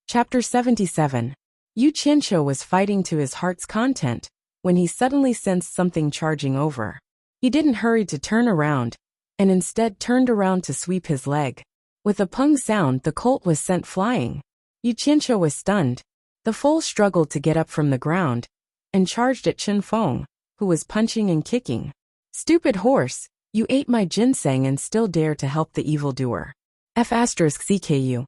Chapter 77. Yu Qianqiu was fighting to his heart's content when he suddenly sensed something charging over. He didn't hurry to turn around, and instead turned around to sweep his leg. With a pung sound, the colt was sent flying. Yu Qianqiu was stunned. The foal struggled to get up from the ground and charged at Chen Feng, who was punching and kicking. "Stupid horse, you ate my ginseng and still dare to help the evildoer. F***CKU.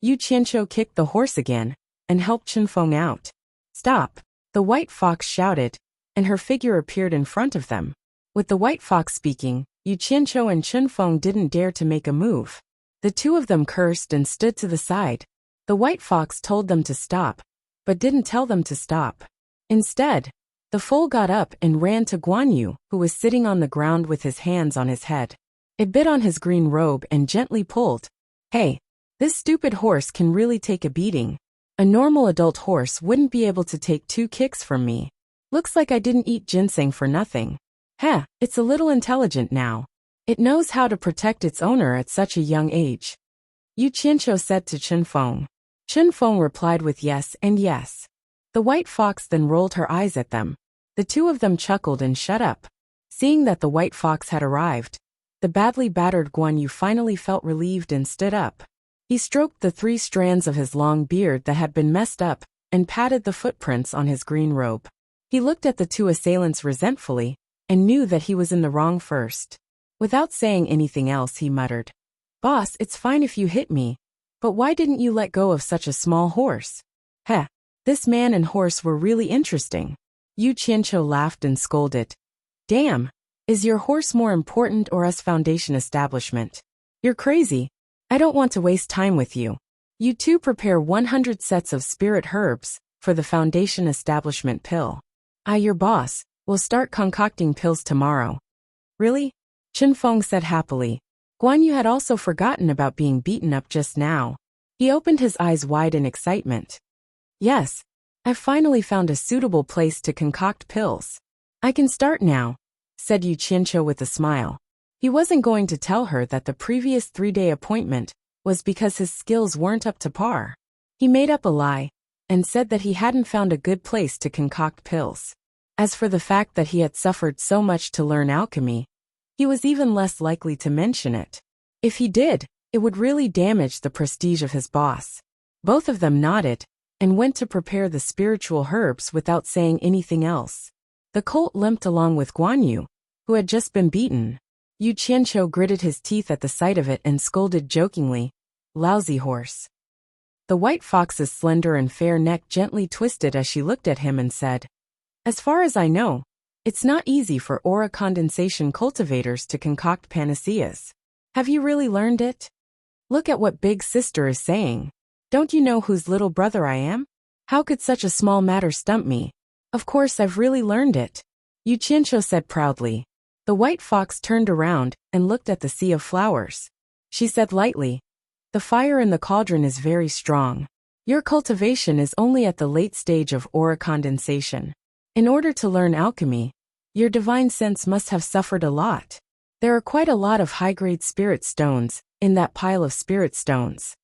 Yu Qianqiu kicked the horse again and helped Chen Feng out. "Stop!" the white fox shouted, and her figure appeared in front of them. With the white fox speaking, Yu Qianqiu and Chen Feng didn't dare to make a move. The two of them cursed and stood to the side. The white fox told them to stop, but didn't tell them to stop. Instead, the foal got up and ran to Guan Yu, who was sitting on the ground with his hands on his head. It bit on his green robe and gently pulled. "Hey, this stupid horse can really take a beating. A normal adult horse wouldn't be able to take 2 kicks from me. Looks like I didn't eat ginseng for nothing. Heh, it's a little intelligent now. It knows how to protect its owner at such a young age." Yu Qianqiu said to Chen Feng. Chen Feng replied with yes and yes. The white fox then rolled her eyes at them. The two of them chuckled and shut up. Seeing that the white fox had arrived, the badly battered Guan Yu finally felt relieved and stood up. He stroked the 3 strands of his long beard that had been messed up and patted the footprints on his green robe. He looked at the 2 assailants resentfully and knew that he was in the wrong first. Without saying anything else, he muttered, "Boss, it's fine if you hit me, but why didn't you let go of such a small horse?" Heh, this man and horse were really interesting. Yu Qianqiu laughed and scolded. "Damn, is your horse more important or us Foundation establishment? You're crazy. I don't want to waste time with you. You two prepare 100 sets of spirit herbs for the Foundation establishment pill. Your boss, will start concocting pills tomorrow." "Really?" Chen Feng said happily. Guan Yu had also forgotten about being beaten up just now. He opened his eyes wide in excitement. "Yes, I've finally found a suitable place to concoct pills. I can start now," said Yu Qianqiu with a smile. He wasn't going to tell her that the previous 3-day appointment was because his skills weren't up to par. He made up a lie and said that he hadn't found a good place to concoct pills. As for the fact that he had suffered so much to learn alchemy, he was even less likely to mention it. If he did, it would really damage the prestige of his boss. Both of them nodded and went to prepare the spiritual herbs without saying anything else. The colt limped along with Guan Yu, who had just been beaten. Yu Qianqiu gritted his teeth at the sight of it and scolded jokingly, "Lousy horse." The white fox's slender and fair neck gently twisted as she looked at him and said, "As far as I know, it's not easy for aura condensation cultivators to concoct panaceas. Have you really learned it? Look at what Big Sister is saying. Don't you know whose little brother I am? How could such a small matter stump me? Of course I've really learned it," Yu Qianqiu said proudly. The white fox turned around and looked at the sea of flowers. She said lightly, "The fire in the cauldron is very strong. Your cultivation is only at the late stage of aura condensation. In order to learn alchemy, your divine sense must have suffered a lot. There are quite a lot of high-grade spirit stones in that pile of spirit stones."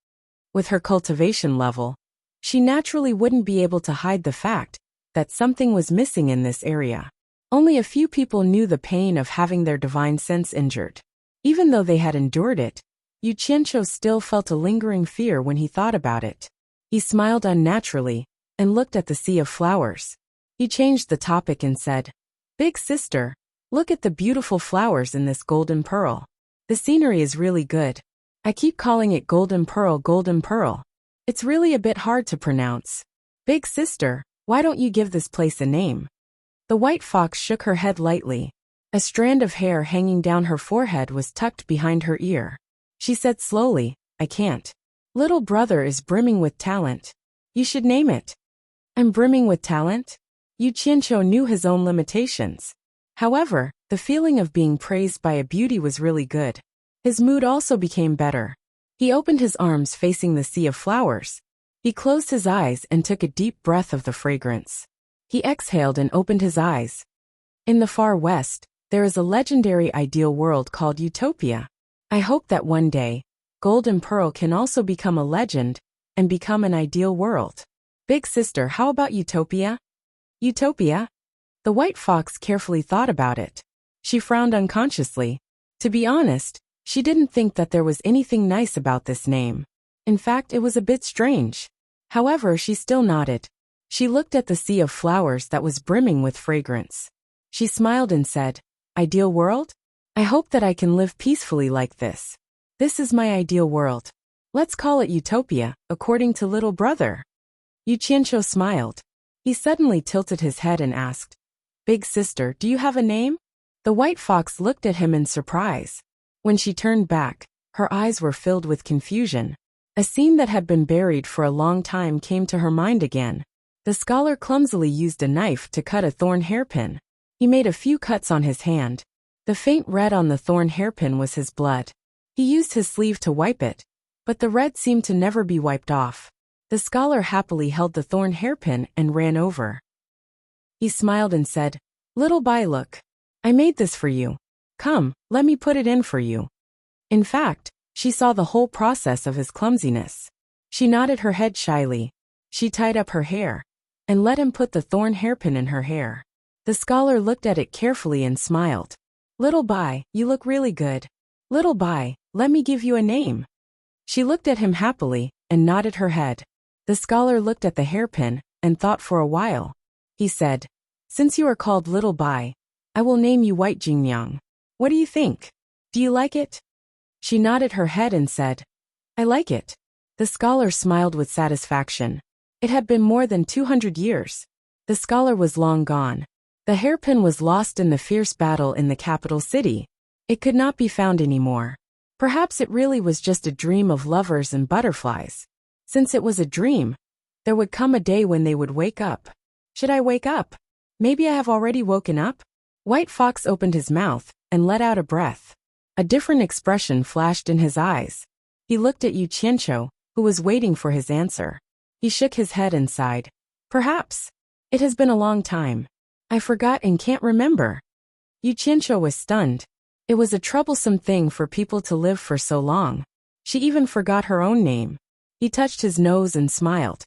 With her cultivation level, she naturally wouldn't be able to hide the fact that something was missing in this area. Only a few people knew the pain of having their divine sense injured. Even though they had endured it, Yu Qianqiu still felt a lingering fear when he thought about it. He smiled unnaturally and looked at the sea of flowers. He changed the topic and said, "Big Sister, look at the beautiful flowers in this golden pearl. The scenery is really good. I keep calling it golden pearl, golden pearl. It's really a bit hard to pronounce. Big Sister, why don't you give this place a name?" The white fox shook her head lightly. A strand of hair hanging down her forehead was tucked behind her ear. She said slowly, "I can't. Little brother is brimming with talent. You should name it." "I'm brimming with talent?" Yu Qianqiu knew his own limitations. However, the feeling of being praised by a beauty was really good. His mood also became better. He opened his arms facing the sea of flowers. He closed his eyes and took a deep breath of the fragrance. He exhaled and opened his eyes. In the far west, there is a legendary ideal world called Utopia. I hope that one day, Golden Pearl can also become a legend and become an ideal world. Big sister, how about utopia? Utopia? The white fox carefully thought about it. She frowned unconsciously. To be honest, she didn't think that there was anything nice about this name. In fact, it was a bit strange. However, she still nodded. She looked at the sea of flowers that was brimming with fragrance. She smiled and said, "Ideal world? I hope that I can live peacefully like this. This is my ideal world. Let's call it utopia, according to little brother." Yu Qianqiu smiled. He suddenly tilted his head and asked, "Big sister, do you have a name?" The white fox looked at him in surprise. When she turned back, her eyes were filled with confusion. A scene that had been buried for a long time came to her mind again. The scholar clumsily used a knife to cut a thorn hairpin. He made a few cuts on his hand. The faint red on the thorn hairpin was his blood. He used his sleeve to wipe it, but the red seemed to never be wiped off. The scholar happily held the thorn hairpin and ran over. He smiled and said, "Little Bai, look. I made this for you. Come, let me put it in for you." In fact, she saw the whole process of his clumsiness. She nodded her head shyly. She tied up her hair and let him put the thorn hairpin in her hair. The scholar looked at it carefully and smiled. "Little Bai, you look really good. Little Bai, let me give you a name." She looked at him happily and nodded her head. The scholar looked at the hairpin and thought for a while. He said, "Since you are called Little Bai, I will name you White Jingnyang. What do you think? Do you like it?" She nodded her head and said, "I like it." The scholar smiled with satisfaction. It had been more than 200 years. The scholar was long gone. The hairpin was lost in the fierce battle in the capital city. It could not be found anymore. Perhaps it really was just a dream of lovers and butterflies. Since it was a dream, there would come a day when they would wake up. Should I wake up? Maybe I have already woken up? White Fox opened his mouth and let out a breath. A different expression flashed in his eyes. He looked at Yu Qianqiu, who was waiting for his answer. He shook his head and sighed. "Perhaps. It has been a long time. I forgot and can't remember." Yu Qianqiu was stunned. It was a troublesome thing for people to live for so long. She even forgot her own name. He touched his nose and smiled.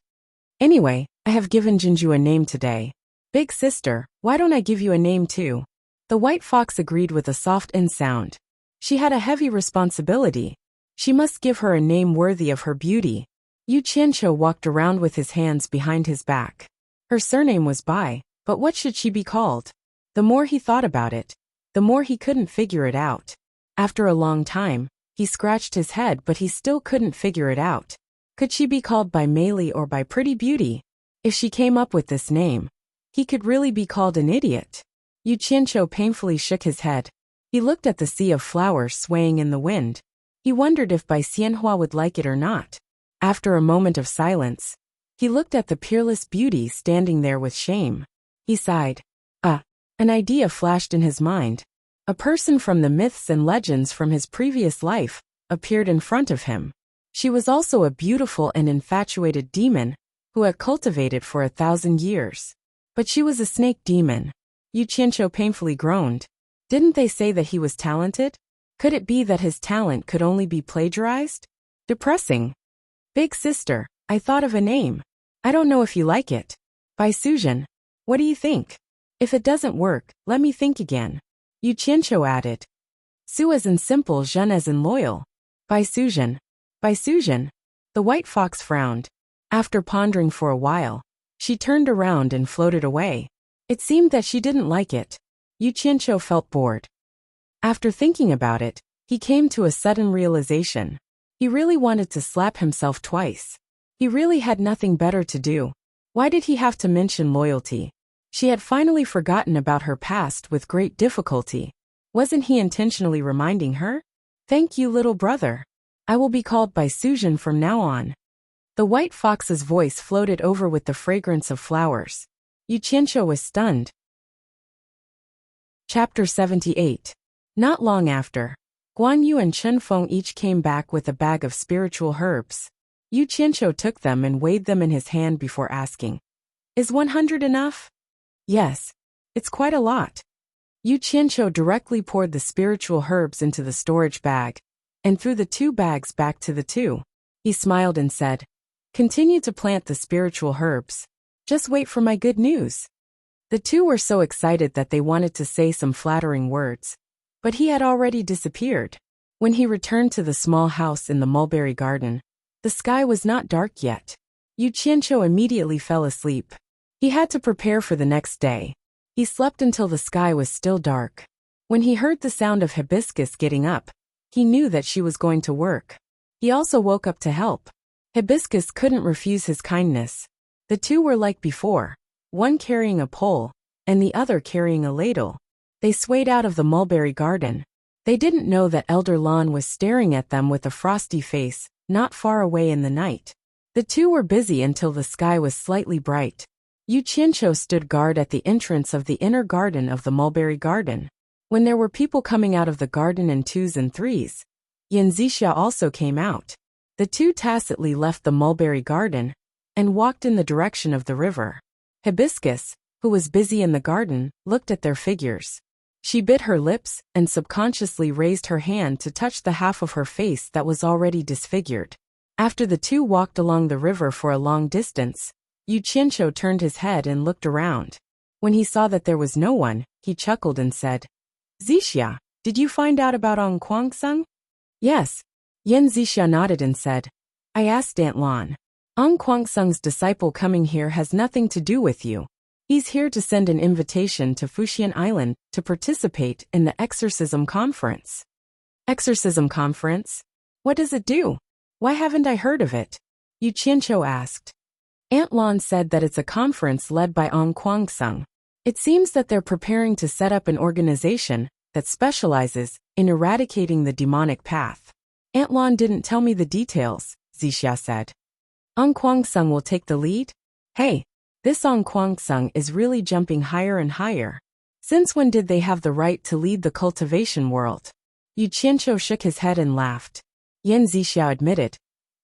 "Anyway, I have given Jinju a name today. Big sister, why don't I give you a name too?" The white fox agreed with a soft sound. She had a heavy responsibility. She must give her a name worthy of her beauty. Yu Qianqiu walked around with his hands behind his back. Her surname was Bai, but what should she be called? The more he thought about it, the more he couldn't figure it out. After a long time, he scratched his head, but he still couldn't figure it out. Could she be called by Meili or by Pretty Beauty? If she came up with this name, he could really be called an idiot. Yu Qianqiu painfully shook his head. He looked at the sea of flowers swaying in the wind. He wondered if Bai Xianhua would like it or not. After a moment of silence, he looked at the peerless beauty standing there with shame. He sighed. An idea flashed in his mind. A person from the myths and legends from his previous life appeared in front of him. She was also a beautiful and infatuated demon who had cultivated for 1,000 years. But she was a snake demon. Yu Qianqiu painfully groaned. Didn't they say that he was talented? Could it be that his talent could only be plagiarized? Depressing. Big sister, I thought of a name. I don't know if you like it. Bai Suzhen. What do you think? If it doesn't work, let me think again. Yu Qianqiu added. Su as in simple, Zhen as in loyal. Bai Suzhen. Bai Suzhen. The white fox frowned. After pondering for a while, she turned around and floated away. It seemed that she didn't like it. Yu Qianqiu felt bored. After thinking about it, he came to a sudden realization. He really wanted to slap himself twice. He really had nothing better to do. Why did he have to mention loyalty? She had finally forgotten about her past with great difficulty. Wasn't he intentionally reminding her? Thank you, little brother. I will be called Bai Suzhen from now on. The white fox's voice floated over with the fragrance of flowers. Yu Qianqiu was stunned. Chapter 78. Not long after, Guan Yu and Chen Feng each came back with a bag of spiritual herbs. Yu Qianqiu took them and weighed them in his hand before asking, "Is 100 enough?" "Yes. It's quite a lot." Yu Qianqiu directly poured the spiritual herbs into the storage bag, and threw the 2 bags back to the 2. He smiled and said, Continue to plant the spiritual herbs. Just wait for my good news. The two were so excited that they wanted to say some flattering words, but he had already disappeared. When he returned to the small house in the mulberry garden, the sky was not dark yet. Yu Qianqiu immediately fell asleep. He had to prepare for the next day. He slept until the sky was still dark. When he heard the sound of Hibiscus getting up, he knew that she was going to work. He also woke up to help. Hibiscus couldn't refuse his kindness. The two were like before, one carrying a pole, and the other carrying a ladle. They swayed out of the mulberry garden. They didn't know that Elder Lan was staring at them with a frosty face, not far away in the night. The two were busy until the sky was slightly bright. Yu Qianqiu stood guard at the entrance of the inner garden of the mulberry garden. When there were people coming out of the garden in twos and threes, Yan Zixia also came out. The two tacitly left the mulberry garden and walked in the direction of the river. Hibiscus, who was busy in the garden, looked at their figures. She bit her lips and subconsciously raised her hand to touch the half of her face that was already disfigured. After the two walked along the river for a long distance, Yu Qianqiu turned his head and looked around. When he saw that there was no one, he chuckled and said, "Zixia, did you find out about Ong Kwangsung?" "Yes." Yan Zixia nodded and said, "I asked Aunt Lan. Ong Kwangsung's disciple coming here has nothing to do with you. He's here to send an invitation to Fuxian Island to participate in the exorcism conference." "Exorcism conference? What does it do? Why haven't I heard of it?" Yu Qianqiu asked. Aunt Lan said that it's a conference led by Ong Kwangsung. It seems that they're preparing to set up an organization that specializes in eradicating the demonic path. Aunt Lan didn't tell me the details, Zixia said. Ong Kwangsung will take the lead? Hey, this Ong Kwangsung is really jumping higher and higher. Since when did they have the right to lead the cultivation world? Yu Qianqiu shook his head and laughed. Yan Zixia admitted,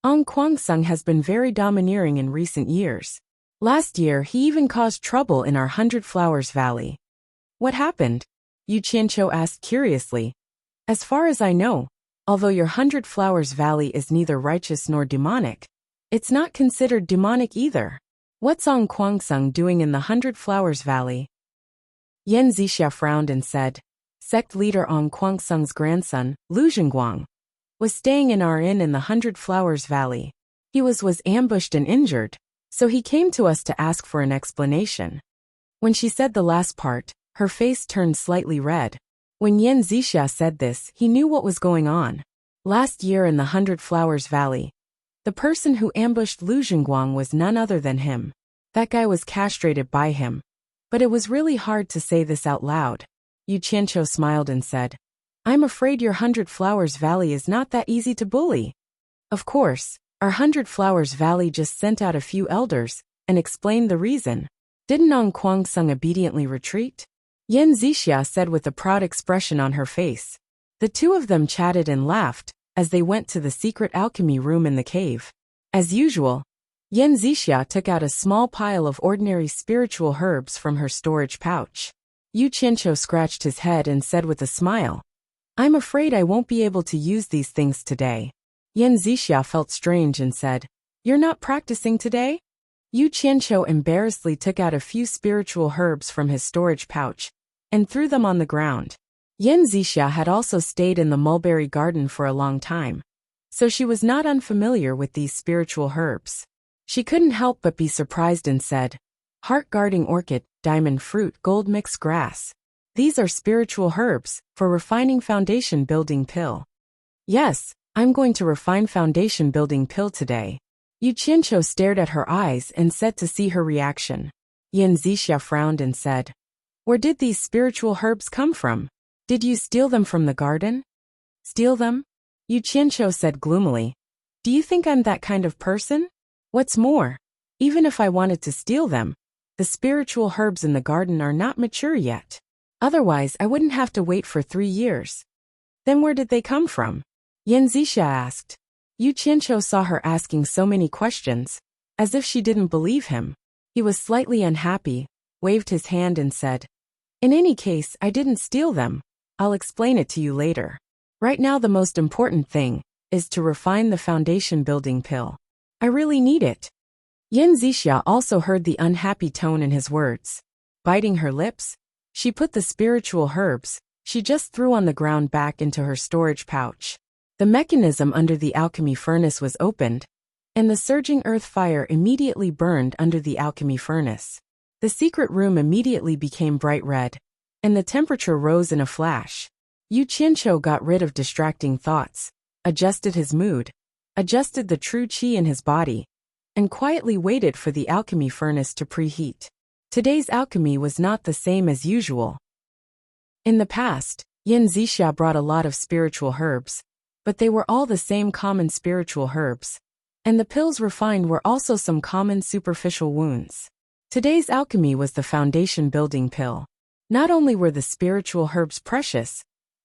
Ong Kwangsung has been very domineering in recent years. Last year he even caused trouble in our 100 Flowers Valley. What happened? Yu Qianqiu asked curiously. As far as I know, although your 100 Flowers Valley is neither righteous nor demonic, it's not considered demonic either. What's Ong Kwangsung doing in the 100 Flowers Valley? Yan Zixia frowned and said, Sect leader Ong Kwangsung's grandson, Lu Zhengguang, was staying in our inn in the 100 Flowers Valley. He was ambushed and injured, so he came to us to ask for an explanation. When she said the last part, her face turned slightly red. When Yan Zixia said this, he knew what was going on. Last year in the 100 Flowers Valley, the person who ambushed Lu Zhengguang was none other than him. That guy was castrated by him. But it was really hard to say this out loud. Yu Qianqiu smiled and said, I'm afraid your 100 Flowers Valley is not that easy to bully. Of course, our 100 Flowers Valley just sent out a few elders and explained the reason. Didn't Ong Kwangsung obediently retreat? Yan Zixia said with a proud expression on her face. The two of them chatted and laughed as they went to the secret alchemy room in the cave. As usual, Yan Zixia took out a small pile of ordinary spiritual herbs from her storage pouch. Yu Qianqiu scratched his head and said with a smile, I'm afraid I won't be able to use these things today. Yan Zixia felt strange and said, You're not practicing today? Yu Qianqiu embarrassedly took out a few spiritual herbs from his storage pouch and threw them on the ground. Yan Zixia had also stayed in the mulberry garden for a long time, so she was not unfamiliar with these spiritual herbs. She couldn't help but be surprised and said, Heart-guarding orchid, diamond fruit, gold mixed grass. These are spiritual herbs for refining foundation building pill. Yes, I'm going to refine foundation building pill today. Yu Qianqiu stared at her eyes and said to see her reaction. Yan Zixia frowned and said, Where did these spiritual herbs come from? Did you steal them from the garden? Steal them? Yu Qianqiu said gloomily. Do you think I'm that kind of person? What's more, even if I wanted to steal them, the spiritual herbs in the garden are not mature yet. Otherwise, I wouldn't have to wait for 3 years. Then where did they come from? Yan Zixia asked. Yu Qianqiu saw her asking so many questions, as if she didn't believe him. He was slightly unhappy, waved his hand and said, In any case, I didn't steal them. I'll explain it to you later. Right now the most important thing is to refine the foundation building pill. I really need it. Yin Zixia also heard the unhappy tone in his words. Biting her lips, she put the spiritual herbs she just threw on the ground back into her storage pouch. The mechanism under the alchemy furnace was opened, and the surging earth fire immediately burned under the alchemy furnace. The secret room immediately became bright red, and the temperature rose in a flash. Yu Qianqiu got rid of distracting thoughts, adjusted his mood, adjusted the true qi in his body, and quietly waited for the alchemy furnace to preheat. Today's alchemy was not the same as usual. In the past, Yin Zixia brought a lot of spiritual herbs, but they were all the same common spiritual herbs, and the pills refined were also some common superficial wounds. Today's alchemy was the foundation-building pill. Not only were the spiritual herbs precious,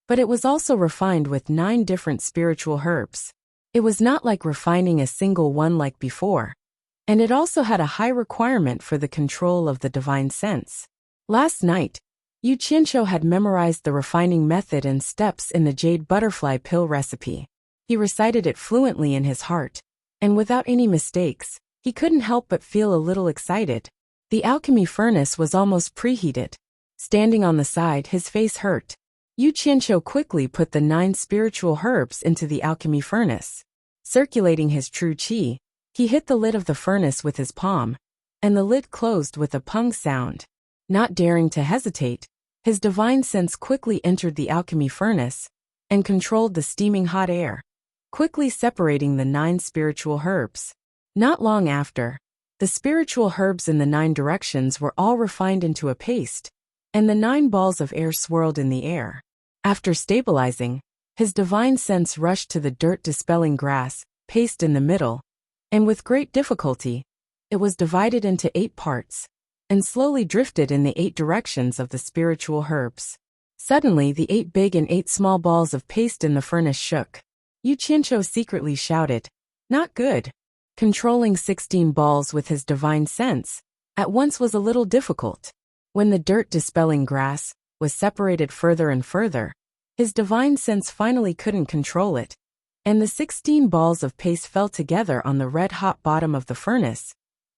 but it was also refined with 9 different spiritual herbs. It was not like refining a single one like before, and it also had a high requirement for the control of the divine sense. Last night, Yu Qianqiu had memorized the refining method and steps in the jade butterfly pill recipe. He recited it fluently in his heart, and without any mistakes, he couldn't help but feel a little excited. The alchemy furnace was almost preheated. Standing on the side, his face hurt. Yu Qianqiu quickly put the 9 spiritual herbs into the alchemy furnace. Circulating his true qi, he hit the lid of the furnace with his palm, and the lid closed with a pung sound. Not daring to hesitate, his divine sense quickly entered the alchemy furnace and controlled the steaming hot air, quickly separating the 9 spiritual herbs. Not long after, the spiritual herbs in the 9 directions were all refined into a paste, and the 9 balls of air swirled in the air. After stabilizing, his divine sense rushed to the dirt-dispelling grass, paste in the middle, and with great difficulty, it was divided into 8 parts, and slowly drifted in the 8 directions of the spiritual herbs. Suddenly the 8 big and 8 small balls of paste in the furnace shook. Yu Qianqiu secretly shouted, "Not good." Controlling 16 balls with his divine sense at once was a little difficult. When the dirt-dispelling grass was separated further and further, his divine sense finally couldn't control it, and the 16 balls of paste fell together on the red-hot bottom of the furnace,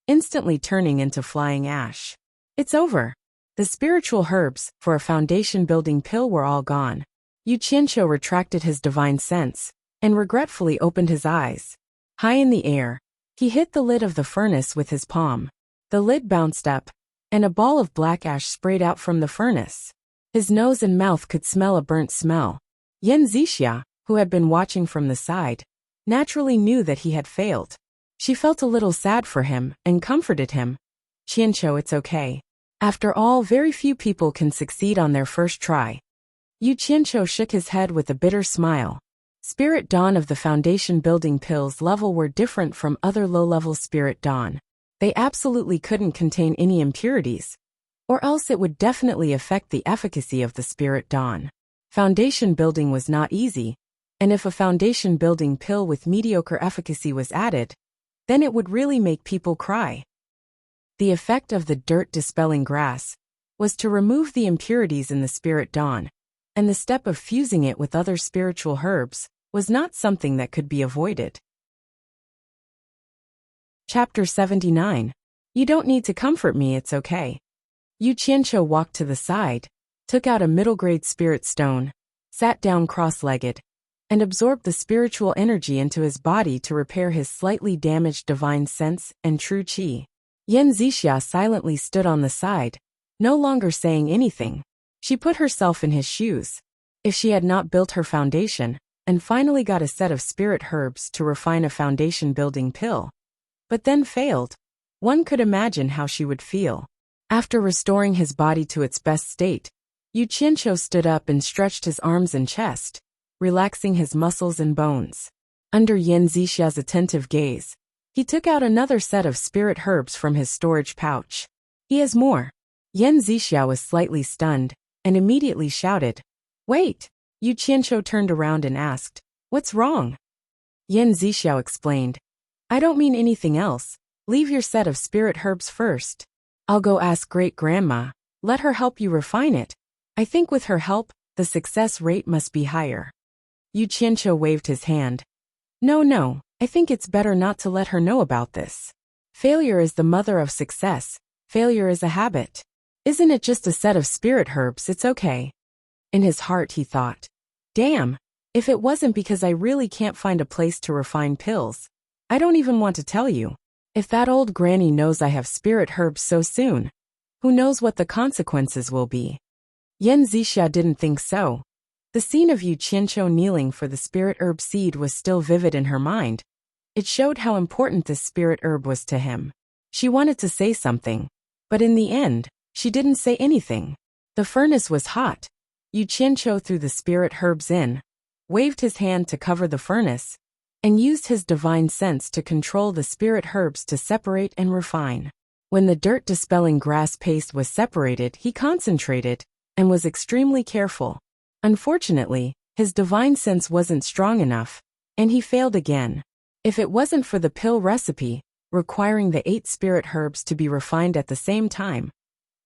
instantly turning into flying ash. It's over. The spiritual herbs for a foundation-building pill were all gone. Yu Qianqiu retracted his divine sense and regretfully opened his eyes. High in the air, he hit the lid of the furnace with his palm. The lid bounced up, and a ball of black ash sprayed out from the furnace. His nose and mouth could smell a burnt smell. Yin Zixia, who had been watching from the side, naturally knew that he had failed. She felt a little sad for him and comforted him. "Qianqiu, it's okay. After all, very few people can succeed on their first try." Yu Qianqiu shook his head with a bitter smile. Spirit Dawn of the foundation building pills level were different from other low-level Spirit Dawn. They absolutely couldn't contain any impurities, or else it would definitely affect the efficacy of the Spirit Dawn. Foundation building was not easy, and if a foundation building pill with mediocre efficacy was added, then it would really make people cry. The effect of the dirt-dispelling grass was to remove the impurities in the Spirit Dawn, and the step of fusing it with other spiritual herbs was not something that could be avoided. Chapter 79. You don't need to comfort me, it's okay. Yu Qianqiu walked to the side, took out a middle-grade spirit stone, sat down cross-legged, and absorbed the spiritual energy into his body to repair his slightly damaged divine sense and true qi. Yin Zixia silently stood on the side, no longer saying anything. She put herself in his shoes. If she had not built her foundation, and finally got a set of spirit herbs to refine a foundation-building pill, but then failed, one could imagine how she would feel. After restoring his body to its best state, Yu Qianqiu stood up and stretched his arms and chest, relaxing his muscles and bones. Under Yin Zixia's attentive gaze, he took out another set of spirit herbs from his storage pouch. "He has more." Yin Zixia was slightly stunned, and immediately shouted, "Wait!" Yu Qianqiu turned around and asked, "What's wrong?" Yin Zixia explained, "I don't mean anything else. Leave your set of spirit herbs first. I'll go ask great-grandma. Let her help you refine it. I think with her help, the success rate must be higher." Yu Qianqiu waved his hand. No, I think it's better not to let her know about this. Failure is the mother of success. Failure is a habit. Isn't it just a set of spirit herbs? It's okay. In his heart he thought, damn, if it wasn't because I really can't find a place to refine pills. I don't even want to tell you. If that old granny knows I have spirit herbs so soon, who knows what the consequences will be? Yan Zixia didn't think so. The scene of Yu Qianqiu kneeling for the spirit herb seed was still vivid in her mind. It showed how important this spirit herb was to him. She wanted to say something, but in the end, she didn't say anything. The furnace was hot. Yu Qianqiu threw the spirit herbs in, waved his hand to cover the furnace, and used his divine sense to control the spirit herbs to separate and refine. When the dirt-dispelling grass paste was separated, he concentrated and was extremely careful. Unfortunately, his divine sense wasn't strong enough, and he failed again. If it wasn't for the pill recipe, requiring the 8 spirit herbs to be refined at the same time,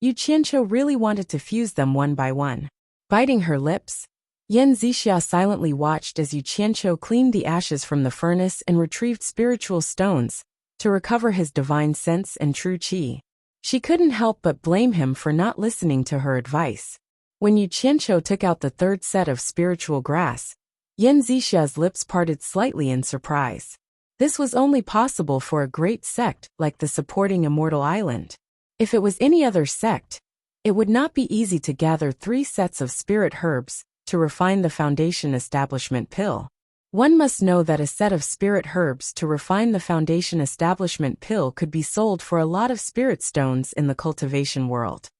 Yu Qianqiu really wanted to fuse them one by one. Biting her lips, Yan Zixia silently watched as Yu Qianqiu cleaned the ashes from the furnace and retrieved spiritual stones to recover his divine sense and true qi. She couldn't help but blame him for not listening to her advice. When Yu Qianqiu took out the 3rd set of spiritual grass, Yan Zixia's lips parted slightly in surprise. This was only possible for a great sect like the supporting Immortal Island. If it was any other sect, it would not be easy to gather 3 sets of spirit herbs to refine the foundation establishment pill. One must know that a set of spirit herbs to refine the foundation establishment pill could be sold for a lot of spirit stones in the cultivation world.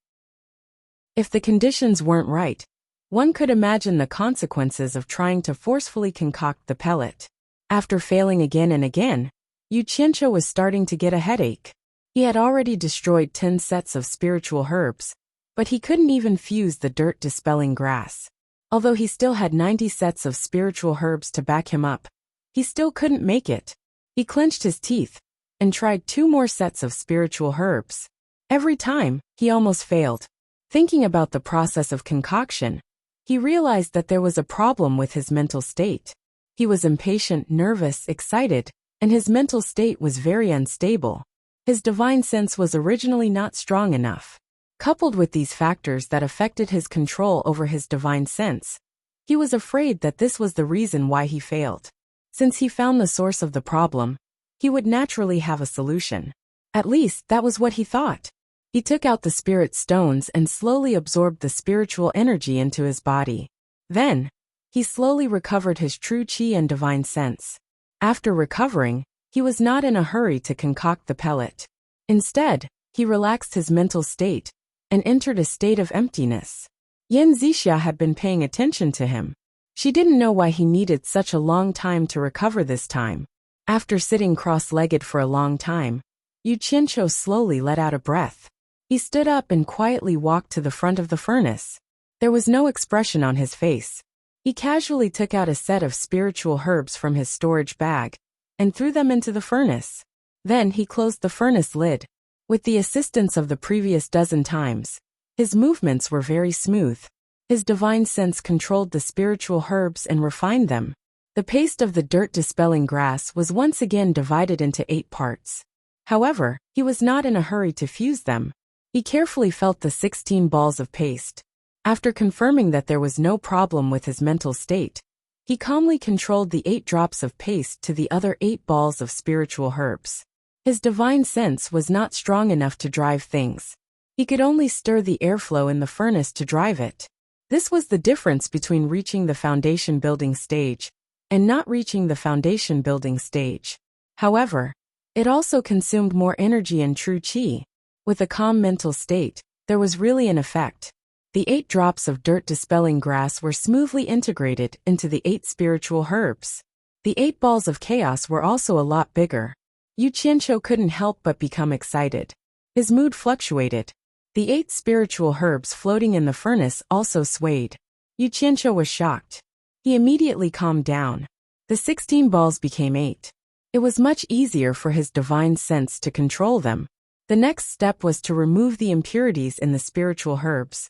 If the conditions weren't right, one could imagine the consequences of trying to forcefully concoct the pellet. After failing again and again, Yu Qianqiu was starting to get a headache. He had already destroyed 10 sets of spiritual herbs, but he couldn't even fuse the dirt-dispelling grass. Although he still had 90 sets of spiritual herbs to back him up, he still couldn't make it. He clenched his teeth and tried 2 more sets of spiritual herbs. Every time, he almost failed. Thinking about the process of concoction, he realized that there was a problem with his mental state. He was impatient, nervous, excited, and his mental state was very unstable. His divine sense was originally not strong enough. Coupled with these factors that affected his control over his divine sense, he was afraid that this was the reason why he failed. Since he found the source of the problem, he would naturally have a solution. At least, that was what he thought. He took out the spirit stones and slowly absorbed the spiritual energy into his body. Then, he slowly recovered his true qi and divine sense. After recovering, he was not in a hurry to concoct the pellet. Instead, he relaxed his mental state and entered a state of emptiness. Yan Zixia had been paying attention to him. She didn't know why he needed such a long time to recover this time. After sitting cross-legged for a long time, Yu Qianqiu slowly let out a breath. He stood up and quietly walked to the front of the furnace. There was no expression on his face. He casually took out a set of spiritual herbs from his storage bag and threw them into the furnace. Then he closed the furnace lid. With the assistance of the previous dozen times, his movements were very smooth. His divine sense controlled the spiritual herbs and refined them. The paste of the dirt-dispelling grass was once again divided into 8 parts. However, he was not in a hurry to fuse them. He carefully felt the 16 balls of paste. After confirming that there was no problem with his mental state, he calmly controlled the 8 drops of paste to the other 8 balls of spiritual herbs. His divine sense was not strong enough to drive things. He could only stir the airflow in the furnace to drive it. This was the difference between reaching the foundation building stage and not reaching the foundation building stage. However, it also consumed more energy and true qi. With a calm mental state, there was really an effect. The 8 drops of dirt-dispelling grass were smoothly integrated into the 8 spiritual herbs. The 8 balls of chaos were also a lot bigger. Yu Qianqiu couldn't help but become excited. His mood fluctuated. The 8 spiritual herbs floating in the furnace also swayed. Yu Qianqiu was shocked. He immediately calmed down. The 16 balls became 8. It was much easier for his divine sense to control them. The next step was to remove the impurities in the spiritual herbs.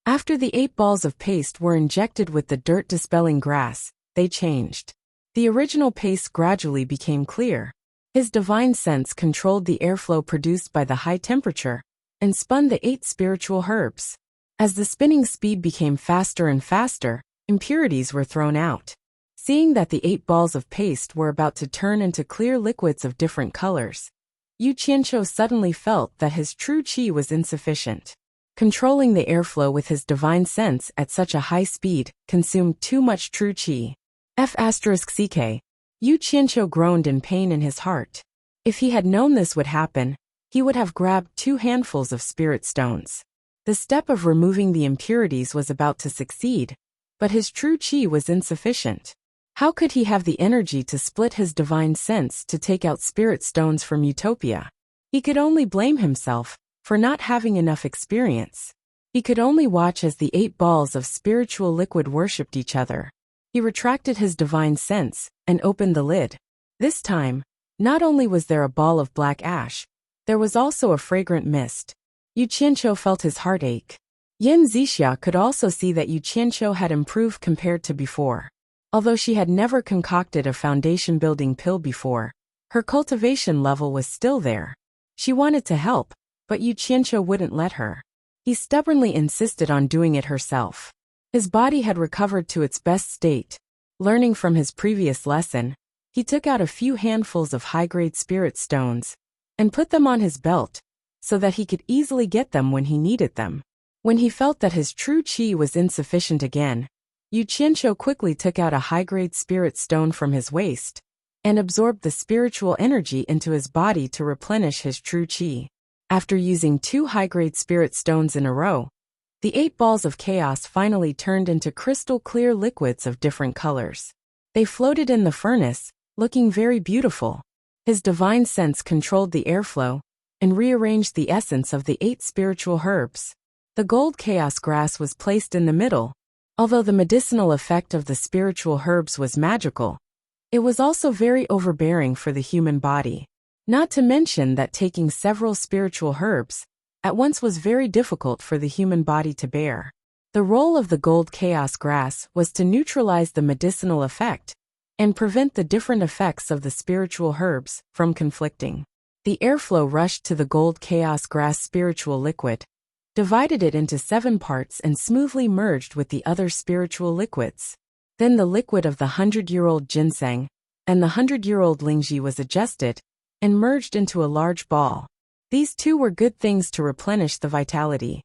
After the 8 balls of paste were injected with the dirt-dispelling grass, they changed. The original paste gradually became clear. His divine sense controlled the airflow produced by the high temperature and spun the 8 spiritual herbs. As the spinning speed became faster and faster, impurities were thrown out. Seeing that the 8 balls of paste were about to turn into clear liquids of different colors, Yu Qianqiu suddenly felt that his true qi was insufficient. Controlling the airflow with his divine sense at such a high speed consumed too much true qi. F***ck. Yu Qianqiu groaned in pain in his heart. If he had known this would happen, he would have grabbed 2 handfuls of spirit stones. The step of removing the impurities was about to succeed, but his true qi was insufficient. How could he have the energy to split his divine sense to take out spirit stones from Utopia? He could only blame himself for not having enough experience. He could only watch as the 8 balls of spiritual liquid worshipped each other. He retracted his divine sense and opened the lid. This time, not only was there a ball of black ash, there was also a fragrant mist. Yu Qianqiu felt his heart ache. Yin Zixia could also see that Yu Qianqiu had improved compared to before. Although she had never concocted a foundation-building pill before, her cultivation level was still there. She wanted to help, but Yu Qianqiu wouldn't let her. He stubbornly insisted on doing it herself. His body had recovered to its best state. Learning from his previous lesson, he took out a few handfuls of high-grade spirit stones and put them on his belt so that he could easily get them when he needed them. When he felt that his true qi was insufficient again, Yu Qianqiu quickly took out a high-grade spirit stone from his waist and absorbed the spiritual energy into his body to replenish his true qi. After using 2 high-grade spirit stones in a row, the 8 balls of chaos finally turned into crystal-clear liquids of different colors. They floated in the furnace, looking very beautiful. His divine sense controlled the airflow and rearranged the essence of the 8 spiritual herbs. The gold chaos grass was placed in the middle. Although the medicinal effect of the spiritual herbs was magical, it was also very overbearing for the human body. Not to mention that taking several spiritual herbs at once was very difficult for the human body to bear. The role of the gold chaos grass was to neutralize the medicinal effect and prevent the different effects of the spiritual herbs from conflicting. The airflow rushed to the gold chaos grass spiritual liquid, divided it into 7 parts and smoothly merged with the other spiritual liquids. Then the liquid of the 100-year-old ginseng and the 100-year-old lingji was adjusted and merged into a large ball. These 2 were good things to replenish the vitality.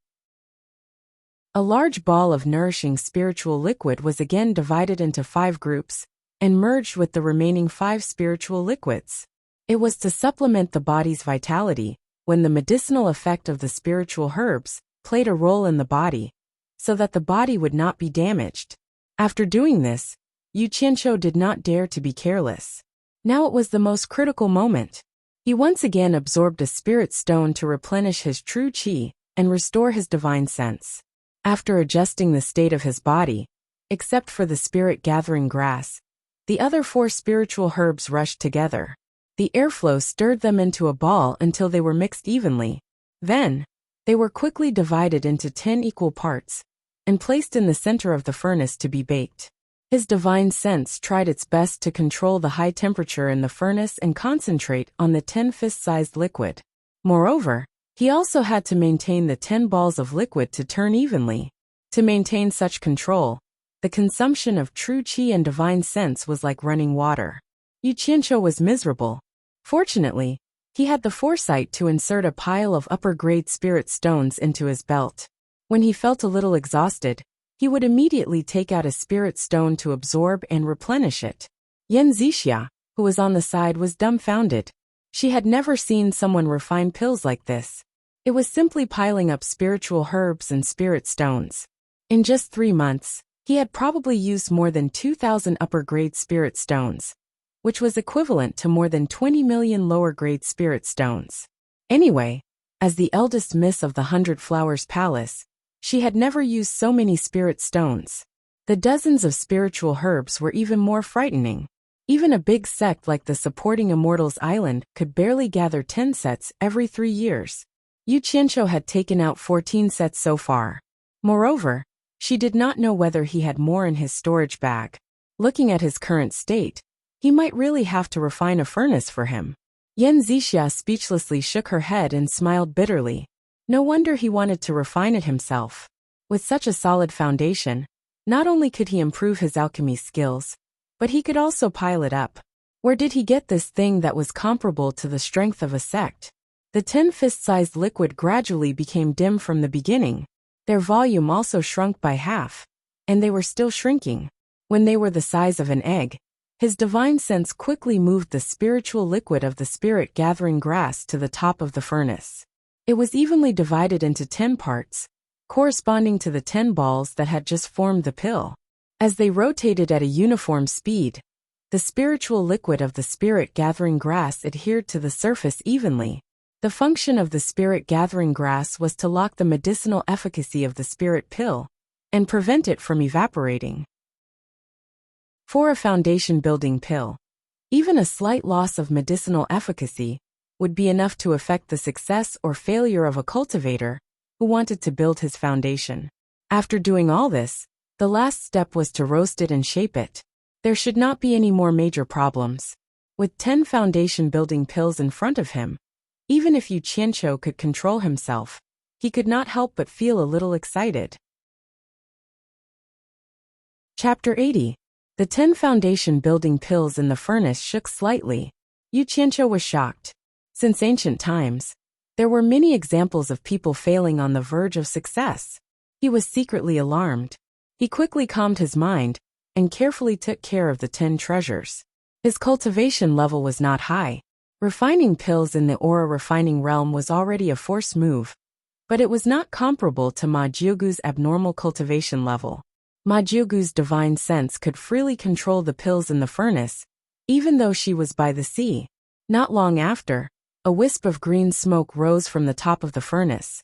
A large ball of nourishing spiritual liquid was again divided into 5 groups and merged with the remaining 5 spiritual liquids. It was to supplement the body's vitality when the medicinal effect of the spiritual herbs played a role in the body, so that the body would not be damaged. After doing this, Yu Qianqiu did not dare to be careless. Now it was the most critical moment. He once again absorbed a spirit stone to replenish his true qi and restore his divine sense. After adjusting the state of his body, except for the spirit-gathering grass, the other 4 spiritual herbs rushed together. The airflow stirred them into a ball until they were mixed evenly. Then, they were quickly divided into 10 equal parts and placed in the center of the furnace to be baked. His divine sense tried its best to control the high temperature in the furnace and concentrate on the 10 fist-sized liquid. Moreover, he also had to maintain the 10 balls of liquid to turn evenly. To maintain such control, the consumption of true qi and divine sense was like running water. Yu Qianqiu was miserable. Fortunately, he had the foresight to insert a pile of upper-grade spirit stones into his belt. When he felt a little exhausted, he would immediately take out a spirit stone to absorb and replenish it. Yin Zixia, who was on the side, was dumbfounded. She had never seen someone refine pills like this. It was simply piling up spiritual herbs and spirit stones. In just 3 months, he had probably used more than 2,000 upper-grade spirit stones, which was equivalent to more than 20 million lower-grade spirit stones. Anyway, as the eldest miss of the 100 Flowers Palace, she had never used so many spirit stones. The dozens of spiritual herbs were even more frightening. Even a big sect like the Supporting Immortals Island could barely gather 10 sets every 3 years. Yu Qianqiu had taken out 14 sets so far. Moreover, she did not know whether he had more in his storage bag. Looking at his current state, He might really have to refine a furnace for him. Yan Zixia speechlessly shook her head and smiled bitterly. No wonder he wanted to refine it himself. With such a solid foundation, not only could he improve his alchemy skills, but he could also pile it up. Where did he get this thing that was comparable to the strength of a sect? The 10 fist-sized liquid gradually became dim from the beginning. Their volume also shrunk by half, and they were still shrinking. When they were the size of an egg, his divine sense quickly moved the spiritual liquid of the spirit-gathering grass to the top of the furnace. It was evenly divided into 10 parts, corresponding to the 10 balls that had just formed the pill. As they rotated at a uniform speed, the spiritual liquid of the spirit-gathering grass adhered to the surface evenly. The function of the spirit-gathering grass was to lock the medicinal efficacy of the spirit pill and prevent it from evaporating. For a foundation-building pill, even a slight loss of medicinal efficacy would be enough to affect the success or failure of a cultivator who wanted to build his foundation. After doing all this, the last step was to roast it and shape it. There should not be any more major problems. With 10 foundation-building pills in front of him, even if Yu Qianqiu could control himself, he could not help but feel a little excited. Chapter 80. The 10 foundation-building pills in the furnace shook slightly. Yu Qianqiu was shocked. Since ancient times, there were many examples of people failing on the verge of success. He was secretly alarmed. He quickly calmed his mind and carefully took care of the 10 treasures. His cultivation level was not high. Refining pills in the aura refining realm was already a force move, but it was not comparable to Ma Jiugu's abnormal cultivation level. Ma Jiugu's divine sense could freely control the pills in the furnace, even though she was by the sea. Not long after, a wisp of green smoke rose from the top of the furnace,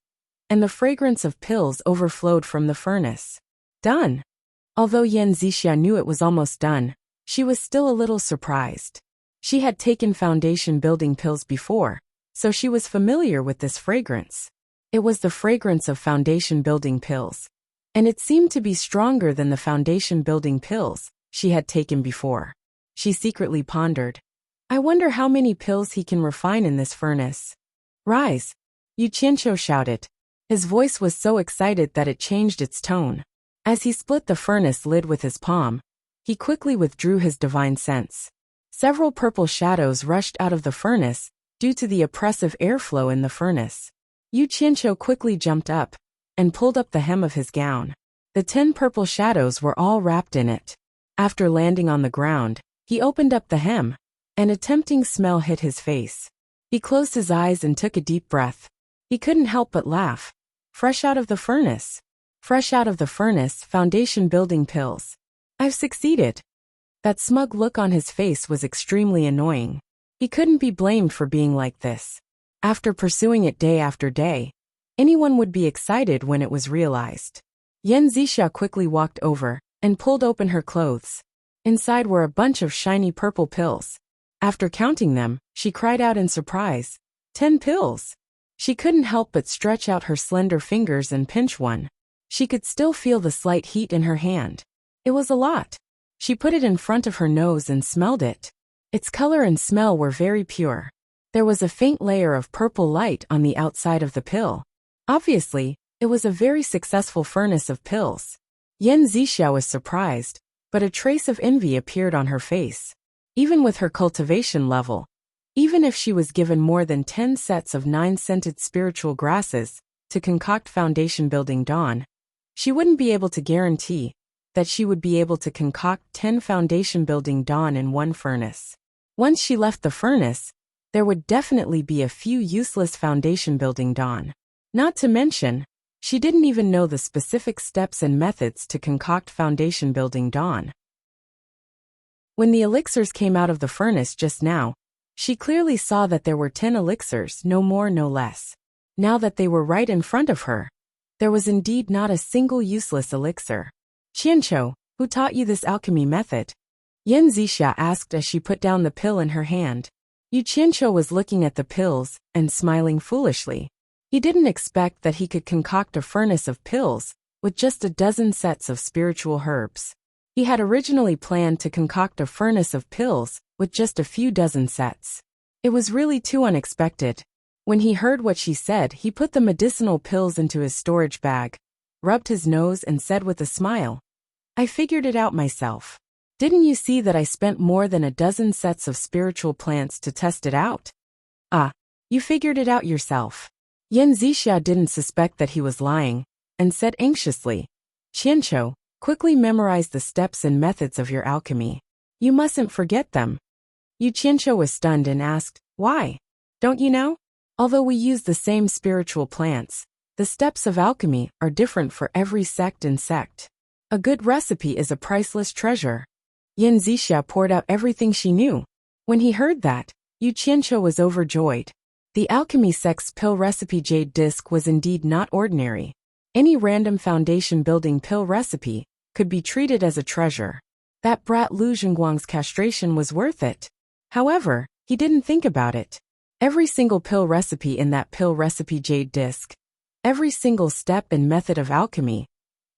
and the fragrance of pills overflowed from the furnace. Done! Although Yan Zixia knew it was almost done, she was still a little surprised. She had taken foundation-building pills before, so she was familiar with this fragrance. It was the fragrance of foundation-building pills, and it seemed to be stronger than the foundation-building pills she had taken before. She secretly pondered, I wonder how many pills he can refine in this furnace. Rise! Yu Qianqiu shouted. His voice was so excited that it changed its tone. As he split the furnace lid with his palm, he quickly withdrew his divine sense. Several purple shadows rushed out of the furnace due to the oppressive airflow in the furnace. Yu Qianqiu quickly jumped up and pulled up the hem of his gown. The 10 purple shadows were all wrapped in it. After landing on the ground, he opened up the hem, and a tempting smell hit his face. He closed his eyes and took a deep breath. He couldn't help but laugh. Fresh out of the furnace. Fresh out of the furnace, foundation-building pills. I've succeeded. That smug look on his face was extremely annoying. He couldn't be blamed for being like this. After pursuing it day after day, anyone would be excited when it was realized. Yan Zixia quickly walked over and pulled open her clothes. Inside were a bunch of shiny purple pills. After counting them, she cried out in surprise. 10 pills! She couldn't help but stretch out her slender fingers and pinch one. She could still feel the slight heat in her hand. It was a lot. She put it in front of her nose and smelled it. Its color and smell were very pure. There was a faint layer of purple light on the outside of the pill. Obviously, it was a very successful furnace of pills. Yan Zixia was surprised, but a trace of envy appeared on her face. Even with her cultivation level, even if she was given more than 10 sets of 9-scented spiritual grasses to concoct foundation-building dawn, she wouldn't be able to guarantee that she would be able to concoct 10 foundation-building dawn in one furnace. Once she left the furnace, there would definitely be a few useless foundation-building dawn. Not to mention, she didn't even know the specific steps and methods to concoct foundation-building dawn. When the elixirs came out of the furnace just now, she clearly saw that there were 10 elixirs, no more no less. Now that they were right in front of her, there was indeed not a single useless elixir. Qianqiu, who taught you this alchemy method? Yan Zixia asked as she put down the pill in her hand. Yu Qianqiu was looking at the pills and smiling foolishly. He didn't expect that he could concoct a furnace of pills with just a dozen sets of spiritual herbs. He had originally planned to concoct a furnace of pills with just a few dozen sets. It was really too unexpected. When he heard what she said, he put the medicinal pills into his storage bag, rubbed his nose and said with a smile, "I figured it out myself. Didn't you see that I spent more than a dozen sets of spiritual plants to test it out?" "Ah, you figured it out yourself." Yan Zixia didn't suspect that he was lying, and said anxiously, "Qianqiu, quickly memorize the steps and methods of your alchemy. You mustn't forget them." Yu Qianqiu was stunned and asked, "Why? Don't you know? Although we use the same spiritual plants, the steps of alchemy are different for every sect and sect. A good recipe is a priceless treasure." Yan Zixia poured out everything she knew. When he heard that, Yu Qianqiu was overjoyed. The alchemy sect's pill recipe jade disc was indeed not ordinary. Any random foundation-building pill recipe could be treated as a treasure. That brat Lu Zhengguang's castration was worth it. However, he didn't think about it. Every single pill recipe in that pill recipe jade disc, every single step and method of alchemy,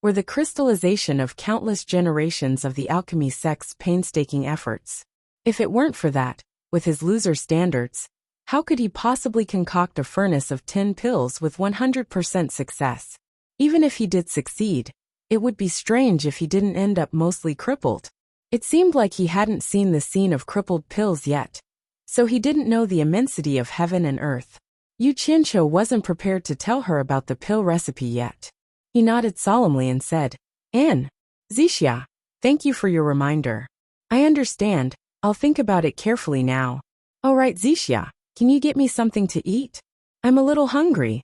were the crystallization of countless generations of the alchemy sect's painstaking efforts. If it weren't for that, with his loser standards, how could he possibly concoct a furnace of 10 pills with 100% success? Even if he did succeed, it would be strange if he didn't end up mostly crippled. It seemed like he hadn't seen the scene of crippled pills yet, so he didn't know the immensity of heaven and earth. Yu Qianqiu wasn't prepared to tell her about the pill recipe yet. He nodded solemnly and said, "An Zixia, thank you for your reminder. I understand, I'll think about it carefully now. All right, Zixia, can you get me something to eat? I'm a little hungry."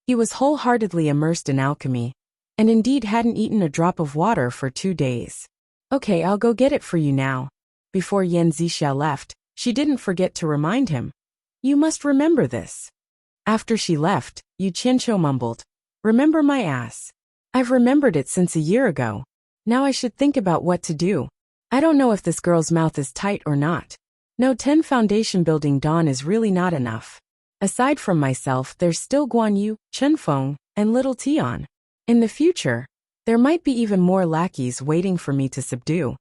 He was wholeheartedly immersed in alchemy, and indeed hadn't eaten a drop of water for 2 days. "Okay, I'll go get it for you now." Before Yan Zixia left, she didn't forget to remind him, "You must remember this." After she left, Yu Qianqiu mumbled, "Remember my ass. I've remembered it since a year ago. Now I should think about what to do. I don't know if this girl's mouth is tight or not. No, 10 foundation building dawn is really not enough. Aside from myself, there's still Guan Yu, Chen Feng, and little Tian. In the future, there might be even more lackeys waiting for me to subdue.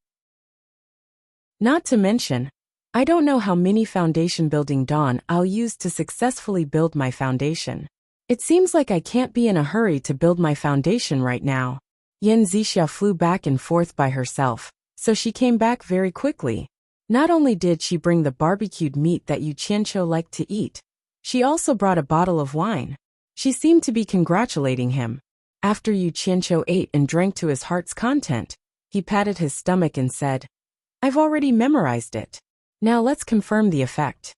Not to mention, I don't know how many foundation building dawn I'll use to successfully build my foundation. It seems like I can't be in a hurry to build my foundation right now." Yan Zixia flew back and forth by herself, so she came back very quickly. Not only did she bring the barbecued meat that Yu Qianqiu liked to eat, she also brought a bottle of wine. She seemed to be congratulating him. After Yu Qianqiu ate and drank to his heart's content, he patted his stomach and said, "I've already memorized it. Now let's confirm the effect."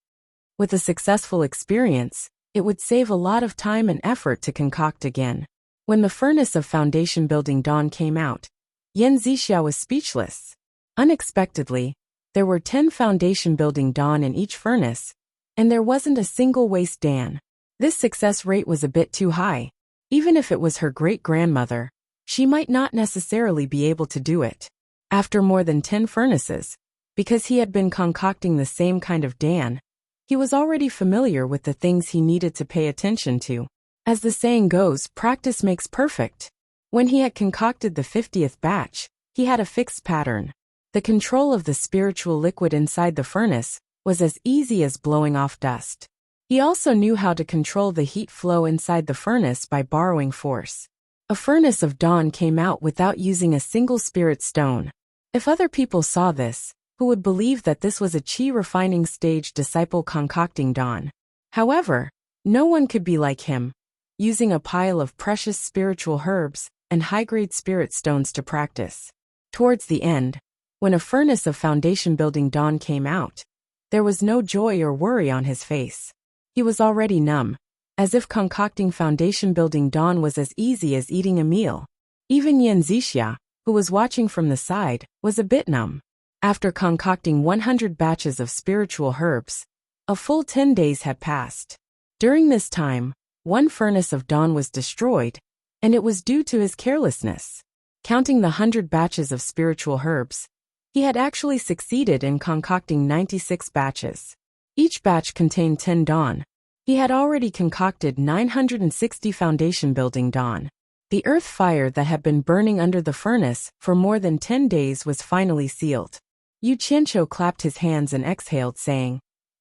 With a successful experience, it would save a lot of time and effort to concoct again. When the furnace of foundation building dawn came out, Yan Zixia was speechless. Unexpectedly, there were 10 foundation building dawn in each furnace, and there wasn't a single waste dan. This success rate was a bit too high. Even if it was her great-grandmother, she might not necessarily be able to do it. After more than 10 furnaces, because he had been concocting the same kind of dan, he was already familiar with the things he needed to pay attention to. As the saying goes, practice makes perfect. When he had concocted the 50th batch, he had a fixed pattern. The control of the spiritual liquid inside the furnace was as easy as blowing off dust. He also knew how to control the heat flow inside the furnace by borrowing force. A furnace of dawn came out without using a single spirit stone. If other people saw this, who would believe that this was a qi refining stage disciple concocting dawn? However, no one could be like him, using a pile of precious spiritual herbs and high-grade spirit stones to practice. Towards the end, when a furnace of foundation building dawn came out, there was no joy or worry on his face. He was already numb, as if concocting foundation building dawn was as easy as eating a meal. Even Yan Zixia, who was watching from the side, was a bit numb. After concocting 100 batches of spiritual herbs, a full 10 days had passed. During this time, one furnace of dawn was destroyed, and it was due to his carelessness. Counting the 100 batches of spiritual herbs, he had actually succeeded in concocting 96 batches. Each batch contained 10 dawn. He had already concocted 960 foundation building dawn. The earth fire that had been burning under the furnace for more than 10 days was finally sealed. Yu Qianqiu clapped his hands and exhaled, saying,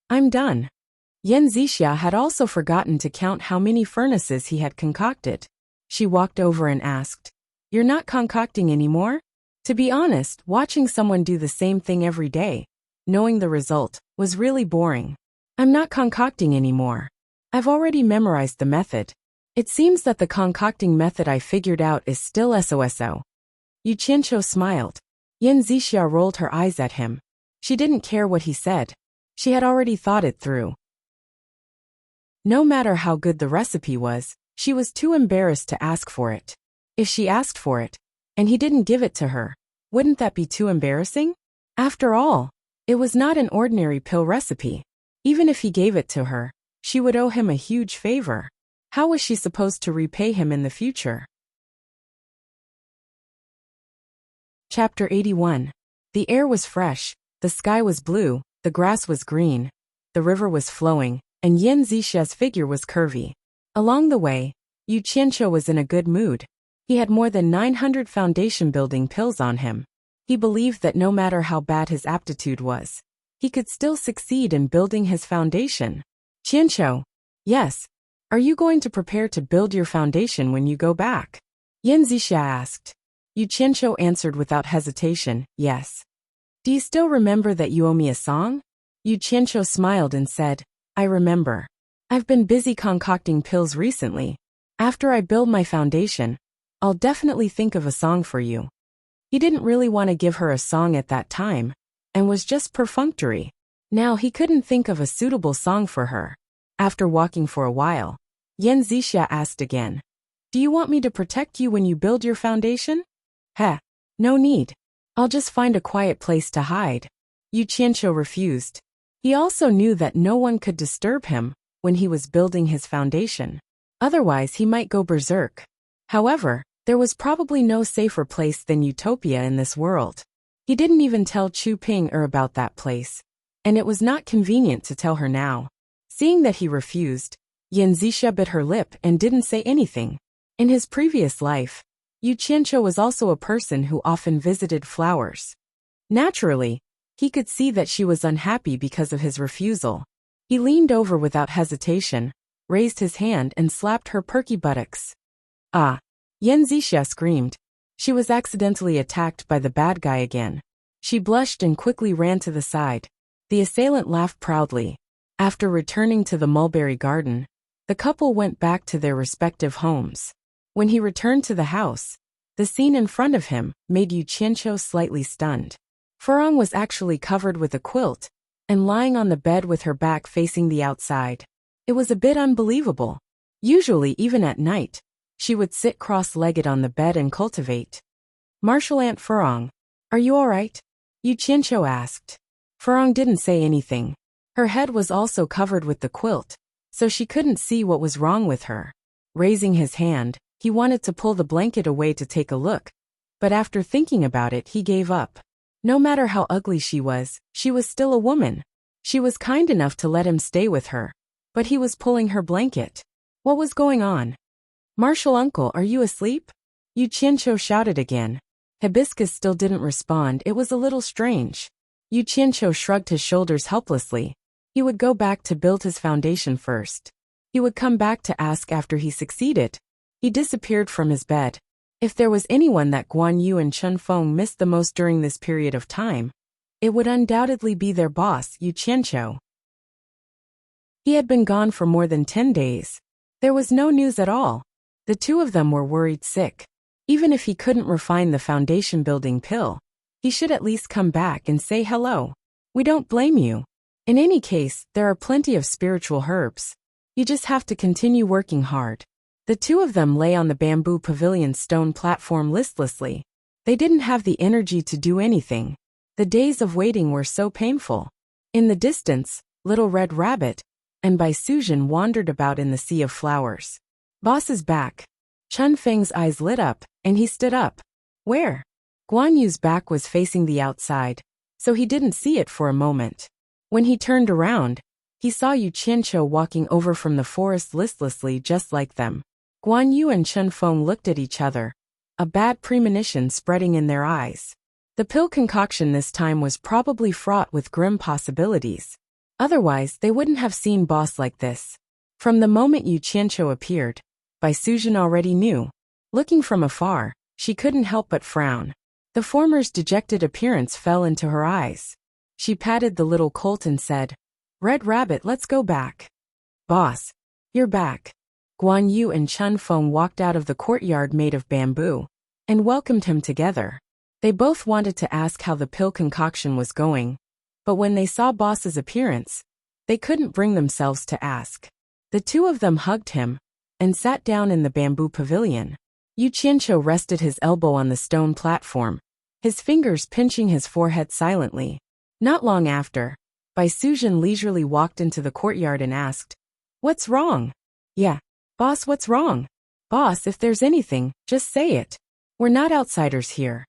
"I'm done." Yan Zixia had also forgotten to count how many furnaces he had concocted. She walked over and asked, "You're not concocting anymore?" To be honest, watching someone do the same thing every day, knowing the result, was really boring. "I'm not concocting anymore. I've already memorized the method. It seems that the concocting method I figured out is still SOSO." Yu Qianqiu smiled. Yan Zixia rolled her eyes at him. She didn't care what he said. She had already thought it through. No matter how good the recipe was, she was too embarrassed to ask for it. If she asked for it, and he didn't give it to her, wouldn't that be too embarrassing? After all, it was not an ordinary pill recipe. Even if he gave it to her, she would owe him a huge favor. How was she supposed to repay him in the future? Chapter 81. The air was fresh, the sky was blue, the grass was green, the river was flowing, and Yan Zixia's figure was curvy. Along the way, Yu Qianqiu was in a good mood. He had more than 900 foundation-building pills on him. He believed that no matter how bad his aptitude was, he could still succeed in building his foundation. "Qianqiu." "Yes. Are you going to prepare to build your foundation when you go back?" Yan Zixia asked. Yu Qianqiu answered without hesitation, "Yes." "Do you still remember that you owe me a song?" Yu Qianqiu smiled and said, "I remember. I've been busy concocting pills recently. After I build my foundation, I'll definitely think of a song for you." He didn't really want to give her a song at that time, and was just perfunctory. Now he couldn't think of a suitable song for her. After walking for a while, Yan Zixia asked again, "Do you want me to protect you when you build your foundation?" "Heh, no need. I'll just find a quiet place to hide." Yu Qianqiu refused. He also knew that no one could disturb him when he was building his foundation. Otherwise he might go berserk. However, there was probably no safer place than Utopia in this world. He didn't even tell Chu Ping about that place, and it was not convenient to tell her now. Seeing that he refused, Yan Zixia bit her lip and didn't say anything. In his previous life, Yu Qianqiu was also a person who often visited flowers. Naturally, he could see that she was unhappy because of his refusal. He leaned over without hesitation, raised his hand and slapped her perky buttocks. "Ah!" Yan Zixia screamed. She was accidentally attacked by the bad guy again. She blushed and quickly ran to the side. The assailant laughed proudly. After returning to the mulberry garden, the couple went back to their respective homes. When he returned to the house, the scene in front of him made Yu Qianqiu slightly stunned. Furong was actually covered with a quilt and lying on the bed with her back facing the outside. It was a bit unbelievable. Usually, even at night, she would sit cross-legged on the bed and cultivate. "Martial Aunt Furong, are you all right?" Yu Qianqiu asked. Furong didn't say anything. Her head was also covered with the quilt, so she couldn't see what was wrong with her. Raising his hand, he wanted to pull the blanket away to take a look, but after thinking about it, he gave up. No matter how ugly she was still a woman. She was kind enough to let him stay with her, but he was pulling her blanket. What was going on? "Martial uncle, are you asleep?" Yu Qianqiu shouted again. Hibiscus still didn't respond. It was a little strange. Yu Qianqiu shrugged his shoulders helplessly. He would go back to build his foundation first. He would come back to ask after he succeeded. He disappeared from his bed. If there was anyone that Guan Yu and Chen Feng missed the most during this period of time, it would undoubtedly be their boss, Yu Qianqiu. He had been gone for more than 10 days. There was no news at all. The two of them were worried sick. Even if he couldn't refine the foundation-building pill, he should at least come back and say hello. "We don't blame you. In any case, there are plenty of spiritual herbs. You just have to continue working hard." The two of them lay on the bamboo pavilion stone platform listlessly. They didn't have the energy to do anything. The days of waiting were so painful. In the distance, Little Red Rabbit and Bai Suzhen wandered about in the sea of flowers. "Boss is back." Chen Feng's eyes lit up, and he stood up. "Where?" Guan Yu's back was facing the outside, so he didn't see it for a moment. When he turned around, he saw Yu Qianqiu walking over from the forest listlessly just like them. Guan Yu and Chen Feng looked at each other, a bad premonition spreading in their eyes. The pill concoction this time was probably fraught with grim possibilities. Otherwise, they wouldn't have seen Boss like this. From the moment Yu Qianqiu appeared, Bai Sujin already knew. Looking from afar, she couldn't help but frown. The former's dejected appearance fell into her eyes. She patted the little colt and said, "Red Rabbit, let's go back." "Boss, you're back." Guan Yu and Chen Feng walked out of the courtyard made of bamboo and welcomed him together. They both wanted to ask how the pill concoction was going, but when they saw Boss's appearance, they couldn't bring themselves to ask. The two of them hugged him and sat down in the bamboo pavilion. Yu Qianqiu rested his elbow on the stone platform, his fingers pinching his forehead silently. Not long after, Bai Sujin leisurely walked into the courtyard and asked, "What's wrong?" "Yeah, Boss, what's wrong?" "Boss, if there's anything, just say it. We're not outsiders here."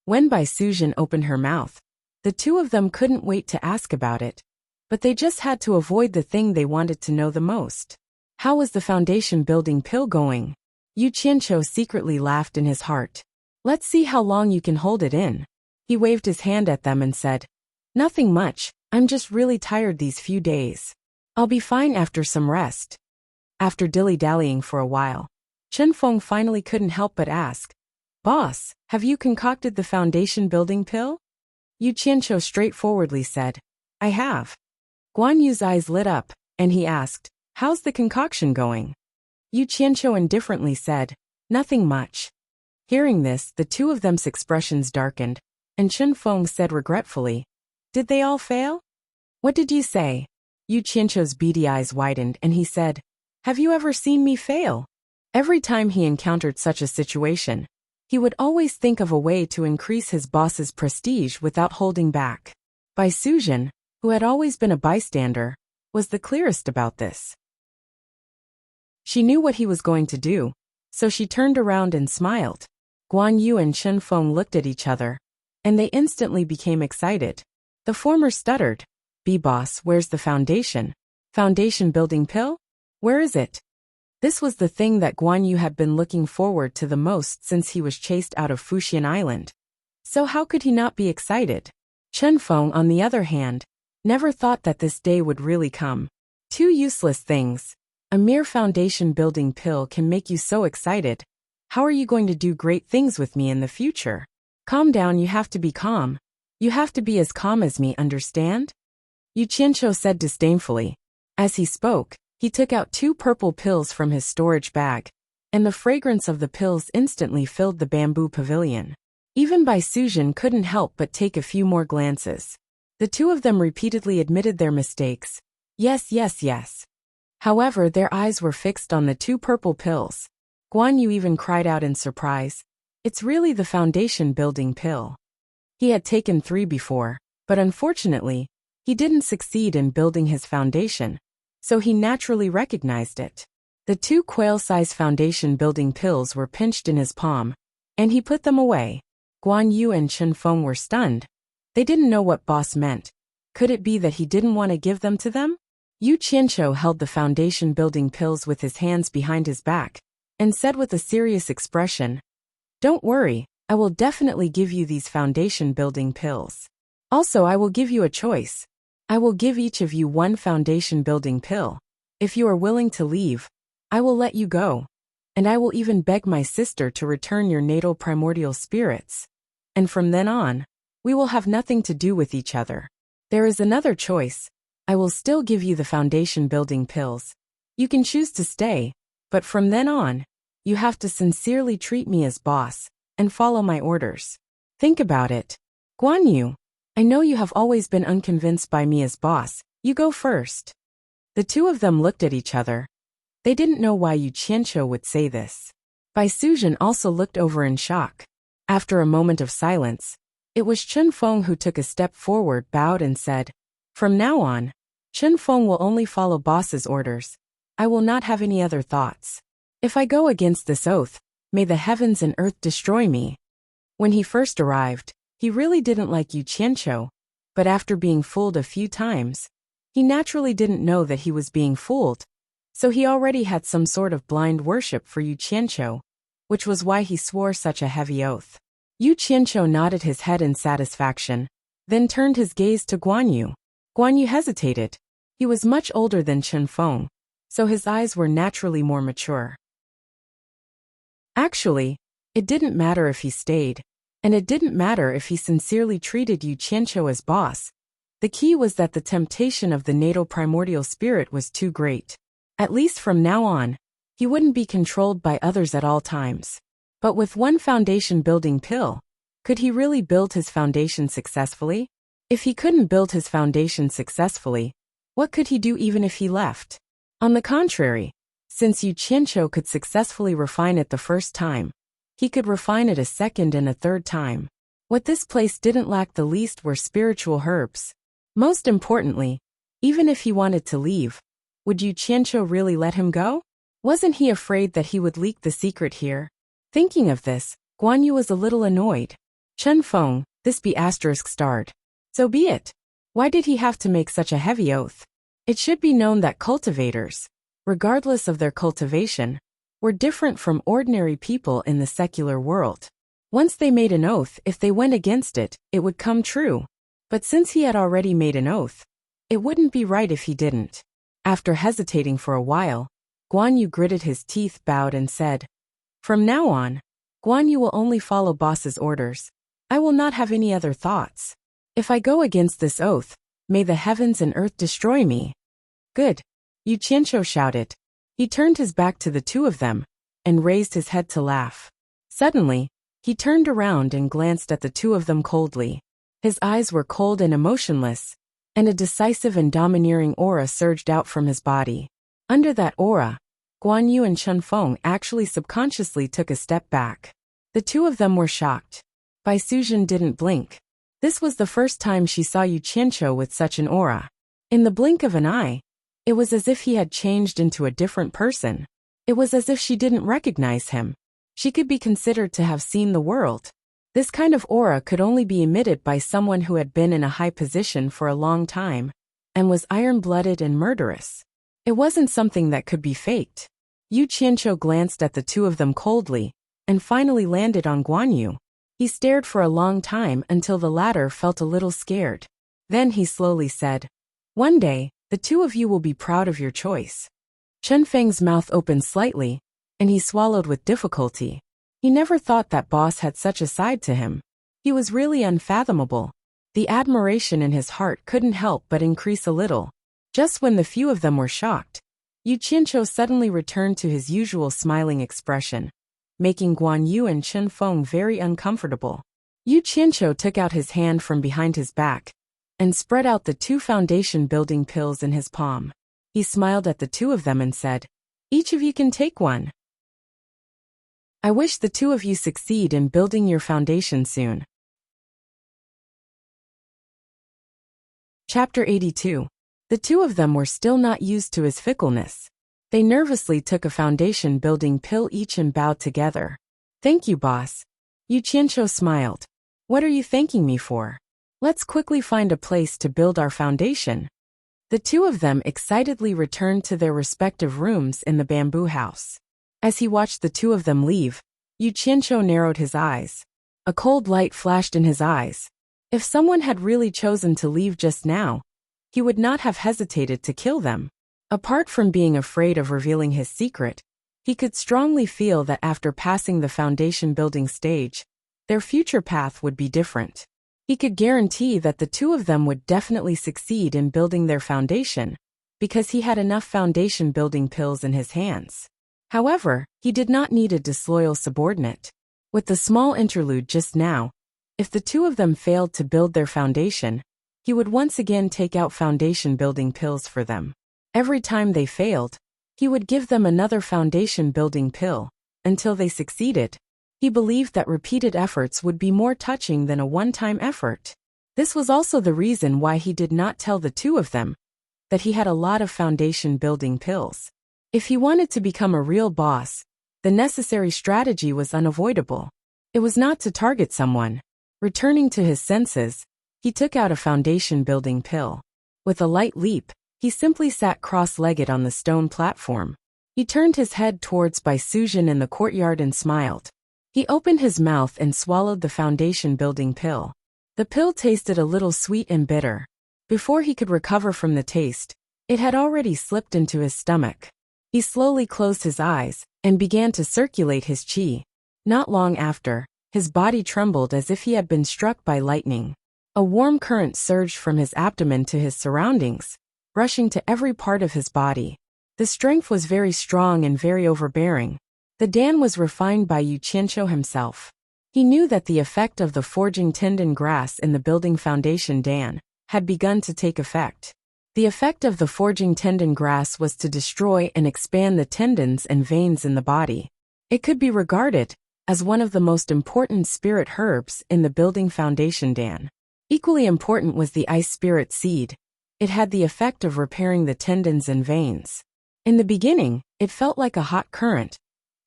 When Bai Sujin opened her mouth, the two of them couldn't wait to ask about it, but they just had to avoid the thing they wanted to know the most. How was the foundation building pill going? Yu Qianqiu secretly laughed in his heart. "Let's see how long you can hold it in." He waved his hand at them and said, "Nothing much, I'm just really tired these few days. I'll be fine after some rest." After dilly-dallying for a while, Chen Feng finally couldn't help but ask, "Boss, have you concocted the foundation building pill?" Yu Qianqiu straightforwardly said, "I have." Guan Yu's eyes lit up, and he asked, "How's the concoction going?" Yu Qianqiu indifferently said, "Nothing much." Hearing this, the two of them's expressions darkened, and Chen Feng said regretfully, "Did they all fail?" "What did you say?" Yu Qianqiu's beady eyes widened, and he said, "Have you ever seen me fail?" Every time he encountered such a situation, he would always think of a way to increase his boss's prestige without holding back. Bai Sujin, who had always been a bystander, was the clearest about this. She knew what he was going to do, so she turned around and smiled. Guan Yu and Chen Feng looked at each other, and they instantly became excited. The former stuttered, "B-Boss, where's the foundation? Foundation building pill? Where is it?" This was the thing that Guan Yu had been looking forward to the most since he was chased out of Fuxian Island. So how could he not be excited? Chen Feng, on the other hand, never thought that this day would really come. Two useless things. A mere foundation building pill can make you so excited. How are you going to do great things with me in the future? Calm down, you have to be calm. You have to be as calm as me, understand? Yu Qianqiu said disdainfully. As he spoke, he took out 2 purple pills from his storage bag, and the fragrance of the pills instantly filled the bamboo pavilion. Even Bai Sujin couldn't help but take a few more glances. The two of them repeatedly admitted their mistakes. Yes, yes, yes. However, their eyes were fixed on the 2 purple pills. Guan Yu even cried out in surprise. It's really the foundation building pill. He had taken 3 before, but unfortunately, he didn't succeed in building his foundation, so he naturally recognized it. The 2 quail-size foundation building pills were pinched in his palm, and he put them away. Guan Yu and Chen Feng were stunned. They didn't know what boss meant. Could it be that he didn't want to give them to them? Yu Qianqiu held the foundation building pills with his hands behind his back, and said with a serious expression, "Don't worry, I will definitely give you these foundation building pills. Also, I will give you a choice. I will give each of you 1 foundation building pill. If you are willing to leave, I will let you go. And I will even beg my sister to return your natal primordial spirits. And from then on, we will have nothing to do with each other. There is another choice. I will still give you the foundation building pills. You can choose to stay, but from then on, you have to sincerely treat me as boss and follow my orders. Think about it. Guan Yu, I know you have always been unconvinced by me as boss. You go first." The two of them looked at each other. They didn't know why Yu Qianqiu would say this. Bai Sujin also looked over in shock. After a moment of silence, it was Chen Feng who took a step forward, bowed and said, "From now on, Chen Feng will only follow boss's orders. I will not have any other thoughts. If I go against this oath, may the heavens and earth destroy me." When he first arrived, he really didn't like Yu Qianqiu, but after being fooled a few times, he naturally didn't know that he was being fooled, So he already had some sort of blind worship for Yu Qianqiu, which was why he swore such a heavy oath. Yu Qianqiu nodded his head in satisfaction, then turned his gaze to Guan Yu. Guan Yu hesitated. He was much older than Chen Feng, so his eyes were naturally more mature. Actually, it didn't matter if he stayed, and it didn't matter if he sincerely treated Yu Qianqiu as boss. The key was that the temptation of the natal primordial spirit was too great. At least from now on, he wouldn't be controlled by others at all times. But with one foundation building pill, could he really build his foundation successfully? If he couldn't build his foundation successfully, what could he do even if he left? On the contrary, since Yu Qianqiu could successfully refine it the first time, he could refine it a second and a third time. What this place didn't lack the least were spiritual herbs. Most importantly, even if he wanted to leave, would Yu Qianqiu really let him go? Wasn't he afraid that he would leak the secret here? Thinking of this, Guan Yu was a little annoyed. Chen Feng, this be ****. So be it. Why did he have to make such a heavy oath? It should be known that cultivators, regardless of their cultivation, were different from ordinary people in the secular world. Once they made an oath, if they went against it, it would come true. But since he had already made an oath, it wouldn't be right if he didn't. After hesitating for a while, Guan Yu gritted his teeth, bowed and said, "From now on, Guan Yu will only follow boss's orders. I will not have any other thoughts. If I go against this oath, may the heavens and earth destroy me." "Good," Yu Qianqiu shouted. He turned his back to the two of them, and raised his head to laugh. Suddenly, he turned around and glanced at the two of them coldly. His eyes were cold and emotionless, and a decisive and domineering aura surged out from his body. Under that aura, Guan Yu and Chen Feng actually subconsciously took a step back. The two of them were shocked. Bai Suzhen didn't blink. This was the first time she saw Yu Qianqiu with such an aura. In the blink of an eye, it was as if he had changed into a different person. It was as if she didn't recognize him. She could be considered to have seen the world. This kind of aura could only be emitted by someone who had been in a high position for a long time, and was iron-blooded and murderous. It wasn't something that could be faked. Yu Qianqiu glanced at the two of them coldly, and finally landed on Guan Yu. He stared for a long time until the latter felt a little scared. Then he slowly said, "One day, the two of you will be proud of your choice." Chen Feng's mouth opened slightly, and he swallowed with difficulty. He never thought that boss had such a side to him. He was really unfathomable. The admiration in his heart couldn't help but increase a little. Just when the few of them were shocked, Yu Qianqiu suddenly returned to his usual smiling expression, making Guan Yu and Chen Feng very uncomfortable. Yu Qianqiu took out his hand from behind his back and spread out the two foundation-building pills in his palm. He smiled at the two of them and said, "Each of you can take one. I wish the two of you succeed in building your foundation soon." Chapter 82. The two of them were still not used to his fickleness. They nervously took a foundation-building pill each and bowed together. "Thank you, boss." Yu Qianqiu smiled. "What are you thanking me for? Let's quickly find a place to build our foundation." The two of them excitedly returned to their respective rooms in the bamboo house. As he watched the two of them leave, Yu Qianqiu narrowed his eyes. A cold light flashed in his eyes. If someone had really chosen to leave just now, he would not have hesitated to kill them. Apart from being afraid of revealing his secret, he could strongly feel that after passing the foundation building stage, their future path would be different. He could guarantee that the two of them would definitely succeed in building their foundation, because he had enough foundation building pills in his hands. However, he did not need a disloyal subordinate. With the small interlude just now, if the two of them failed to build their foundation, he would once again take out foundation building pills for them. Every time they failed, he would give them another foundation building pill, until they succeeded. He believed that repeated efforts would be more touching than a one-time effort. This was also the reason why he did not tell the two of them that he had a lot of foundation building pills. If he wanted to become a real boss, the necessary strategy was unavoidable. It was not to target someone. Returning to his senses, he took out a foundation building pill. With a light leap, He simply sat cross-legged on the stone platform. He turned his head towards Baisujin in the courtyard and smiled. He opened his mouth and swallowed the foundation-building pill. The pill tasted a little sweet and bitter. Before he could recover from the taste, it had already slipped into his stomach. He slowly closed his eyes and began to circulate his qi. Not long after, his body trembled as if he had been struck by lightning. A warm current surged from his abdomen to his surroundings, rushing to every part of his body. The strength was very strong and very overbearing. The Dan was refined by Yu Qianqiu himself. He knew that the effect of the forging tendon grass in the building foundation Dan had begun to take effect. The effect of the forging tendon grass was to destroy and expand the tendons and veins in the body. It could be regarded as one of the most important spirit herbs in the building foundation Dan. Equally important was the ice spirit seed. It had the effect of repairing the tendons and veins. In the beginning, it felt like a hot current,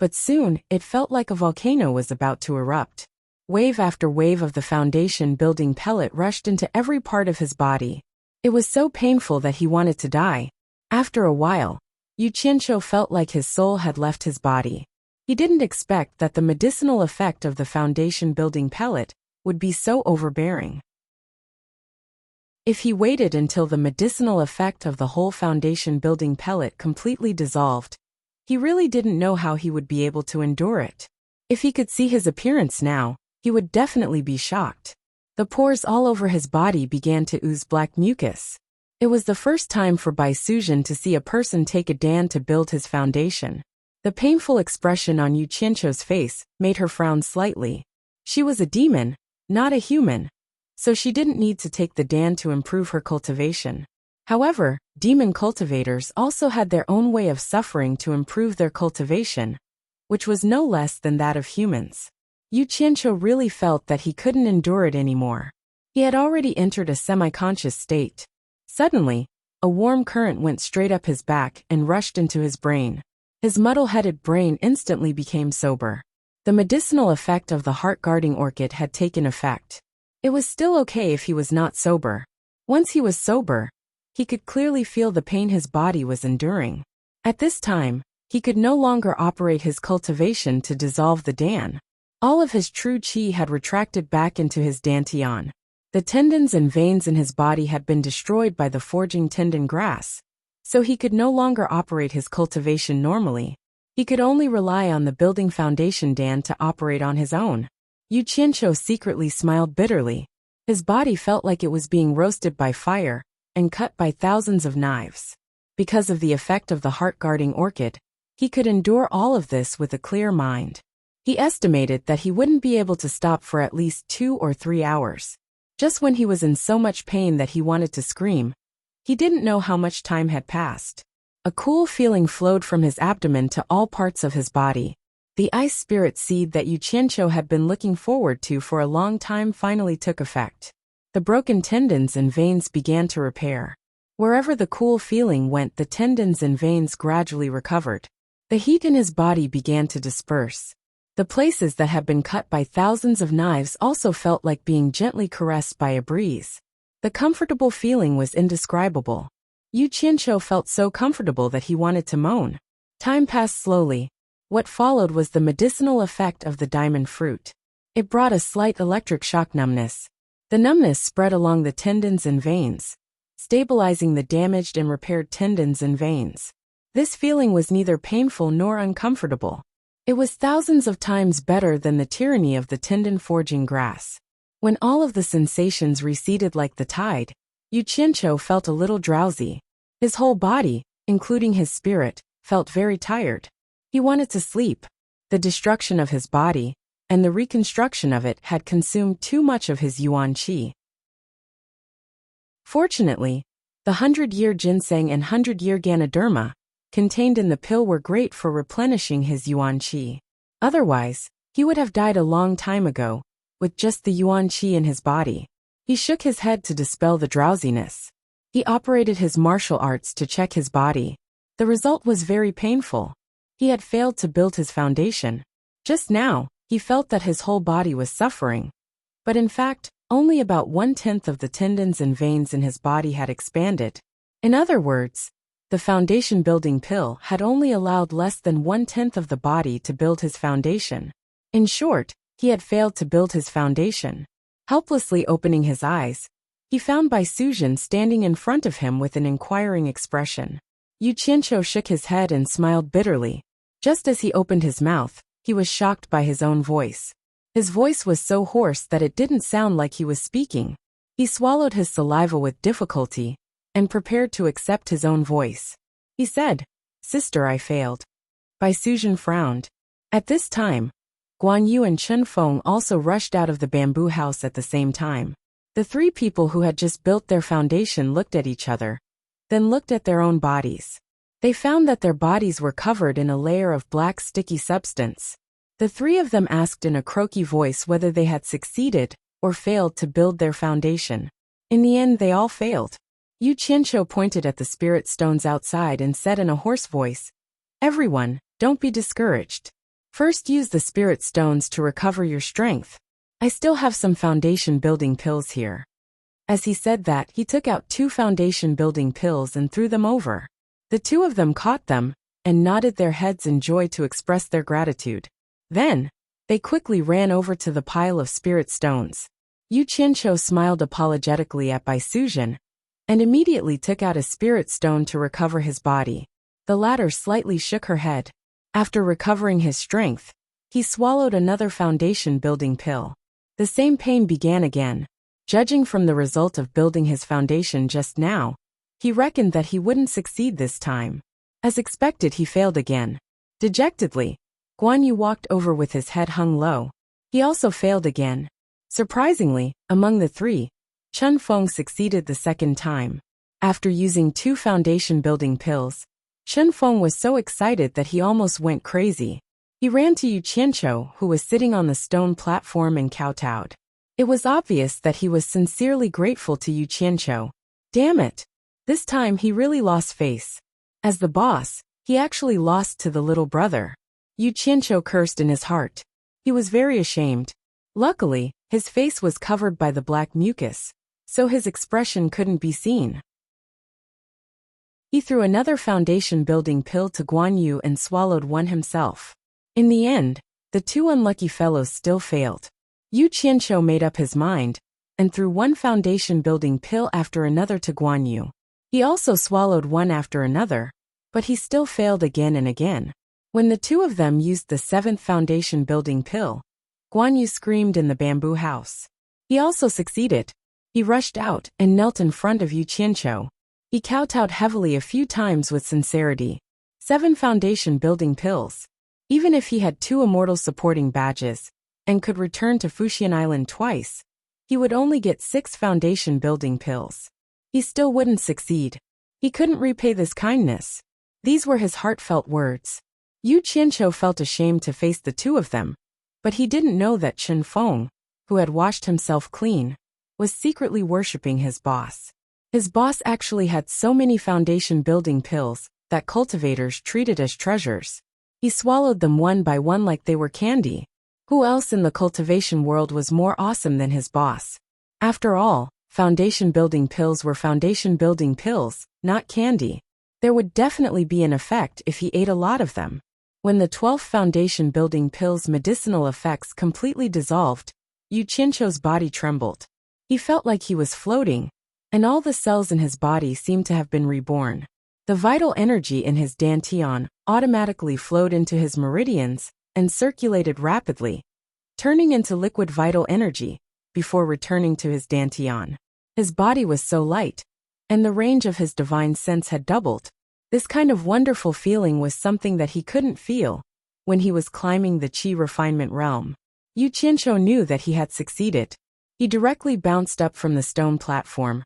but soon it felt like a volcano was about to erupt. Wave after wave of the foundation building pellet rushed into every part of his body. It was so painful that he wanted to die. After a while, Yu Qianqiu felt like his soul had left his body. He didn't expect that the medicinal effect of the foundation building pellet would be so overbearing. If he waited until the medicinal effect of the whole foundation building pellet completely dissolved, he really didn't know how he would be able to endure it. If he could see his appearance now, he would definitely be shocked. The pores all over his body began to ooze black mucus. It was the first time for Baisujin to see a person take a Dan to build his foundation. The painful expression on Yu Qianqiu's face made her frown slightly. She was a demon, not a human, so she didn't need to take the Dan to improve her cultivation. However, demon cultivators also had their own way of suffering to improve their cultivation, which was no less than that of humans. Yu Qianqiu really felt that he couldn't endure it anymore. He had already entered a semi-conscious state. Suddenly, a warm current went straight up his back and rushed into his brain. His muddle-headed brain instantly became sober. The medicinal effect of the heart-guarding orchid had taken effect. It was still okay if he was not sober. Once he was sober, he could clearly feel the pain his body was enduring. At this time, he could no longer operate his cultivation to dissolve the Dan. All of his true qi had retracted back into his dantian. The tendons and veins in his body had been destroyed by the forging tendon grass, so he could no longer operate his cultivation normally. He could only rely on the building foundation Dan to operate on his own. Yu Qianqiu secretly smiled bitterly. His body felt like it was being roasted by fire and cut by thousands of knives. Because of the effect of the heart-guarding orchid, he could endure all of this with a clear mind. He estimated that he wouldn't be able to stop for at least 2 or 3 hours. Just when he was in so much pain that he wanted to scream, he didn't know how much time had passed. A cool feeling flowed from his abdomen to all parts of his body. The ice spirit seed that Yu Qianqiu had been looking forward to for a long time finally took effect. The broken tendons and veins began to repair. Wherever the cool feeling went, the tendons and veins gradually recovered. The heat in his body began to disperse. The places that had been cut by thousands of knives also felt like being gently caressed by a breeze. The comfortable feeling was indescribable. Yu Qianqiu felt so comfortable that he wanted to moan. Time passed slowly. What followed was the medicinal effect of the diamond fruit. It brought a slight electric shock numbness. The numbness spread along the tendons and veins, stabilizing the damaged and repaired tendons and veins. This feeling was neither painful nor uncomfortable. It was thousands of times better than the tyranny of the tendon-forging grass. When all of the sensations receded like the tide, Yu Qianqiu felt a little drowsy. His whole body, including his spirit, felt very tired. He wanted to sleep. The destruction of his body and the reconstruction of it had consumed too much of his yuan qi. Fortunately, the 100-year ginseng and 100-year ganoderma contained in the pill were great for replenishing his yuan qi. Otherwise, he would have died a long time ago, with just the yuan qi in his body. He shook his head to dispel the drowsiness. He operated his martial arts to check his body. The result was very painful. He had failed to build his foundation. Just now, he felt that his whole body was suffering. But in fact, only about 1/10 of the tendons and veins in his body had expanded. In other words, the foundation building pill had only allowed less than 1/10 of the body to build his foundation. In short, he had failed to build his foundation. Helplessly opening his eyes, he found Bai Sujin standing in front of him with an inquiring expression. Yu Qianqiu shook his head and smiled bitterly. Just as he opened his mouth, he was shocked by his own voice. His voice was so hoarse that it didn't sound like he was speaking. He swallowed his saliva with difficulty and prepared to accept his own voice. He said, "Sister, I failed." Bai Sujin frowned. At this time, Guan Yu and Chen Feng also rushed out of the bamboo house at the same time. The three people who had just built their foundation looked at each other, then looked at their own bodies. They found that their bodies were covered in a layer of black sticky substance. The three of them asked in a croaky voice whether they had succeeded or failed to build their foundation. In the end, they all failed. Yu Qianqiu pointed at the spirit stones outside and said in a hoarse voice, "Everyone, don't be discouraged. First use the spirit stones to recover your strength. I still have some foundation building pills here." As he said that, he took out 2 foundation building pills and threw them over. The 2 of them caught them and nodded their heads in joy to express their gratitude. Then, they quickly ran over to the pile of spirit stones. Yu Qianqiu smiled apologetically at Bai Sujin and immediately took out a spirit stone to recover his body. The latter slightly shook her head. After recovering his strength, he swallowed another foundation building pill. The same pain began again. Judging from the result of building his foundation just now, he reckoned that he wouldn't succeed this time. As expected, he failed again. Dejectedly, Guan Yu walked over with his head hung low. He also failed again. Surprisingly, among the three, Chen Feng succeeded the second time. After using 2 foundation building pills, Chen Feng was so excited that he almost went crazy. He ran to Yu Qianqiu, who was sitting on the stone platform, and kowtowed. It was obvious that he was sincerely grateful to Yu Qianqiu. Damn it! This time he really lost face. As the boss, he actually lost to the little brother. Yu Qianqiu cursed in his heart. He was very ashamed. Luckily, his face was covered by the black mucus, so his expression couldn't be seen. He threw another foundation building pill to Guan Yu and swallowed one himself. In the end, the 2 unlucky fellows still failed. Yu Qianqiu made up his mind and threw 1 foundation building pill after another to Guan Yu. He also swallowed one after another, but he still failed again and again. When the 2 of them used the 7th foundation building pill, Guan Yu screamed in the bamboo house. He also succeeded. He rushed out and knelt in front of Yu Qianqiu. He kowtowed heavily a few times with sincerity. 7 foundation building pills. Even if he had 2 immortal supporting badges and could return to Fuxian Island twice, he would only get 6 foundation building pills. He still wouldn't succeed. He couldn't repay this kindness. These were his heartfelt words. Yu Qianqiu felt ashamed to face the 2 of them, but he didn't know that Chen Feng, who had washed himself clean, was secretly worshipping his boss. His boss actually had so many foundation building pills that cultivators treated as treasures. He swallowed them one by one like they were candy. Who else in the cultivation world was more awesome than his boss? After all, foundation building pills were foundation building pills, not candy. There would definitely be an effect if he ate a lot of them. When the 12th foundation building pill's medicinal effects completely dissolved, Yu Qianqiu's body trembled. He felt like he was floating, and all the cells in his body seemed to have been reborn. The vital energy in his dantian automatically flowed into his meridians and circulated rapidly, turning into liquid vital energy before returning to his dantian. His body was so light, and the range of his divine sense had doubled. This kind of wonderful feeling was something that he couldn't feel when he was climbing the Qi refinement realm. Yu Qianqiu knew that he had succeeded. He directly bounced up from the stone platform,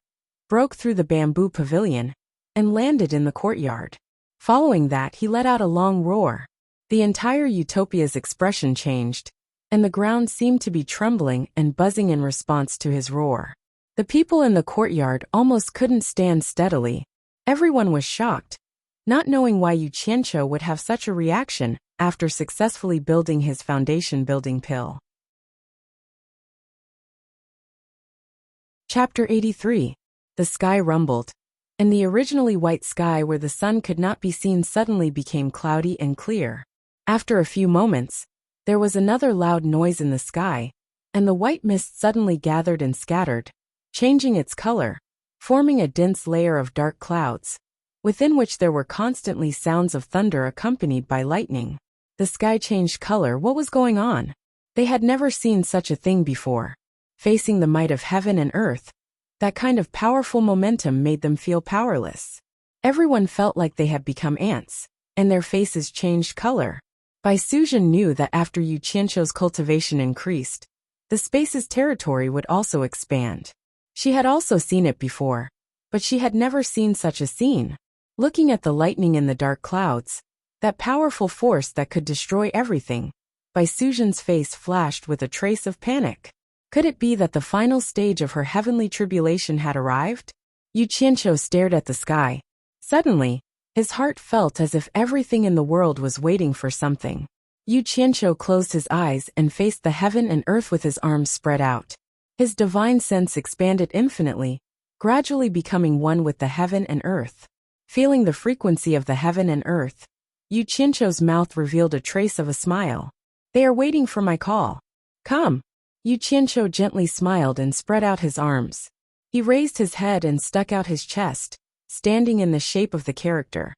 broke through the bamboo pavilion, and landed in the courtyard. Following that, he let out a long roar. The entire utopia's expression changed, and the ground seemed to be trembling and buzzing in response to his roar. The people in the courtyard almost couldn't stand steadily. Everyone was shocked, not knowing why Yu Qianqiu would have such a reaction after successfully building his foundation building pill. Chapter 83. The sky rumbled. and the originally white sky where the sun could not be seen suddenly became cloudy and clear. After a few moments, there was another loud noise in the sky, and the white mist suddenly gathered and scattered, changing its color, forming a dense layer of dark clouds, within which there were constantly sounds of thunder accompanied by lightning. The sky changed color. What was going on? They had never seen such a thing before. Facing the might of heaven and earth, that kind of powerful momentum made them feel powerless. Everyone felt like they had become ants, and their faces changed color. Bai Suzhen knew that after Yu Qianqiu's cultivation increased, the space's territory would also expand. She had also seen it before, but she had never seen such a scene. Looking at the lightning in the dark clouds, that powerful force that could destroy everything, Bai Suzhen's face flashed with a trace of panic. Could it be that the final stage of her heavenly tribulation had arrived? Yu Qianqiu stared at the sky. Suddenly, his heart felt as if everything in the world was waiting for something. Yu Qianqiu closed his eyes and faced the heaven and earth with his arms spread out. His divine sense expanded infinitely, gradually becoming one with the heaven and earth. Feeling the frequency of the heaven and earth, Yu Qianqiu's mouth revealed a trace of a smile. They are waiting for my call. Come. Yu Qianqiu gently smiled and spread out his arms. He raised his head and stuck out his chest, standing in the shape of the character.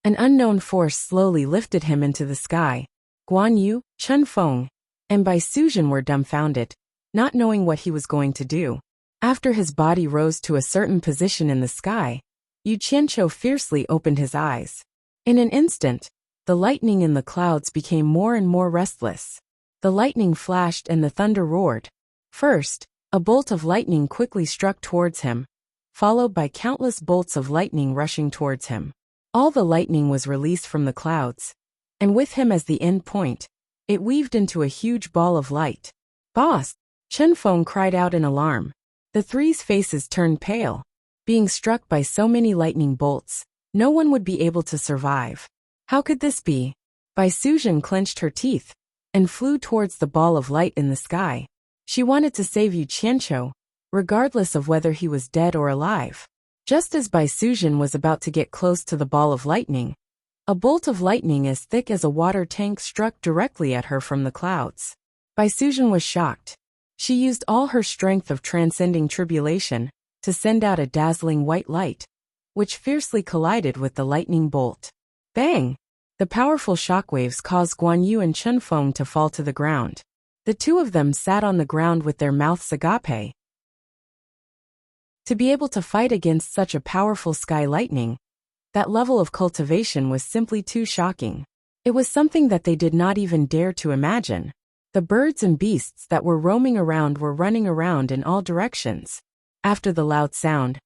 An unknown force slowly lifted him into the sky. Guan Yu, Chen Feng, and Bai Suzhen were dumbfounded, not knowing what he was going to do. After his body rose to a certain position in the sky, Yu Qianqiu fiercely opened his eyes. In an instant, the lightning in the clouds became more and more restless. The lightning flashed and the thunder roared. First, a bolt of lightning quickly struck towards him, followed by countless bolts of lightning rushing towards him. All the lightning was released from the clouds, and with him as the end point, it weaved into a huge ball of light. Boss! Chen Feng cried out in alarm. The three's faces turned pale. Being struck by so many lightning bolts, no one would be able to survive. How could this be? Bai Suzhen clenched her teeth and flew towards the ball of light in the sky. She wanted to save Yu Qianqiu, regardless of whether he was dead or alive. Just as Bai Suzhen was about to get close to the ball of lightning, a bolt of lightning as thick as a water tank struck directly at her from the clouds. Bai Suzhen was shocked. She used all her strength of transcending tribulation to send out a dazzling white light, which fiercely collided with the lightning bolt. Bang! The powerful shockwaves caused Guan Yu and Chen Feng to fall to the ground. The two of them sat on the ground with their mouths agape. To be able to fight against such a powerful sky lightning, that level of cultivation was simply too shocking. It was something that they did not even dare to imagine. The birds and beasts that were roaming around were running around in all directions. After the loud sound,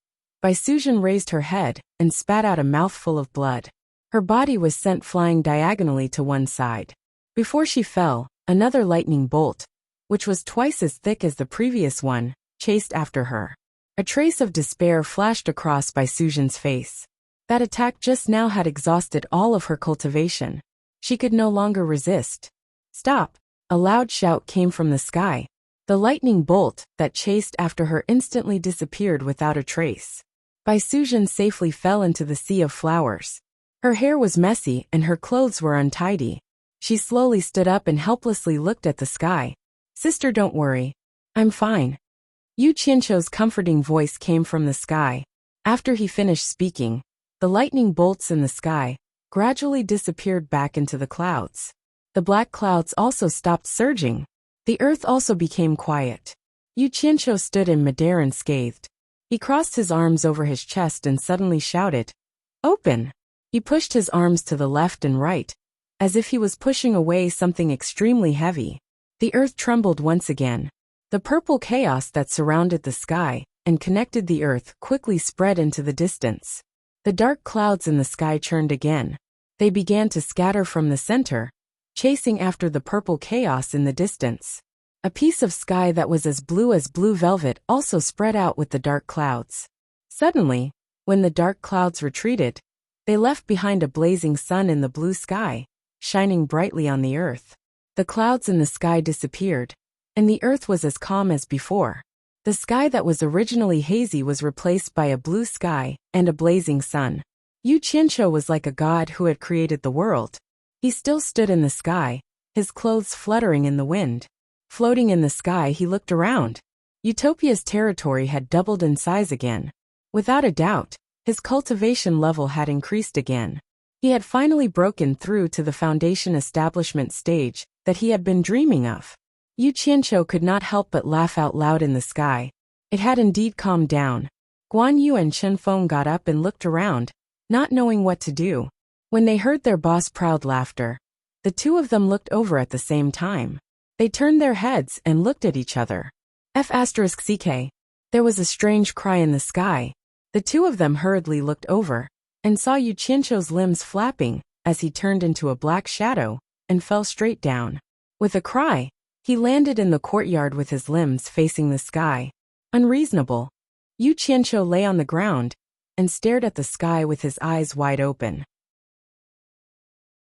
Bai Suzhen raised her head and spat out a mouthful of blood. Her body was sent flying diagonally to one side. Before she fell, another lightning bolt, which was twice as thick as the previous one, chased after her. A trace of despair flashed across Bai Suzhen's face. That attack just now had exhausted all of her cultivation. She could no longer resist. Stop! A loud shout came from the sky. The lightning bolt that chased after her instantly disappeared without a trace. Bai Suzhen safely fell into the sea of flowers. Her hair was messy and her clothes were untidy. She slowly stood up and helplessly looked at the sky. Sister, don't worry. I'm fine. Yu Qianqiu's comforting voice came from the sky. After he finished speaking, the lightning bolts in the sky gradually disappeared back into the clouds. The black clouds also stopped surging. The earth also became quiet. Yu Qianqiu stood in midair unscathed. He crossed his arms over his chest and suddenly shouted, "Open!" He pushed his arms to the left and right, as if he was pushing away something extremely heavy. The earth trembled once again. The purple chaos that surrounded the sky and connected the earth quickly spread into the distance. The dark clouds in the sky churned again. They began to scatter from the center, chasing after the purple chaos in the distance. A piece of sky that was as blue velvet also spread out with the dark clouds. Suddenly, when the dark clouds retreated, they left behind a blazing sun in the blue sky, shining brightly on the earth. The clouds in the sky disappeared, and the earth was as calm as before. The sky that was originally hazy was replaced by a blue sky and a blazing sun. Yu Qianqiu was like a god who had created the world. He still stood in the sky, his clothes fluttering in the wind. Floating in the sky, he looked around. Utopia's territory had doubled in size again. Without a doubt, his cultivation level had increased again. He had finally broken through to the foundation establishment stage that he had been dreaming of. Yu Qianqiu could not help but laugh out loud in the sky. It had indeed calmed down. Guan Yu and Chen Feng got up and looked around, not knowing what to do. When they heard their boss' proud laughter, the two of them looked over at the same time. They turned their heads and looked at each other. F***ck. There was a strange cry in the sky. The two of them hurriedly looked over and saw Yu Qianqiu's limbs flapping as he turned into a black shadow and fell straight down. With a cry, he landed in the courtyard with his limbs facing the sky. Unreasonable. Yu Qianqiu lay on the ground and stared at the sky with his eyes wide open.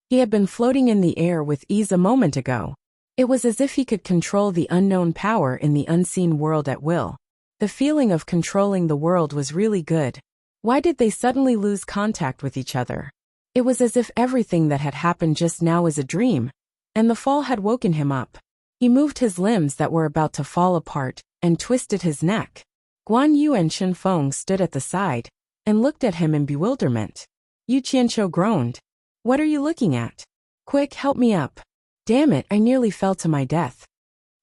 He had been floating in the air with ease a moment ago. It was as if he could control the unknown power in the unseen world at will. The feeling of controlling the world was really good. Why did they suddenly lose contact with each other? It was as if everything that had happened just now was a dream, and the fall had woken him up. He moved his limbs that were about to fall apart and twisted his neck. Guan Yu and Chen Feng stood at the side and looked at him in bewilderment. Yu Qianqiu groaned. "What are you looking at? Quick, help me up. Damn it, I nearly fell to my death."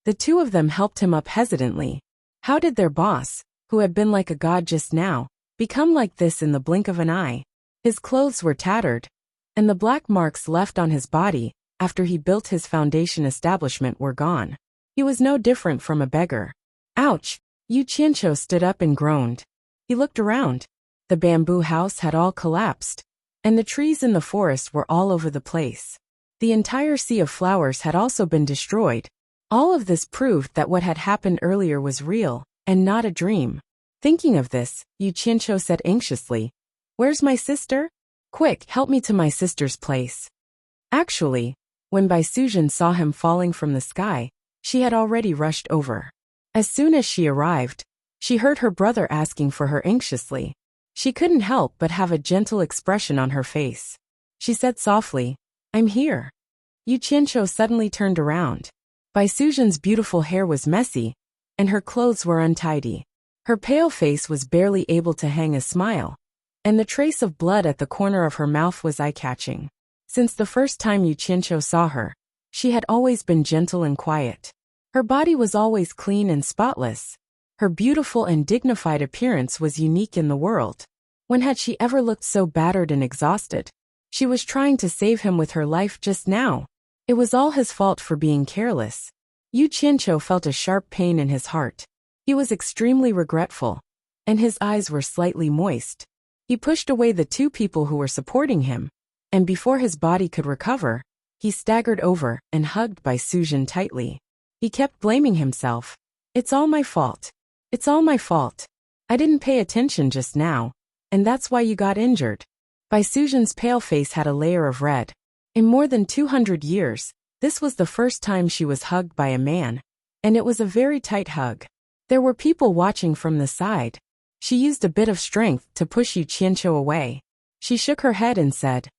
The two of them helped him up hesitantly. How did their boss, who had been like a god just now, become like this in the blink of an eye? His clothes were tattered, and the black marks left on his body after he built his foundation establishment were gone. He was no different from a beggar. Ouch! Yu Qianqiu stood up and groaned. He looked around. The bamboo house had all collapsed, and the trees in the forest were all over the place. The entire sea of flowers had also been destroyed. All of this proved that what had happened earlier was real, and not a dream. Thinking of this, Yu Qianqiu said anxiously, "Where's my sister? Quick, help me to my sister's place." Actually, when Bai Suzhen saw him falling from the sky, she had already rushed over. As soon as she arrived, she heard her brother asking for her anxiously. She couldn't help but have a gentle expression on her face. She said softly, "I'm here." Yu Qianqiu suddenly turned around. Bai Suzhen's beautiful hair was messy, and her clothes were untidy. Her pale face was barely able to hang a smile, and the trace of blood at the corner of her mouth was eye-catching. Since the first time Yu Qianqiu saw her, she had always been gentle and quiet. Her body was always clean and spotless. Her beautiful and dignified appearance was unique in the world. When had she ever looked so battered and exhausted? She was trying to save him with her life just now. It was all his fault for being careless. Yu Qianqiu felt a sharp pain in his heart. He was extremely regretful, and his eyes were slightly moist. He pushed away the two people who were supporting him, and before his body could recover, he staggered over and hugged Bai Suzhen tightly. He kept blaming himself. "It's all my fault. It's all my fault. I didn't pay attention just now, and that's why you got injured." Bai Suzhen's pale face had a layer of red. In more than 200 years, this was the first time she was hugged by a man, and it was a very tight hug. There were people watching from the side. She used a bit of strength to push Yu Qianqiu away. She shook her head and said,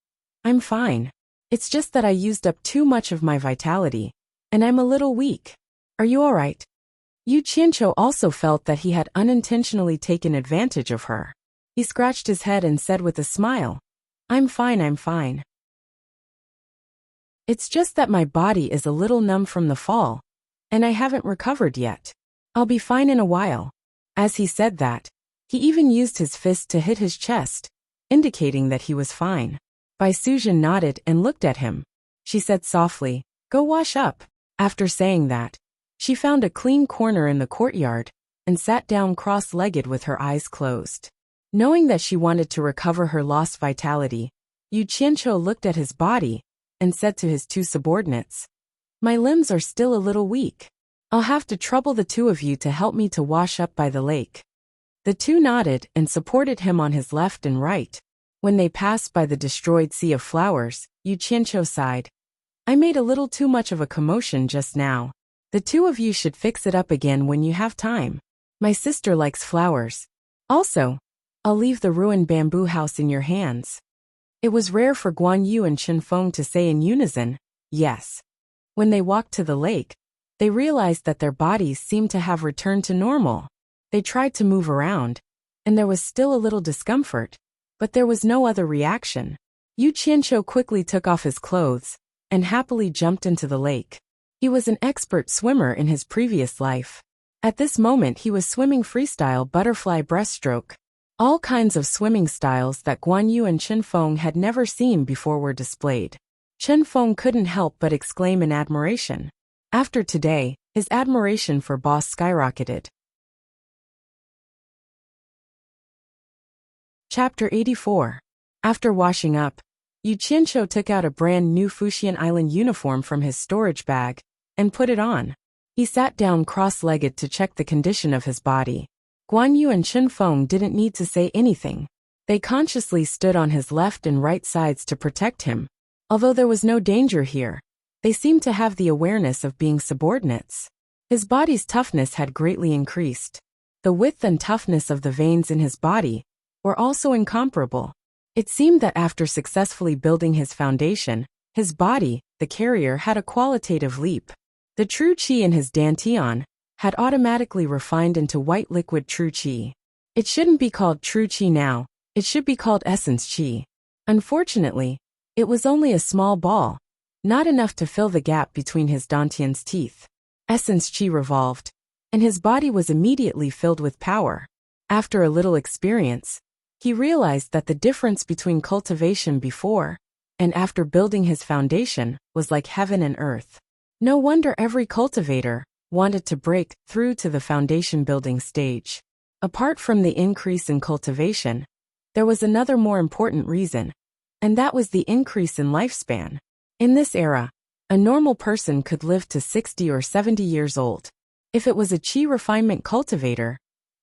"I'm fine. It's just that I used up too much of my vitality, and I'm a little weak. Are you all right?" Yu Qianqiu also felt that he had unintentionally taken advantage of her. He scratched his head and said with a smile, I'm fine. It's just that my body is a little numb from the fall, and I haven't recovered yet. I'll be fine in a while." As he said that, he even used his fist to hit his chest, indicating that he was fine. Bai Suzhen nodded and looked at him. She said softly, "Go wash up." After saying that, she found a clean corner in the courtyard and sat down cross-legged with her eyes closed. Knowing that she wanted to recover her lost vitality, Yu Qianqiu looked at his body and said to his two subordinates, "My limbs are still a little weak. I'll have to trouble the two of you to help me to wash up by the lake." The two nodded and supported him on his left and right. When they passed by the destroyed sea of flowers, Yu Qianqiu sighed, "I made a little too much of a commotion just now. The two of you should fix it up again when you have time." My sister likes flowers. Also, I'll leave the ruined bamboo house in your hands. It was rare for Guan Yu and Chen Feng to say in unison, yes. When they walked to the lake, they realized that their bodies seemed to have returned to normal. They tried to move around, and there was still a little discomfort, but there was no other reaction. Yu Qianqiu quickly took off his clothes and happily jumped into the lake. He was an expert swimmer in his previous life. At this moment he was swimming freestyle butterfly breaststroke. All kinds of swimming styles that Guan Yu and Chen Feng had never seen before were displayed. Chen Feng couldn't help but exclaim in admiration. After today, his admiration for Boss skyrocketed. Chapter 84. After washing up, Yu Qianqiu took out a brand new Fuxian Island uniform from his storage bag and put it on. He sat down cross-legged to check the condition of his body. Guan Yu and Chen Feng didn't need to say anything. They consciously stood on his left and right sides to protect him. Although there was no danger here, they seemed to have the awareness of being subordinates. His body's toughness had greatly increased. The width and toughness of the veins in his body were also incomparable. It seemed that after successfully building his foundation, his body, the carrier, had a qualitative leap. The true qi in his dantian had automatically refined into white liquid true qi. It shouldn't be called true qi now, it should be called essence qi. Unfortunately, it was only a small ball, not enough to fill the gap between his dantian's teeth. Essence qi revolved, and his body was immediately filled with power. After a little experience, he realized that the difference between cultivation before and after building his foundation was like heaven and earth. No wonder every cultivator wanted to break through to the foundation building stage. Apart from the increase in cultivation, there was another more important reason, and that was the increase in lifespan. In this era, a normal person could live to 60 or 70 years old. If it was a qi refinement cultivator,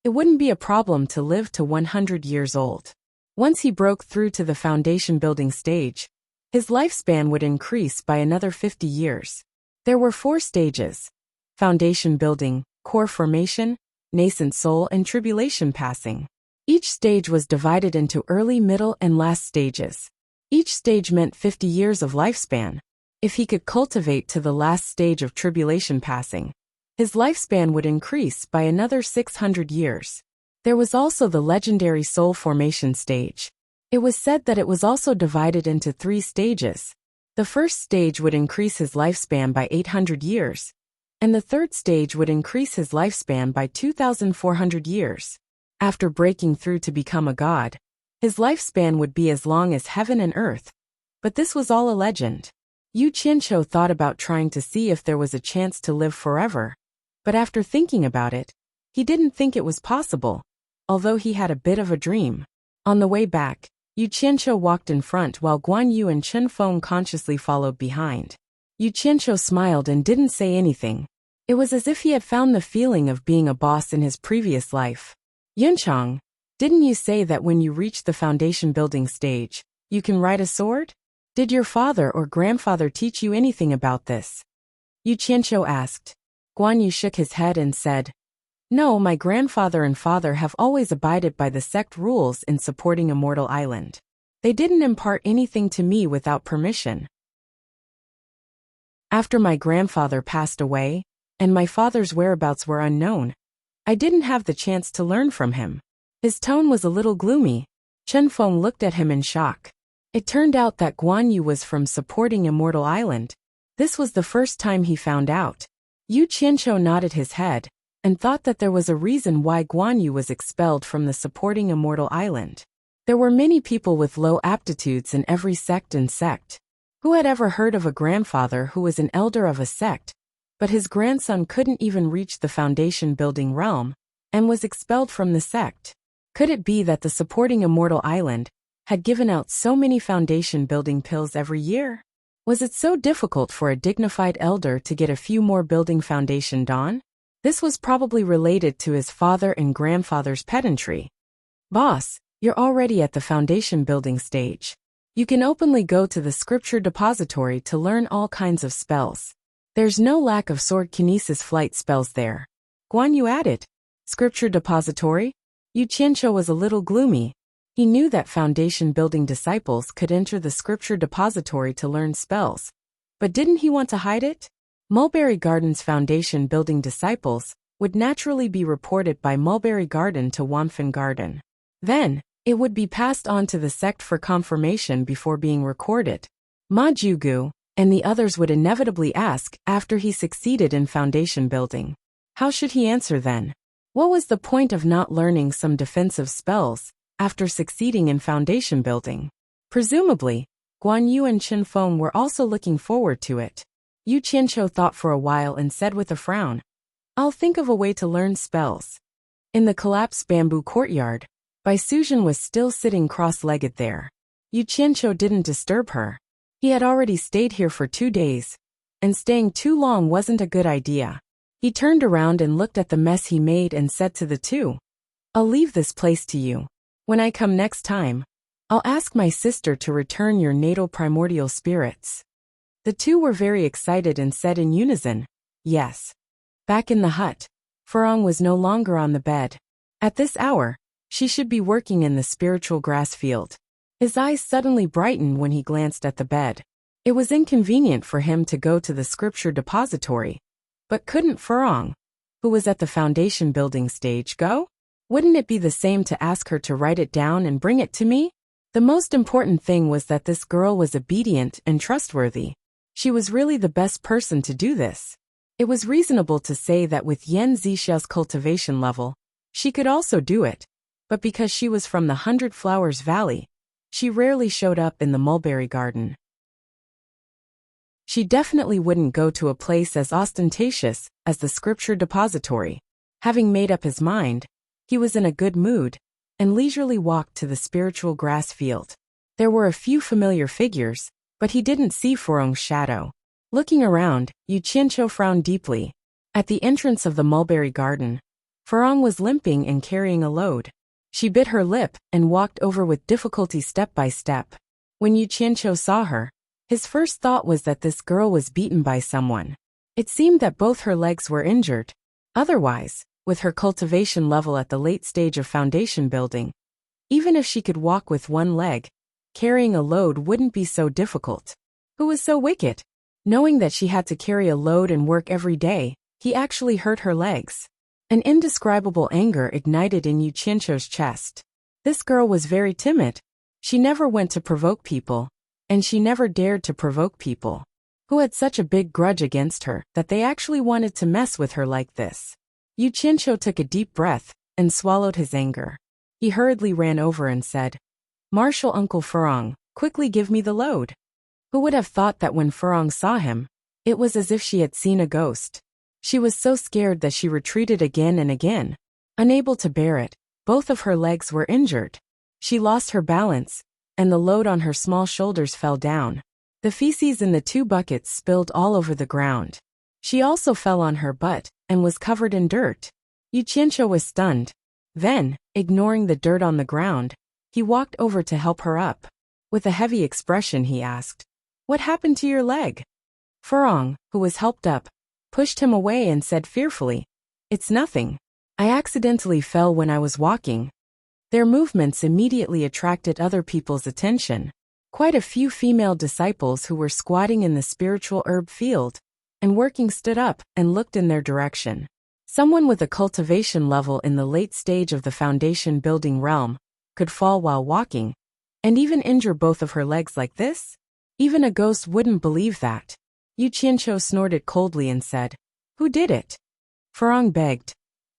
it wouldn't be a problem to live to 100 years old. Once he broke through to the foundation building stage, his lifespan would increase by another 50 years. There were 4 stages: foundation building, core formation, nascent soul, and tribulation passing. Each stage was divided into early, middle, and last stages. Each stage meant 50 years of lifespan. If he could cultivate to the last stage of tribulation passing, his lifespan would increase by another 600 years. There was also the legendary soul formation stage. It was said that it was also divided into 3 stages. The first stage would increase his lifespan by 800 years, and the third stage would increase his lifespan by 2,400 years. After breaking through to become a god, his lifespan would be as long as heaven and earth. But this was all a legend. Yu Qianqiu thought about trying to see if there was a chance to live forever, but after thinking about it, he didn't think it was possible, although he had a bit of a dream. On the way back, Yu Qianqiu walked in front while Guan Yu and Chen Feng consciously followed behind. Yu Qianqiu smiled and didn't say anything. It was as if he had found the feeling of being a boss in his previous life. Yunchang, didn't you say that when you reach the foundation building stage, you can ride a sword? Did your father or grandfather teach you anything about this? Yu Qianqiu asked. Guan Yu shook his head and said, No, my grandfather and father have always abided by the sect rules in supporting Immortal Island. They didn't impart anything to me without permission. After my grandfather passed away, and my father's whereabouts were unknown, I didn't have the chance to learn from him. His tone was a little gloomy. Chen Feng looked at him in shock. It turned out that Guan Yu was from supporting Immortal Island. This was the first time he found out. Yu Qianqiu nodded his head and thought that there was a reason why Guan Yu was expelled from the supporting Immortal Island. There were many people with low aptitudes in every sect and sect. Who had ever heard of a grandfather who was an elder of a sect, but his grandson couldn't even reach the foundation building realm and was expelled from the sect? Could it be that the supporting Immortal Island had given out so many foundation building pills every year? Was it so difficult for a dignified elder to get a few more building foundation done? This was probably related to his father and grandfather's pedantry. Boss, you're already at the foundation building stage. You can openly go to the scripture depository to learn all kinds of spells. There's no lack of sword kinesis flight spells there. Guan Yu added. Scripture depository? Yu Qianqiu was a little gloomy. He knew that foundation-building disciples could enter the scripture depository to learn spells. But didn't he want to hide it? Mulberry Garden's foundation-building disciples would naturally be reported by Mulberry Garden to Wanfen Garden. Then, it would be passed on to the sect for confirmation before being recorded. Ma Jugu and the others would inevitably ask after he succeeded in foundation building. How should he answer then? What was the point of not learning some defensive spells after succeeding in foundation building? Presumably, Guan Yu and Chen Feng were also looking forward to it. Yu Qianqiu thought for a while and said with a frown, "I'll think of a way to learn spells." In the collapsed bamboo courtyard, Bai Suzhen was still sitting cross-legged there. Yu Qianqiu didn't disturb her. He had already stayed here for 2 days, and staying too long wasn't a good idea. He turned around and looked at the mess he made and said to the two, "I'll leave this place to you. When I come next time, I'll ask my sister to return your natal primordial spirits." The two were very excited and said in unison, "Yes." Back in the hut, Furong was no longer on the bed. At this hour, she should be working in the spiritual grass field. His eyes suddenly brightened when he glanced at the bed. It was inconvenient for him to go to the scripture depository. But couldn't Furong, who was at the foundation building stage, go? Wouldn't it be the same to ask her to write it down and bring it to me? The most important thing was that this girl was obedient and trustworthy. She was really the best person to do this. It was reasonable to say that with Yan Zixiao's cultivation level, she could also do it. But because she was from the 100 Flowers Valley, she rarely showed up in the Mulberry Garden. She definitely wouldn't go to a place as ostentatious as the scripture depository. Having made up his mind, he was in a good mood, and leisurely walked to the spiritual grass field. There were a few familiar figures, but he didn't see Furong's shadow. Looking around, Yu Qianqiu frowned deeply. At the entrance of the Mulberry Garden, Furong was limping and carrying a load. She bit her lip and walked over with difficulty step by step. When Yu Qianqiu saw her, his first thought was that this girl was beaten by someone. It seemed that both her legs were injured. Otherwise, with her cultivation level at the late stage of foundation building, even if she could walk with one leg, carrying a load wouldn't be so difficult. Who was so wicked? Knowing that she had to carry a load and work every day, he actually hurt her legs. An indescribable anger ignited in Yu Qianqiu's chest. This girl was very timid. She never went to provoke people, and she never dared to provoke people. Who had such a big grudge against her that they actually wanted to mess with her like this? Yu Qianqiu took a deep breath and swallowed his anger. He hurriedly ran over and said, "Martial Uncle Furong, quickly give me the load." Who would have thought that when Furong saw him, it was as if she had seen a ghost. She was so scared that she retreated again and again. Unable to bear it, both of her legs were injured. She lost her balance, and the load on her small shoulders fell down. The feces in the 2 buckets spilled all over the ground. She also fell on her butt and was covered in dirt. Yu Qianqiu was stunned. Then, ignoring the dirt on the ground, he walked over to help her up. With a heavy expression he asked, "What happened to your leg?" Furong, who was helped up, pushed him away and said fearfully, "It's nothing. I accidentally fell when I was walking." Their movements immediately attracted other people's attention. Quite a few female disciples who were squatting in the spiritual herb field and working stood up and looked in their direction. Someone with a cultivation level in the late stage of the foundation building realm could fall while walking, and even injure both of her legs like this? Even a ghost wouldn't believe that. Yu Qianqiu snorted coldly and said, "Who did it?" Furong begged,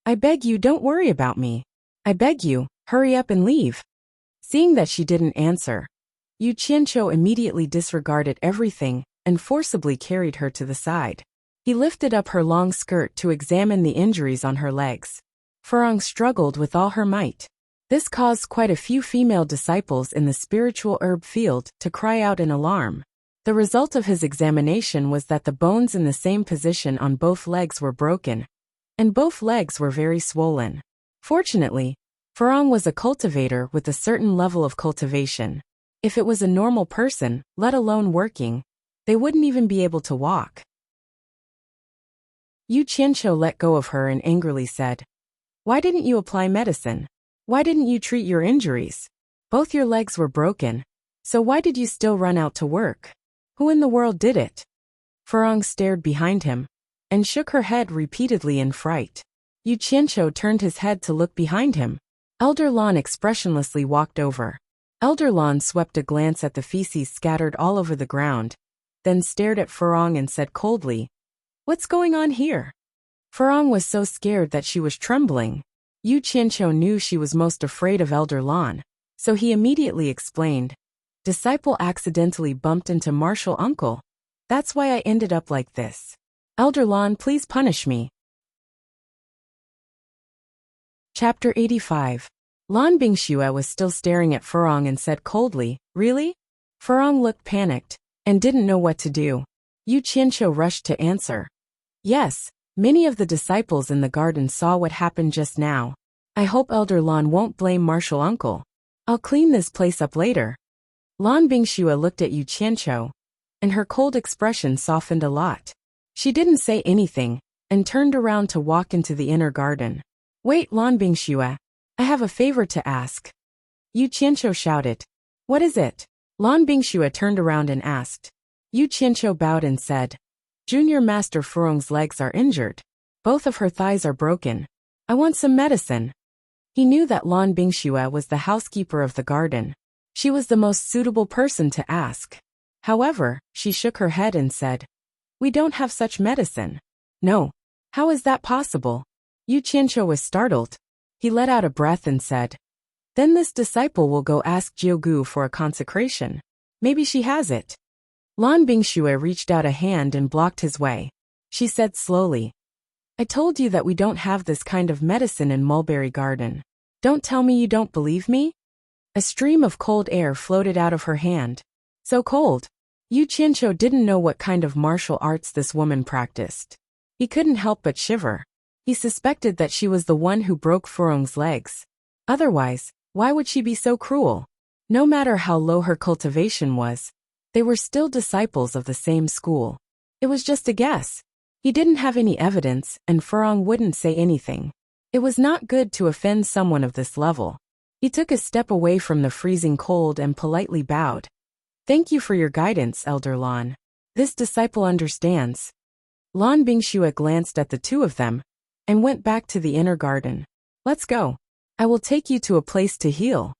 "I beg you, don't worry about me. I beg you, hurry up and leave." Seeing that she didn't answer, Yu Qianqiu immediately disregarded everything and forcibly carried her to the side. He lifted up her long skirt to examine the injuries on her legs. Furong struggled with all her might. This caused quite a few female disciples in the spiritual herb field to cry out in alarm. The result of his examination was that the bones in the same position on both legs were broken, and both legs were very swollen. Fortunately, Furong was a cultivator with a certain level of cultivation. If it was a normal person, let alone working, they wouldn't even be able to walk. Yu Qianqiu let go of her and angrily said, Why didn't you apply medicine? Why didn't you treat your injuries? Both your legs were broken. So why did you still run out to work? Who in the world did it? Furong stared behind him and shook her head repeatedly in fright. Yu Qianqiu turned his head to look behind him. Elder Lan expressionlessly walked over. Elder Lan swept a glance at the feces scattered all over the ground, then stared at Furong and said coldly, "What's going on here?" Furong was so scared that she was trembling. Yu Qianqiu knew she was most afraid of Elder Lan, so he immediately explained, "Disciple accidentally bumped into martial uncle. That's why I ended up like this. Elder Lan, please punish me." Chapter 85. Lan Bingxue was still staring at Furong and said coldly, "Really?" Furong looked panicked and didn't know what to do. Yu Qianqiu rushed to answer, "Yes, many of the disciples in the garden saw what happened just now. I hope Elder Lan won't blame martial uncle. I'll clean this place up later." Lan Bingxue looked at Yu Qianqiu, and her cold expression softened a lot. She didn't say anything and turned around to walk into the inner garden. "Wait, Lan Bingxue, I have a favor to ask." Yu Qianqiu shouted. "What is it?" Lan Bingxue turned around and asked. Yu Qianqiu bowed and said, "Junior Master Furong's legs are injured. Both of her thighs are broken. I want some medicine." He knew that Lan Bingxue was the housekeeper of the garden. She was the most suitable person to ask. However, she shook her head and said, "We don't have such medicine." "No. How is that possible?" Yu Qianqiu was startled. He let out a breath and said, "Then this disciple will go ask Jiugu for a consecration. Maybe she has it." Lan Bingxue reached out a hand and blocked his way. She said slowly, "I told you that we don't have this kind of medicine in Mulberry Garden. Don't tell me you don't believe me?" A stream of cold air floated out of her hand. So cold. Yu Qianqiu didn't know what kind of martial arts this woman practiced. He couldn't help but shiver. He suspected that she was the one who broke Furong's legs. Otherwise, why would she be so cruel? No matter how low her cultivation was, they were still disciples of the same school. It was just a guess. He didn't have any evidence, and Furong wouldn't say anything. It was not good to offend someone of this level. He took a step away from the freezing cold and politely bowed. "Thank you for your guidance, Elder Lan. This disciple understands." Lan Bingxue glanced at the two of them and went back to the inner garden. "Let's go. I will take you to a place to heal."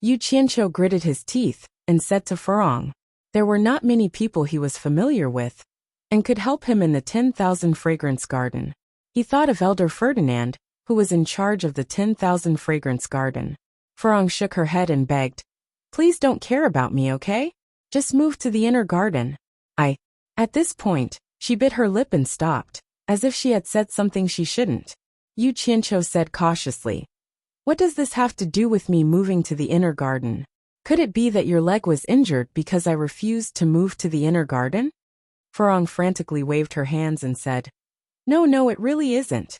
Yu Qianqiu gritted his teeth and said to Furong, there were not many people he was familiar with and could help him in the 10,000 Fragrance Garden. He thought of Elder Ferdinand, who was in charge of the 10,000 Fragrance Garden. Furong shook her head and begged, "Please don't care about me, okay? Just move to the inner garden." At this point, she bit her lip and stopped, as if she had said something she shouldn't. Yu Qianqiu said cautiously, "What does this have to do with me moving to the inner garden? Could it be that your leg was injured because I refused to move to the inner garden?" Furong frantically waved her hands and said, No, it really isn't."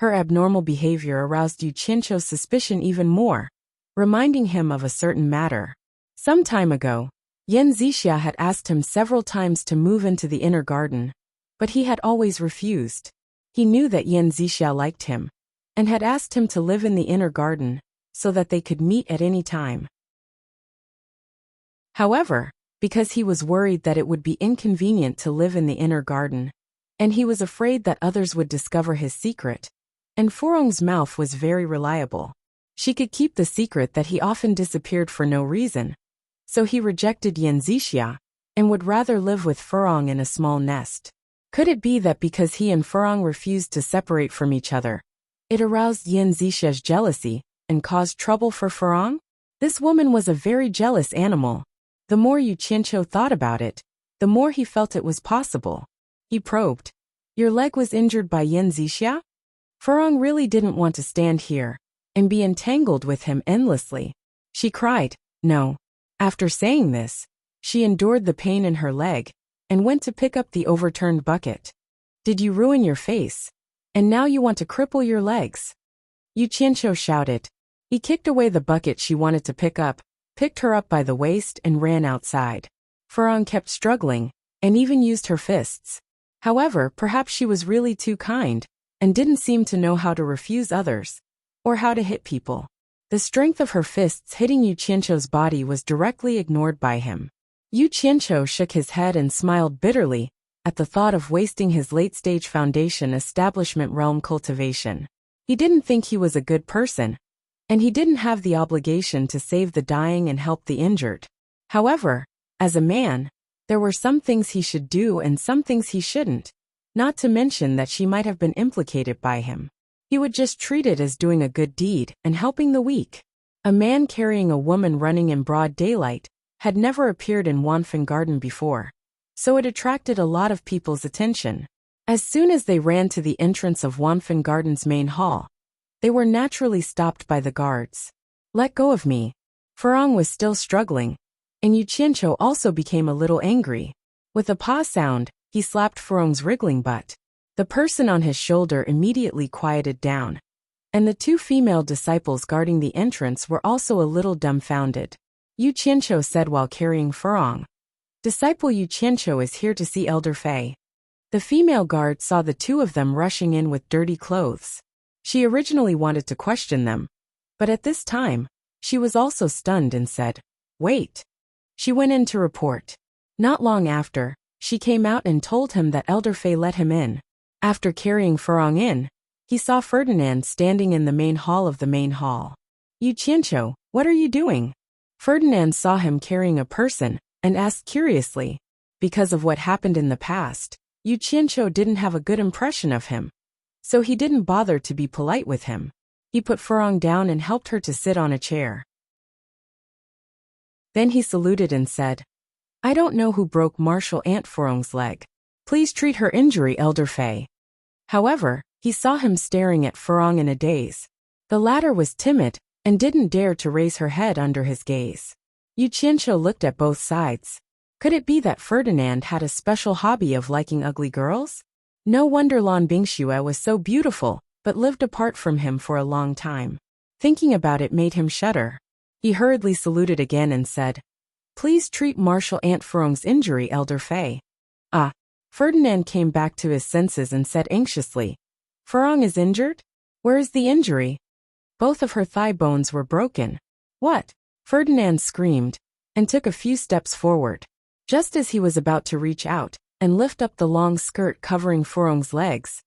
Her abnormal behavior aroused Yu Qianqiu's suspicion even more, reminding him of a certain matter. Some time ago, Yan Zixia had asked him several times to move into the inner garden, but he had always refused. He knew that Yan Zixia liked him, and had asked him to live in the inner garden, so that they could meet at any time. However, because he was worried that it would be inconvenient to live in the inner garden, and he was afraid that others would discover his secret, and Furong's mouth was very reliable. She could keep the secret that he often disappeared for no reason, so he rejected Yan Zixia, and would rather live with Furong in a small nest. Could it be that because he and Furong refused to separate from each other, it aroused Yan Zixia's jealousy and caused trouble for Furong? This woman was a very jealous animal. The more Yu Qianqiu thought about it, the more he felt it was possible. He probed, "Your leg was injured by Yan Zixia?" Furong really didn't want to stand here and be entangled with him endlessly. She cried, "No." After saying this, she endured the pain in her leg and went to pick up the overturned bucket. "Did you ruin your face? And now you want to cripple your legs?" Yu Qianqiu shouted. He kicked away the bucket she wanted to pick up, picked her up by the waist and ran outside. Furong kept struggling, and even used her fists. However, perhaps she was really too kind, and didn't seem to know how to refuse others, or how to hit people. The strength of her fists hitting Yu Qianqiu's body was directly ignored by him. Yu Qianqiu shook his head and smiled bitterly at the thought of wasting his late-stage foundation establishment realm cultivation. He didn't think he was a good person, and he didn't have the obligation to save the dying and help the injured. However, as a man, there were some things he should do and some things he shouldn't, not to mention that she might have been implicated by him. He would just treat it as doing a good deed and helping the weak. A man carrying a woman running in broad daylight had never appeared in Wanfen Garden before, so it attracted a lot of people's attention. As soon as they ran to the entrance of Wanfen Garden's main hall, they were naturally stopped by the guards. "Let go of me." Furong was still struggling, and Yu Qianqiu also became a little angry. With a paw sound, he slapped Furong's wriggling butt. The person on his shoulder immediately quieted down, and the two female disciples guarding the entrance were also a little dumbfounded. Yu Qianqiu said while carrying Furong, "Disciple Yu Qianqiu is here to see Elder Fei." The female guard saw the two of them rushing in with dirty clothes. She originally wanted to question them, but at this time, she was also stunned and said, "Wait." She went in to report. Not long after, she came out and told him that Elder Fei let him in. After carrying Furong in, he saw Ferdinand standing in the main hall of the main hall. "Yu Qianqiu, what are you doing?" Ferdinand saw him carrying a person and asked curiously. Because of what happened in the past, Yu Qianqiu didn't have a good impression of him, so he didn't bother to be polite with him. He put Furong down and helped her to sit on a chair. Then he saluted and said, "I don't know who broke Martial Aunt Furong's leg. Please treat her injury, Elder Fei." However, he saw him staring at Furong in a daze. The latter was timid and didn't dare to raise her head under his gaze. Yu Qianqiu looked at both sides. Could it be that Ferdinand had a special hobby of liking ugly girls? No wonder Lan Bingxue was so beautiful, but lived apart from him for a long time. Thinking about it made him shudder. He hurriedly saluted again and said, "Please treat Martial Aunt Furong's injury, Elder Fei." "Ah." Ferdinand came back to his senses and said anxiously, "Furong is injured? Where is the injury?" Both of her thigh bones were broken. "What?" Ferdinand screamed, and took a few steps forward. Just as he was about to reach out and lift up the long skirt covering Furong's legs,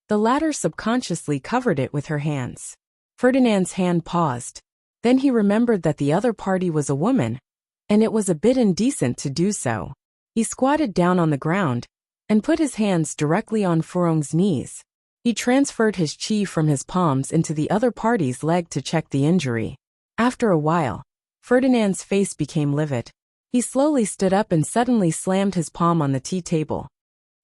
the latter subconsciously covered it with her hands. Ferdinand's hand paused. Then he remembered that the other party was a woman, and it was a bit indecent to do so. He squatted down on the ground and put his hands directly on Furong's knees. He transferred his chi from his palms into the other party's leg to check the injury. After a while, Ferdinand's face became livid. He slowly stood up and suddenly slammed his palm on the tea table.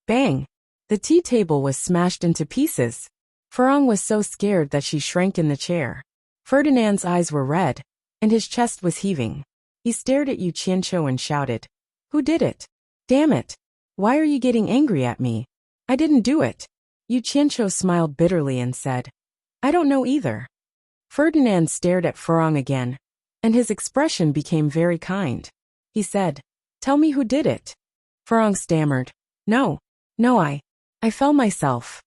Bang! The tea table was smashed into pieces. Furong was so scared that she shrank in the chair. Ferdinand's eyes were red, and his chest was heaving. He stared at Yu Qianqiu and shouted, "Who did it? Damn it! Why are you getting angry at me? I didn't do it." Yu Qianqiu smiled bitterly and said, "I don't know either." Ferdinand stared at Furong again, and his expression became very kind. He said, "Tell me who did it." Furong stammered, No, I fell myself."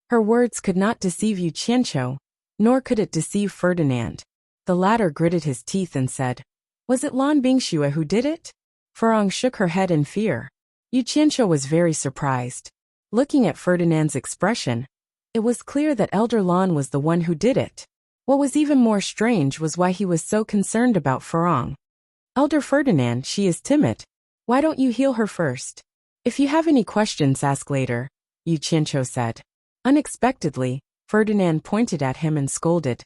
Her words could not deceive Yu Qianqiu, nor could it deceive Ferdinand. The latter gritted his teeth and said, "Was it Lan Bingxue who did it?" Furong shook her head in fear. Yu Qianqiu was very surprised. Looking at Ferdinand's expression, it was clear that Elder Lan was the one who did it. What was even more strange was why he was so concerned about Furong. "Elder Ferdinand, she is timid. Why don't you heal her first? If you have any questions, ask later," Yu Qianqiu said. Unexpectedly, Ferdinand pointed at him and scolded,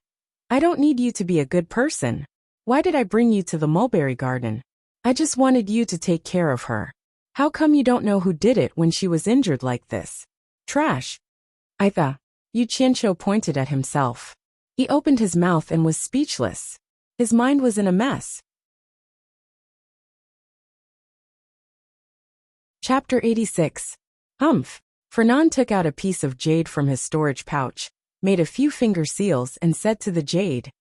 "I don't need you to be a good person. Why did I bring you to the mulberry garden? I just wanted you to take care of her. How come you don't know who did it when she was injured like this? Trash." "I thought." Yu Qianqiu pointed at himself. He opened his mouth and was speechless. His mind was in a mess. Chapter 86. Humph. Fernand took out a piece of jade from his storage pouch, made a few finger seals and said to the jade,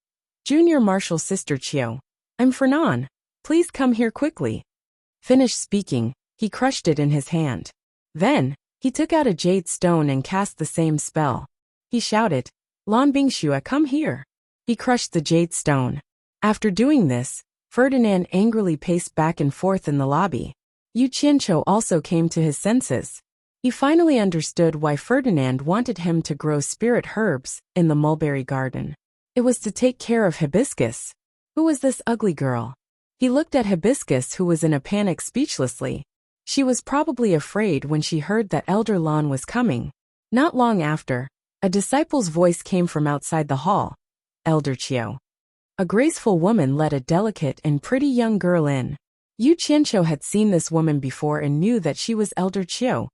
"Junior Marshal Sister Chiu, I'm Fernand. Please come here quickly." Finished speaking, he crushed it in his hand. Then, he took out a jade stone and cast the same spell. He shouted, Lan Bingxue, come here. He crushed the jade stone. After doing this, Ferdinand angrily paced back and forth in the lobby. Yu Qianqiu also came to his senses. He finally understood why Ferdinand wanted him to grow spirit herbs in the mulberry garden. It was to take care of Hibiscus. Who was this ugly girl? He looked at Hibiscus, who was in a panic speechlessly. She was probably afraid when she heard that Elder Lan was coming. Not long after, a disciple's voice came from outside the hall. Elder Qiu. A graceful woman led a delicate and pretty young girl in. Yu Qianqiu had seen this woman before and knew that she was Elder Qiu,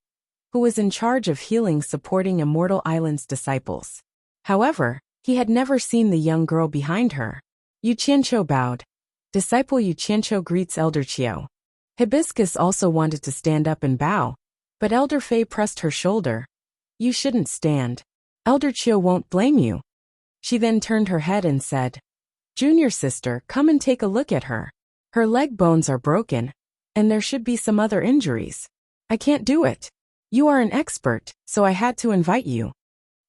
who was in charge of healing supporting Immortal Island's disciples. However, he had never seen the young girl behind her. Yu Qianqiu bowed. Disciple Yu Qianqiu greets Elder Qiu. Hibiscus also wanted to stand up and bow, but Elder Fei pressed her shoulder. You shouldn't stand. Elder Qiu won't blame you. She then turned her head and said, Junior sister, come and take a look at her. Her leg bones are broken, and there should be some other injuries. I can't do it. You are an expert, so I had to invite you.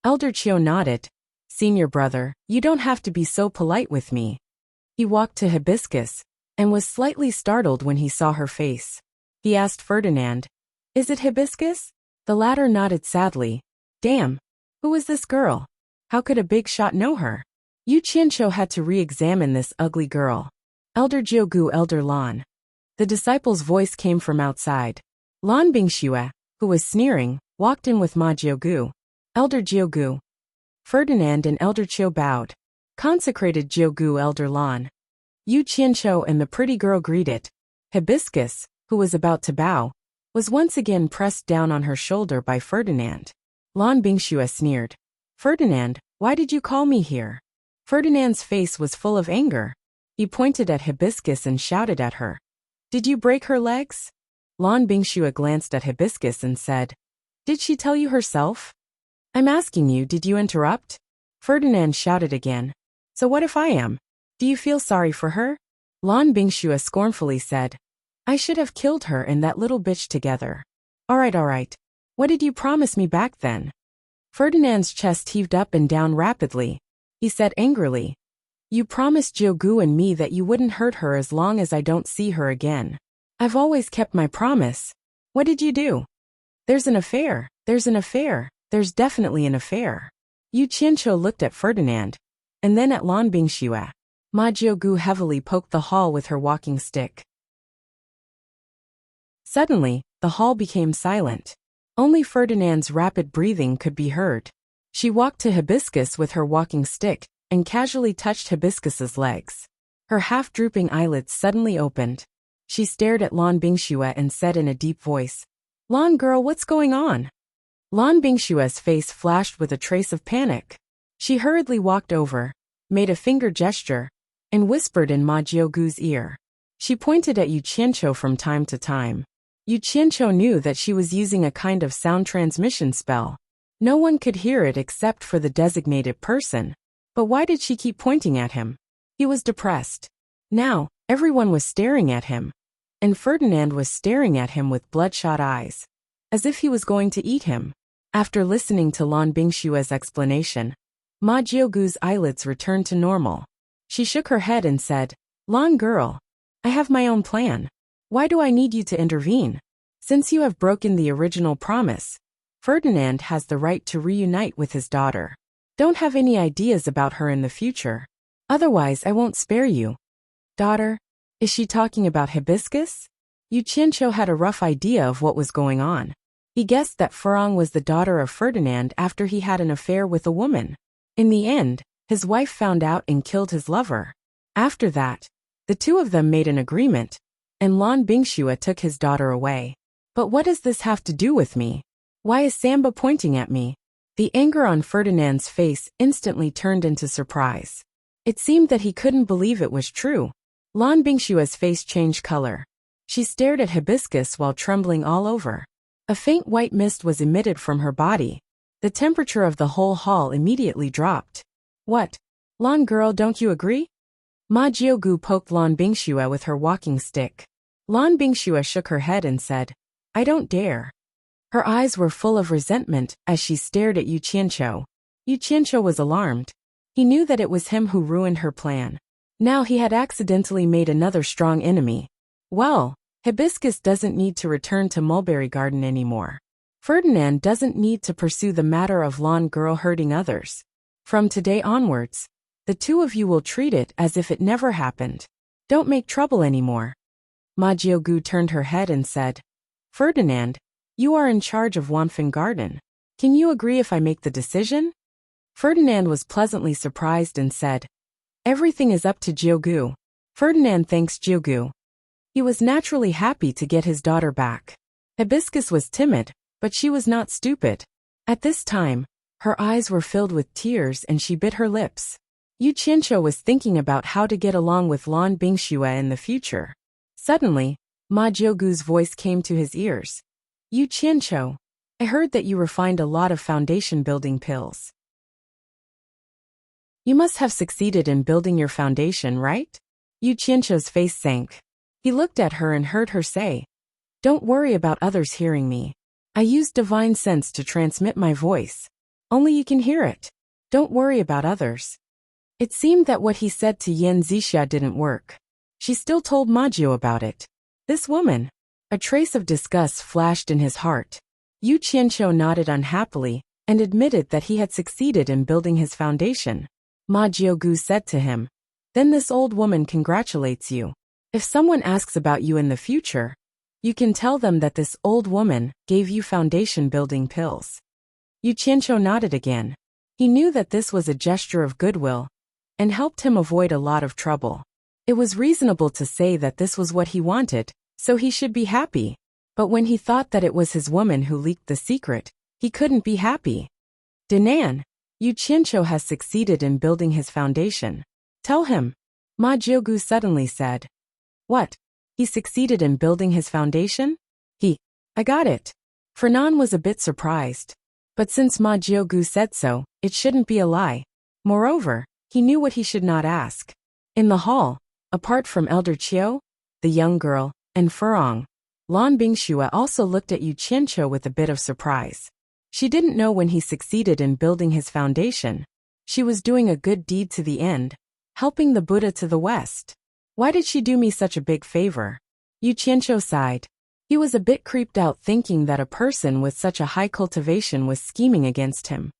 Elder Qiu nodded. Senior brother, you don't have to be so polite with me. He walked to Hibiscus, and was slightly startled when he saw her face. He asked Ferdinand, Is it Hibiscus? The latter nodded sadly. Damn, who is this girl? How could a big shot know her? Yu Qianqiu had to re-examine this ugly girl. Elder Jiugu, Elder Lan. The disciple's voice came from outside. Lan Bingxue, who was sneering, walked in with Ma Jiugu. Elder Jiugu. Ferdinand and Elder Qiu bowed. Consecrated Jiugu, Elder Lan. Yu Qianqiu and the pretty girl greeted. Hibiscus, who was about to bow, was once again pressed down on her shoulder by Ferdinand. Lan Bingxue sneered. Ferdinand, why did you call me here? Ferdinand's face was full of anger. He pointed at Hibiscus and shouted at her. Did you break her legs? Lan Bingxue glanced at Hibiscus and said, Did she tell you herself? I'm asking you, did you interrupt? Ferdinand shouted again. So what if I am? Do you feel sorry for her? Lan Bingxue scornfully said, I should have killed her and that little bitch together. All right. What did you promise me back then? Ferdinand's chest heaved up and down rapidly. He said angrily, You promised Jiugu and me that you wouldn't hurt her as long as I don't see her again. I've always kept my promise. What did you do? There's an affair. There's definitely an affair. Yu Qianqiu looked at Ferdinand, and then at Lan Bingxue. Ma Jiugu heavily poked the hall with her walking stick. Suddenly, the hall became silent. Only Ferdinand's rapid breathing could be heard. She walked to Hibiscus with her walking stick, and casually touched Hibiscus's legs. Her half-drooping eyelids suddenly opened. She stared at Lan Bingxue and said in a deep voice, Lan girl, what's going on? Lan Bingxue's face flashed with a trace of panic. She hurriedly walked over, made a finger gesture, and whispered in Ma Jiugu's ear. She pointed at Yu Qianqiu from time to time. Yu Qianqiu knew that she was using a kind of sound transmission spell. No one could hear it except for the designated person. But why did she keep pointing at him? He was depressed. Now, everyone was staring at him. And Ferdinand was staring at him with bloodshot eyes, as if he was going to eat him. After listening to Lan Bingxue's explanation, Ma Jiugu's eyelids returned to normal. She shook her head and said, Lan girl, I have my own plan. Why do I need you to intervene? Since you have broken the original promise, Ferdinand has the right to reunite with his daughter. Don't have any ideas about her in the future. Otherwise, I won't spare you. Daughter? Is she talking about Hibiscus? Yu Qianqiu had a rough idea of what was going on. He guessed that Furong was the daughter of Ferdinand after he had an affair with a woman. In the end, his wife found out and killed his lover. After that, the two of them made an agreement, and Lan Bingxue took his daughter away. But what does this have to do with me? Why is Samba pointing at me? The anger on Ferdinand's face instantly turned into surprise. It seemed that he couldn't believe it was true. Lan Bingxue's face changed color. She stared at Hibiscus while trembling all over. A faint white mist was emitted from her body. The temperature of the whole hall immediately dropped. What? Lan girl, don't you agree? Ma Jiugu poked Lan Bingxue with her walking stick. Lan Bingxue shook her head and said, I don't dare. Her eyes were full of resentment as she stared at Yu Qianqiu. Yu Qianqiu was alarmed. He knew that it was him who ruined her plan. Now he had accidentally made another strong enemy. Well, Hibiscus doesn't need to return to Mulberry Garden anymore. Ferdinand doesn't need to pursue the matter of lawn girl hurting others. From today onwards, the two of you will treat it as if it never happened. Don't make trouble anymore. Ma Jiugu turned her head and said, Ferdinand, you are in charge of Wanfeng Garden. Can you agree if I make the decision? Ferdinand was pleasantly surprised and said, Everything is up to Jiugu. Ferdinand thanks Jiugu. He was naturally happy to get his daughter back. Hibiscus was timid, but she was not stupid. At this time, her eyes were filled with tears and she bit her lips. Yu Qianqiu was thinking about how to get along with Lan Bingxue in the future. Suddenly, Ma Jiugu's voice came to his ears. Yu Qianqiu, I heard that you refined a lot of foundation building pills. You must have succeeded in building your foundation, right? Yu Qianqiu's face sank. He looked at her and heard her say, Don't worry about others hearing me. I use divine sense to transmit my voice. Only you can hear it. Don't worry about others. It seemed that what he said to Yan Zixia didn't work. She still told Ma Jiu about it. This woman. A trace of disgust flashed in his heart. Yu Qianqiu nodded unhappily and admitted that he had succeeded in building his foundation. Ma Jiugu said to him, Then this old woman congratulates you. If someone asks about you in the future, you can tell them that this old woman gave you foundation building pills. Yu Qianqiu nodded again. He knew that this was a gesture of goodwill and helped him avoid a lot of trouble. It was reasonable to say that this was what he wanted, so he should be happy. But when he thought that it was his woman who leaked the secret, he couldn't be happy. Dinan, Yu Qianqiu has succeeded in building his foundation. Tell him. Ma Jiugu suddenly said. What? He succeeded in building his foundation? I got it. Fernan was a bit surprised. But since Ma Jiugu said so, it shouldn't be a lie. Moreover, he knew what he should not ask. In the hall, apart from Elder Qiu, the young girl, and Furong, Lan Bingxue also looked at Yu Qianqiu with a bit of surprise. She didn't know when he succeeded in building his foundation. She was doing a good deed to the end, helping the Buddha to the West. Why did she do me such a big favor? Yu Qianqiu sighed. He was a bit creeped out thinking that a person with such a high cultivation was scheming against him.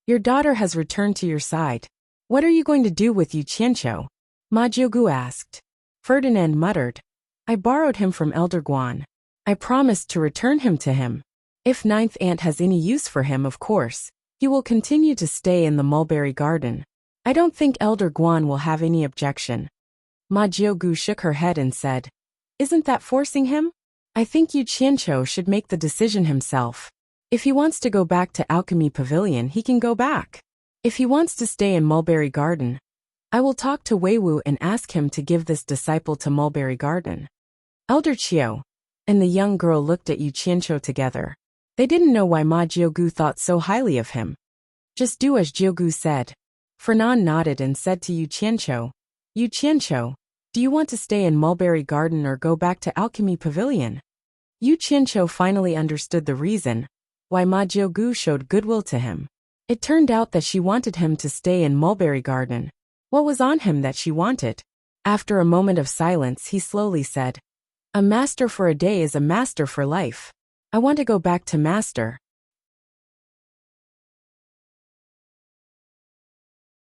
Your daughter has returned to your side. What are you going to do with Yu Qianqiu? Ma Jiugu asked. Ferdinand muttered. I borrowed him from Elder Guan. I promised to return him to him. If Ninth Aunt has any use for him, of course, he will continue to stay in the Mulberry Garden. I don't think Elder Guan will have any objection. Ma Jiugu shook her head and said, Isn't that forcing him? I think Yu Qianqiu should make the decision himself. If he wants to go back to Alchemy Pavilion, he can go back. If he wants to stay in Mulberry Garden, I will talk to Wei Wu and ask him to give this disciple to Mulberry Garden. Elder Qiu and the young girl looked at Yu Qianqiu together. They didn't know why Ma Jiugu thought so highly of him. Just do as Jiugu said. Fernan nodded and said to Yu Qianqiu, Yu Qianqiu, do you want to stay in Mulberry Garden or go back to Alchemy Pavilion? Yu Qianqiu finally understood the reason why Ma Jiugu showed goodwill to him. It turned out that she wanted him to stay in Mulberry Garden. What was on him that she wanted? After a moment of silence, he slowly said, A master for a day is a master for life. I want to go back to master.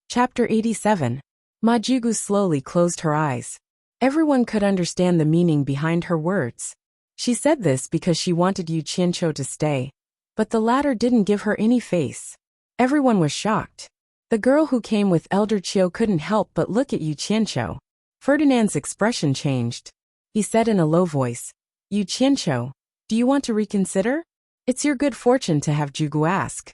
Chapter 87. Ma Jiugu slowly closed her eyes. Everyone could understand the meaning behind her words. She said this because she wanted Yu Qianqiu to stay, but the latter didn't give her any face. Everyone was shocked. The girl who came with Elder Qiu couldn't help but look at Yu Qianqiu. Ferdinand's expression changed. He said in a low voice, Yu Qianqiu, do you want to reconsider? It's your good fortune to have Jiugu ask.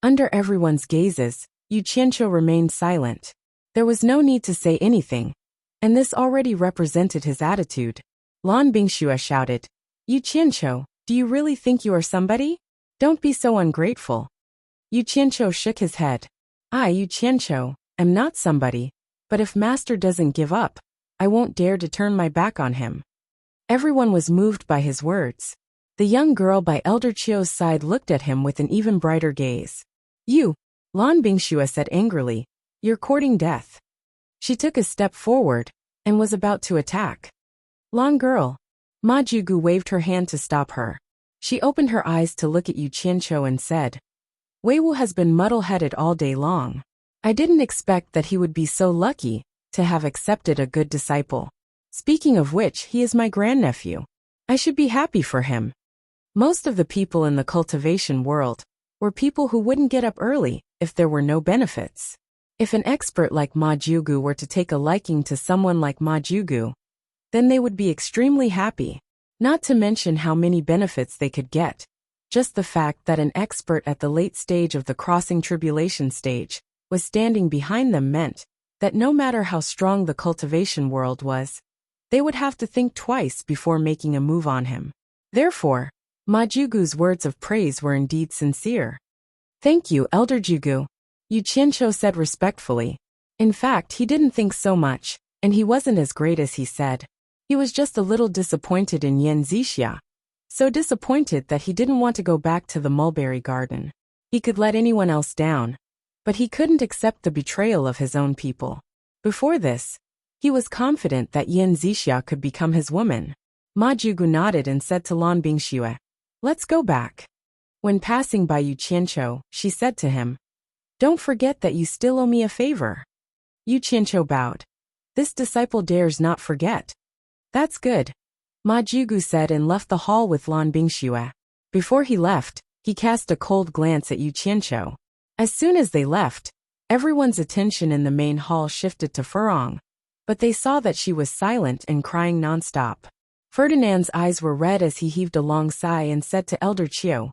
Under everyone's gazes, Yu Qianqiu remained silent. There was no need to say anything, and this already represented his attitude. Lan Bingxue shouted, Yu Qianqiu, do you really think you are somebody? Don't be so ungrateful. Yu Qianqiu shook his head. I, Yu Qianqiu, am not somebody, but if master doesn't give up, I won't dare to turn my back on him. Everyone was moved by his words. The young girl by Elder Qiu's side looked at him with an even brighter gaze. You, Lan Bingxue said angrily. You're courting death. She took a step forward and was about to attack. Lan girl. Ma Jugu waved her hand to stop her. She opened her eyes to look at Yu Qianqiu and said, Weiwu has been muddle-headed all day long. I didn't expect that he would be so lucky to have accepted a good disciple. Speaking of which, he is my grandnephew. I should be happy for him. Most of the people in the cultivation world were people who wouldn't get up early if there were no benefits. If an expert like Ma Jugu were to take a liking to someone like Ma Jugu, then they would be extremely happy. Not to mention how many benefits they could get. Just the fact that an expert at the late stage of the crossing tribulation stage was standing behind them meant that no matter how strong the cultivation world was, they would have to think twice before making a move on him. Therefore, Ma Jugu's words of praise were indeed sincere. Thank you, Elder Jugu, Yu Qianqiu said respectfully. In fact, he didn't think so much, and he wasn't as great as he said. He was just a little disappointed in Yan Zixia. So disappointed that he didn't want to go back to the mulberry garden. He could let anyone else down, but he couldn't accept the betrayal of his own people. Before this, he was confident that Yan Zixia could become his woman. Ma Jugu nodded and said to Lan Bingxue, Let's go back. When passing by Yu Qianqiu, she said to him, Don't forget that you still owe me a favor. Yu Qianqiu bowed. This disciple dares not forget. That's good, Ma Jugu said and left the hall with Lan Bingxue. Before he left, he cast a cold glance at Yu Qianqiu. As soon as they left, everyone's attention in the main hall shifted to Furong, but they saw that she was silent and crying nonstop. Ferdinand's eyes were red as he heaved a long sigh and said to Elder Chiu,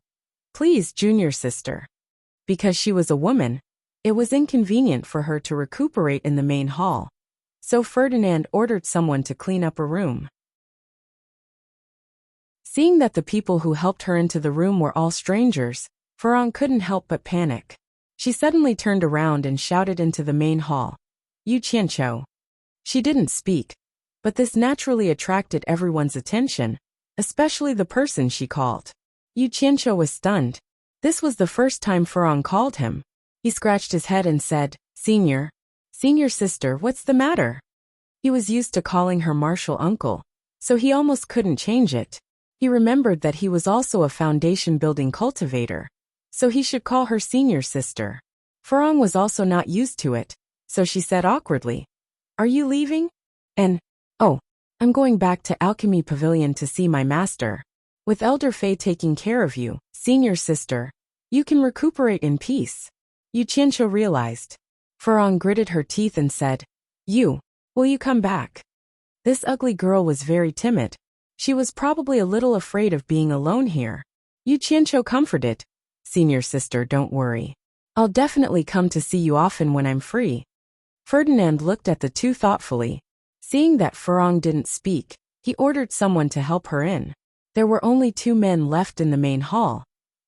Please, junior sister. Because she was a woman, it was inconvenient for her to recuperate in the main hall. So Ferdinand ordered someone to clean up a room. Seeing that the people who helped her into the room were all strangers, Furong couldn't help but panic. She suddenly turned around and shouted into the main hall, Yu Qianqiu. She didn't speak, but this naturally attracted everyone's attention, especially the person she called. Yu Qianqiu was stunned. This was the first time Furong called him. He scratched his head and said, Senior sister, what's the matter? He was used to calling her martial uncle, so he almost couldn't change it. He remembered that he was also a foundation-building cultivator, so he should call her senior sister. Furong was also not used to it, so she said awkwardly, Are you leaving? Oh, I'm going back to Alchemy Pavilion to see my master. With Elder Fei taking care of you, senior sister, you can recuperate in peace. Yu Qianqiu realized. Furong gritted her teeth and said, Will you come back? This ugly girl was very timid. She was probably a little afraid of being alone here. Yu Qianqiu comforted. Senior sister, don't worry. I'll definitely come to see you often when I'm free. Ferdinand looked at the two thoughtfully. Seeing that Furong didn't speak, he ordered someone to help her in. There were only 2 men left in the main hall,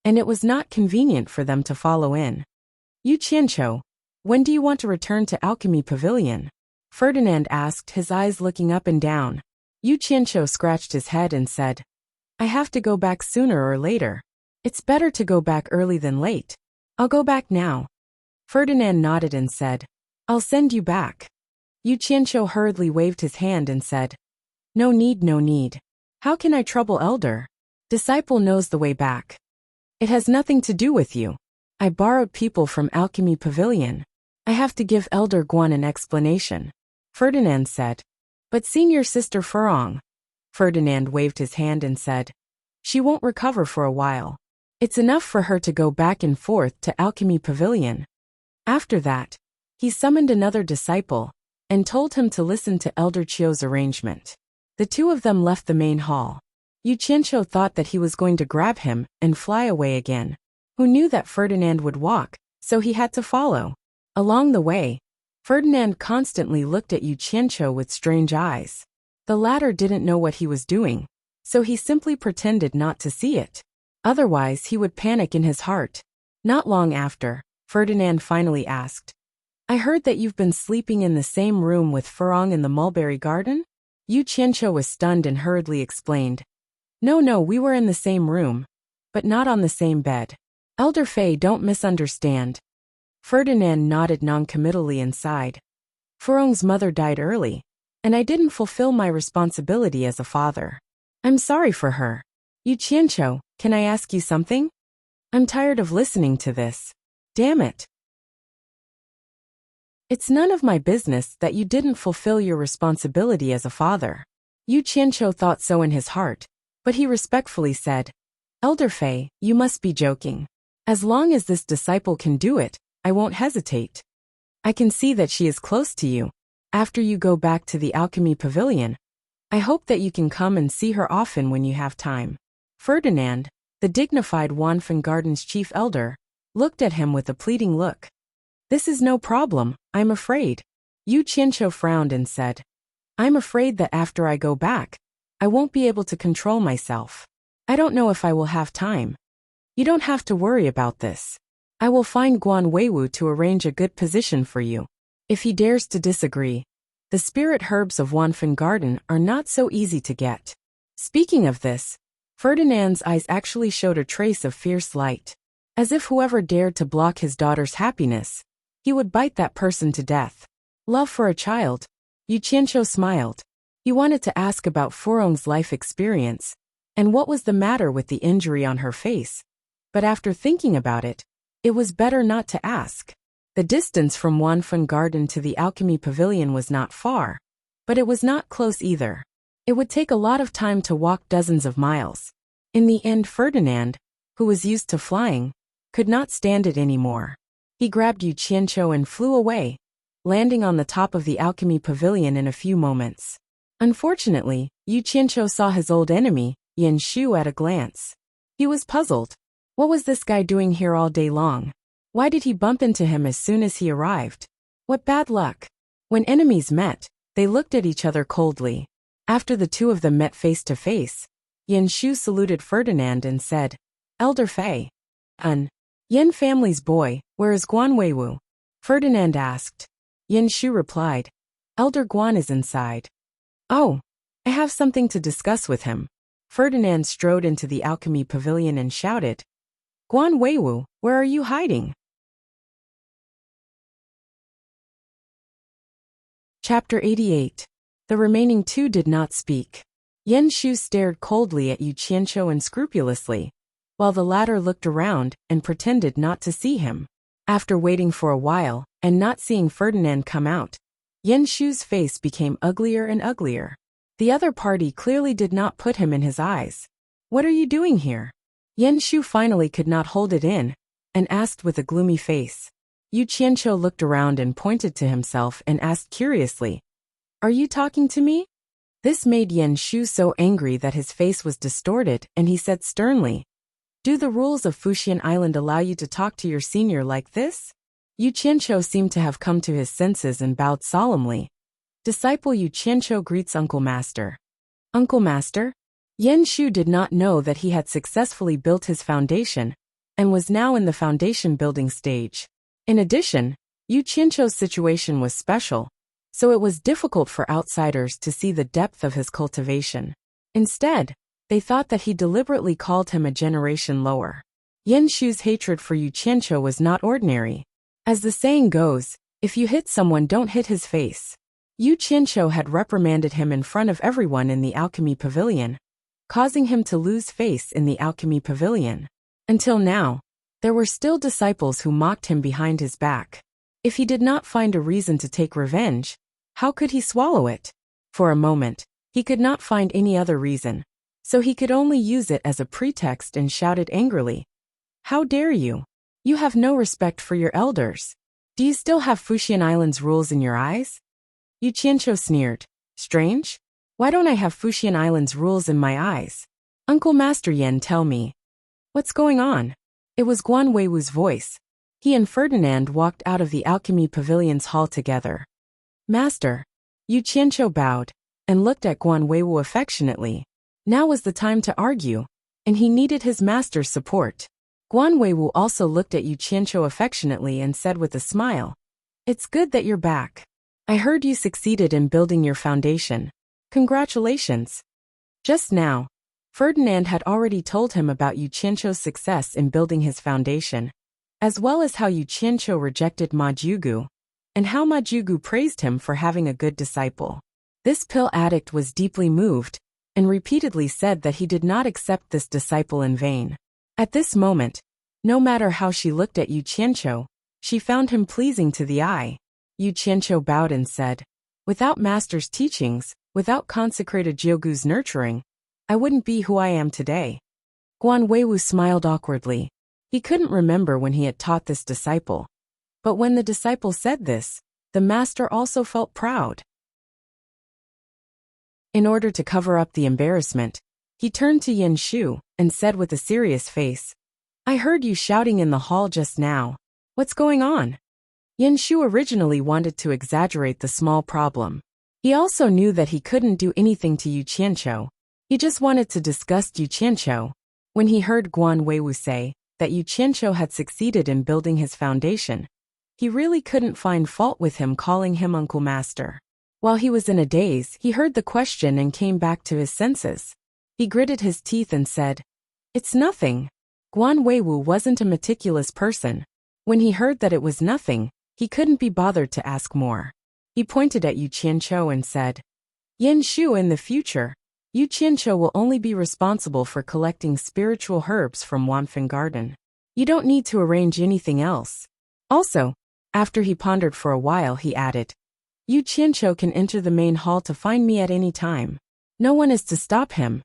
and it was not convenient for them to follow in. Yu Qianqiu, when do you want to return to Alchemy Pavilion? Ferdinand asked, his eyes looking up and down. Yu Qianqiu scratched his head and said, I have to go back sooner or later. It's better to go back early than late. I'll go back now. Ferdinand nodded and said, I'll send you back. Yu Qianqiu hurriedly waved his hand and said, No need. How can I trouble Elder? Disciple knows the way back. It has nothing to do with you. I borrowed people from Alchemy Pavilion. I have to give Elder Guan an explanation. Ferdinand said, But senior sister Furong. Ferdinand waved his hand and said, She won't recover for a while. It's enough for her to go back and forth to Alchemy Pavilion. After that, he summoned another disciple and told him to listen to Elder Chiu's arrangement. The 2 of them left the main hall. Yu Qianqiu thought that he was going to grab him and fly away again. Who knew that Ferdinand would walk, so he had to follow. Along the way, Ferdinand constantly looked at Yu Qianqiu with strange eyes. The latter didn't know what he was doing, so he simply pretended not to see it. Otherwise, he would panic in his heart. Not long after, Ferdinand finally asked, I heard that you've been sleeping in the same room with Furong in the mulberry garden? Yu Qianqiu was stunned and hurriedly explained, No, we were in the same room, but not on the same bed. Elder Fei, don't misunderstand. Ferdinand nodded noncommittally and sighed. Furong's mother died early, and I didn't fulfill my responsibility as a father. I'm sorry for her. Yu Qianqiu, can I ask you something? I'm tired of listening to this. Damn it. It's none of my business that you didn't fulfill your responsibility as a father. Yu Qianqiu thought so in his heart, but he respectfully said, Elder Fei, you must be joking. As long as this disciple can do it, I won't hesitate. I can see that she is close to you. After you go back to the alchemy pavilion, I hope that you can come and see her often when you have time. Ferdinand, the dignified Wanfen Garden's chief elder, looked at him with a pleading look. This is no problem, I'm afraid. Yu Qianqiu frowned and said, I'm afraid that after I go back, I won't be able to control myself. I don't know if I will have time. You don't have to worry about this. I will find Guan Weiwu to arrange a good position for you. If he dares to disagree, the spirit herbs of Wanfen Garden are not so easy to get. Speaking of this, Ferdinand's eyes actually showed a trace of fierce light. As if whoever dared to block his daughter's happiness, he would bite that person to death. Love for a child. Yu Qianqiu smiled. He wanted to ask about Furong's life experience, and what was the matter with the injury on her face. But after thinking about it, it was better not to ask. The distance from Wanfen Garden to the Alchemy Pavilion was not far, but it was not close either. It would take a lot of time to walk dozens of miles. In the end, Ferdinand, who was used to flying, could not stand it anymore. He grabbed Yu Qianqiu and flew away, landing on the top of the Alchemy Pavilion in a few moments. Unfortunately, Yu Qianqiu saw his old enemy, Yan Shu, at a glance. He was puzzled. What was this guy doing here all day long? Why did he bump into him as soon as he arrived? What bad luck. When enemies met, they looked at each other coldly. After the two of them met face to face, Yan Shu saluted Ferdinand and said, Elder Fei. Yan family's boy, where is Guan Weiwu? Ferdinand asked. Yan Shu replied, Elder Guan is inside. Oh, I have something to discuss with him. Ferdinand strode into the alchemy pavilion and shouted, Guan Weiwu, where are you hiding? Chapter 88. The remaining two did not speak. Yan Shu stared coldly at Yu Qianqiu and scrupulously, while the latter looked around and pretended not to see him. After waiting for a while and not seeing Ferdinand come out, Yan Shu's face became uglier and uglier. The other party clearly did not put him in his eyes. What are you doing here? Yan Shu finally could not hold it in, and asked with a gloomy face. Yu Qianqiu looked around and pointed to himself and asked curiously, Are you talking to me? This made Yan Shu so angry that his face was distorted, and he said sternly, Do the rules of Fuxian Island allow you to talk to your senior like this? Yu Qianqiu seemed to have come to his senses and bowed solemnly. Disciple Yu Qianqiu greets Uncle Master. Uncle Master? Yan Shu did not know that he had successfully built his foundation, and was now in the foundation building stage. In addition, Yu Qianqiu's situation was special, so it was difficult for outsiders to see the depth of his cultivation. Instead, they thought that he deliberately called him a generation lower. Yan Shu's hatred for Yu Qianqiu was not ordinary. As the saying goes, if you hit someone, don't hit his face. Yu Qianqiu had reprimanded him in front of everyone in the alchemy pavilion, causing him to lose face in the alchemy pavilion. Until now, there were still disciples who mocked him behind his back. If he did not find a reason to take revenge, how could he swallow it? For a moment, he could not find any other reason, so he could only use it as a pretext and shouted angrily, How dare you? You have no respect for your elders. Do you still have Fuxian Island's rules in your eyes? Yu Qianqiu sneered. Strange? Why don't I have Fuxian Island's rules in my eyes? Uncle Master Yan, tell me. What's going on? It was Guan Weiwu's voice. He and Ferdinand walked out of the alchemy pavilion's hall together. Master. Yu Qianqiu bowed, and looked at Guan Weiwu affectionately. Now was the time to argue, and he needed his master's support. Guan Weiwu also looked at Yu Qianqiu affectionately and said with a smile, It's good that you're back. I heard you succeeded in building your foundation. Congratulations. Just now, Ferdinand had already told him about Yu Qianqiu's success in building his foundation. as well as how Yu Qianqiu rejected Ma Jugu, and how Ma Jugu praised him for having a good disciple. This pill addict was deeply moved, and repeatedly said that he did not accept this disciple in vain. At this moment, no matter how she looked at Yu Qianqiu, she found him pleasing to the eye. Yu Qianqiu bowed and said, "Without master's teachings, without consecrated Jiogu's nurturing, I wouldn't be who I am today." Guan Weiwu smiled awkwardly. He couldn't remember when he had taught this disciple. But when the disciple said this, the master also felt proud. In order to cover up the embarrassment, he turned to Yin Shu and said with a serious face, "I heard you shouting in the hall just now. What's going on?" Yin Shu originally wanted to exaggerate the small problem. He also knew that he couldn't do anything to Yu Qianqiu. He just wanted to disgust Yu Qianqiu. When he heard Guan Weiwu say that Yu Qianqiu had succeeded in building his foundation, he really couldn't find fault with him calling him Uncle Master. While he was in a daze, he heard the question and came back to his senses. He gritted his teeth and said, "It's nothing." Guan Weiwu wasn't a meticulous person. When he heard that it was nothing, he couldn't be bothered to ask more. He pointed at Yu Qianqiu and said, "Yin Shu, in the future, Yu Qianqiu will only be responsible for collecting spiritual herbs from Wanfen Garden. You don't need to arrange anything else." Also, after he pondered for a while, he added, "Yu Qianqiu can enter the main hall to find me at any time. No one is to stop him."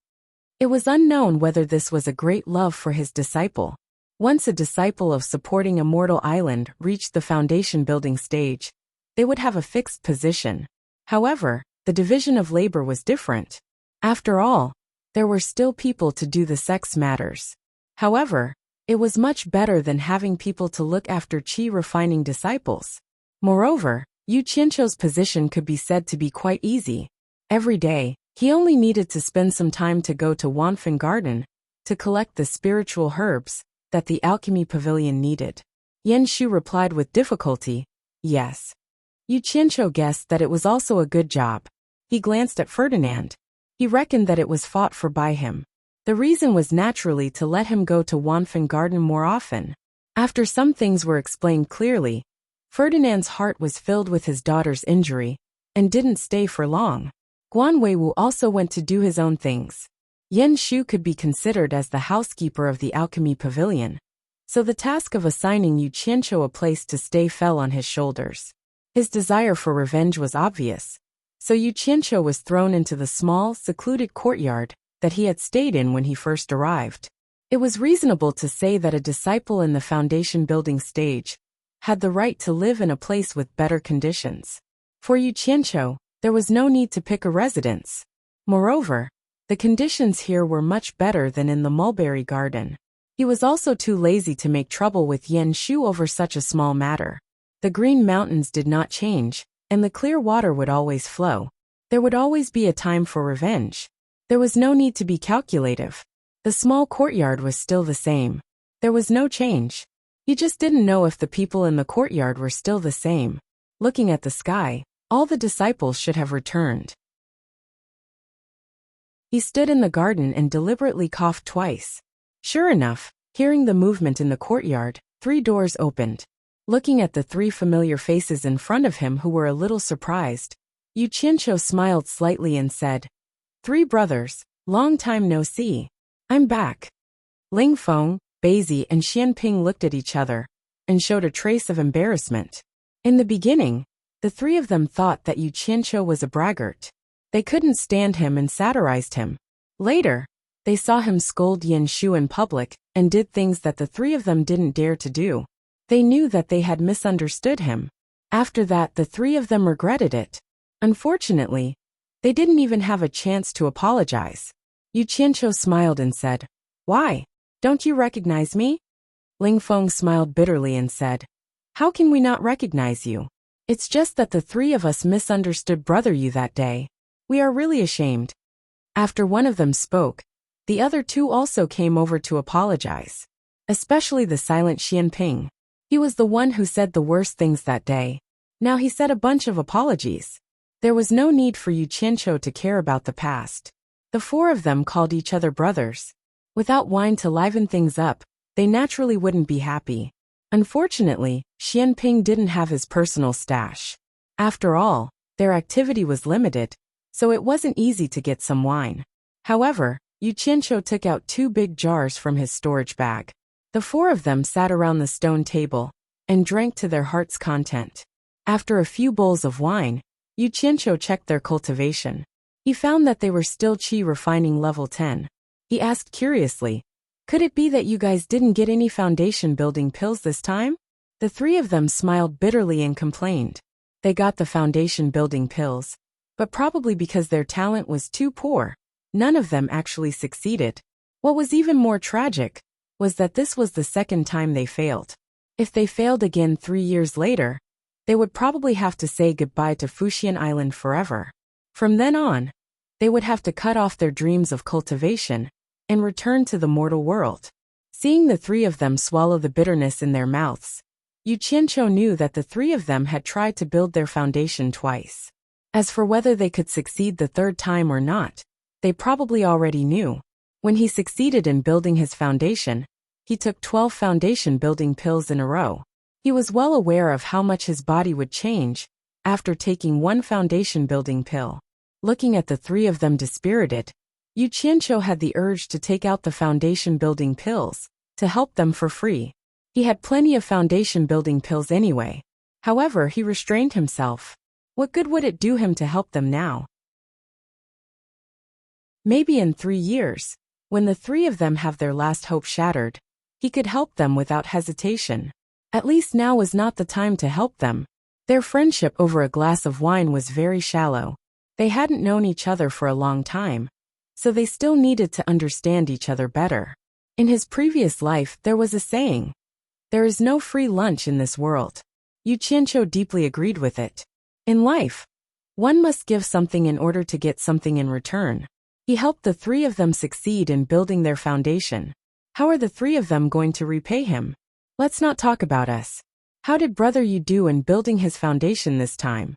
It was unknown whether this was a great love for his disciple. Once a disciple of supporting a mortal island reached the foundation building stage, they would have a fixed position. However, the division of labor was different. After all, there were still people to do the sex matters. However, it was much better than having people to look after qi refining disciples. Moreover, Yu Qianqiu's position could be said to be quite easy. Every day, he only needed to spend some time to go to Wanfen Garden to collect the spiritual herbs that the alchemy pavilion needed. Yen Shu replied with difficulty, "Yes." Yu Qianqiu guessed that it was also a good job. He glanced at Ferdinand. He reckoned that it was fought for by him. The reason was naturally to let him go to Wanfen Garden more often. After some things were explained clearly, Ferdinand's heart was filled with his daughter's injury, and didn't stay for long. Guan Weiwu also went to do his own things. Yen Shu could be considered as the housekeeper of the alchemy pavilion, so the task of assigning Yu Qianqiu a place to stay fell on his shoulders. His desire for revenge was obvious, so Yu Qianqiu was thrown into the small, secluded courtyard that he had stayed in when he first arrived. It was reasonable to say that a disciple in the foundation building stage had the right to live in a place with better conditions. For Yu Qianqiu, there was no need to pick a residence. Moreover, the conditions here were much better than in the mulberry garden. He was also too lazy to make trouble with Yen Shu over such a small matter. The green mountains did not change, and the clear water would always flow. There would always be a time for revenge. There was no need to be calculative. The small courtyard was still the same. There was no change. He just didn't know if the people in the courtyard were still the same. Looking at the sky, all the disciples should have returned. He stood in the garden and deliberately coughed twice. Sure enough, hearing the movement in the courtyard, 3 doors opened. Looking at the 3 familiar faces in front of him who were a little surprised, Yu Qianqiu smiled slightly and said, "3 brothers, long time no see. I'm back." Ling Feng, Beizi and Xianping looked at each other and showed a trace of embarrassment. In the beginning, the 3 of them thought that Yu Qianqiu was a braggart. They couldn't stand him and satirized him. Later, they saw him scold Yen Shu in public and did things that the 3 of them didn't dare to do. They knew that they had misunderstood him. After that, the 3 of them regretted it. Unfortunately, they didn't even have a chance to apologize. Yu Qianqiu smiled and said, "Why? Don't you recognize me?" Ling Feng smiled bitterly and said, "How can we not recognize you? It's just that the 3 of us misunderstood Brother Yu that day. We are really ashamed." After one of them spoke, the other 2 also came over to apologize. Especially the silent Xianping. He was the one who said the worst things that day. Now he said a bunch of apologies. There was no need for Yu Qianqiu to care about the past. The 4 of them called each other brothers. Without wine to liven things up, they naturally wouldn't be happy. Unfortunately, Xianping didn't have his personal stash. After all, their activity was limited, so it wasn't easy to get some wine. However, Yu Qianqiu took out 2 big jars from his storage bag. The 4 of them sat around the stone table and drank to their heart's content. After a few bowls of wine, Yu Qianqiu checked their cultivation. He found that they were still qi refining level 10. He asked curiously, "Could it be that you guys didn't get any foundation building pills this time?" The 3 of them smiled bitterly and complained. They got the foundation building pills, but probably because their talent was too poor, none of them actually succeeded. What was even more tragic was that this was the second time they failed. If they failed again 3 years later, they would probably have to say goodbye to Fuxian Island forever. From then on, they would have to cut off their dreams of cultivation and return to the mortal world. Seeing the 3 of them swallow the bitterness in their mouths, Yu Qianqiu knew that the 3 of them had tried to build their foundation twice. As for whether they could succeed the 3rd time or not, they probably already knew. When he succeeded in building his foundation, he took 12 foundation building pills in a row. He was well aware of how much his body would change after taking 1 foundation building pill. Looking at the 3 of them dispirited, Yu Qianqiu had the urge to take out the foundation building pills to help them for free. He had plenty of foundation building pills anyway. However, he restrained himself. What good would it do him to help them now? Maybe in 3 years, when the 3 of them have their last hope shattered, he could help them without hesitation. At least now was not the time to help them. Their friendship over a glass of wine was very shallow. They hadn't known each other for a long time, so they still needed to understand each other better. In his previous life, there was a saying, "There is no free lunch in this world." Yu Qianqiu deeply agreed with it. In life, one must give something in order to get something in return. He helped the 3 of them succeed in building their foundation. How are the 3 of them going to repay him? Let's not talk about us. How did Brother Yu do in building his foundation this time?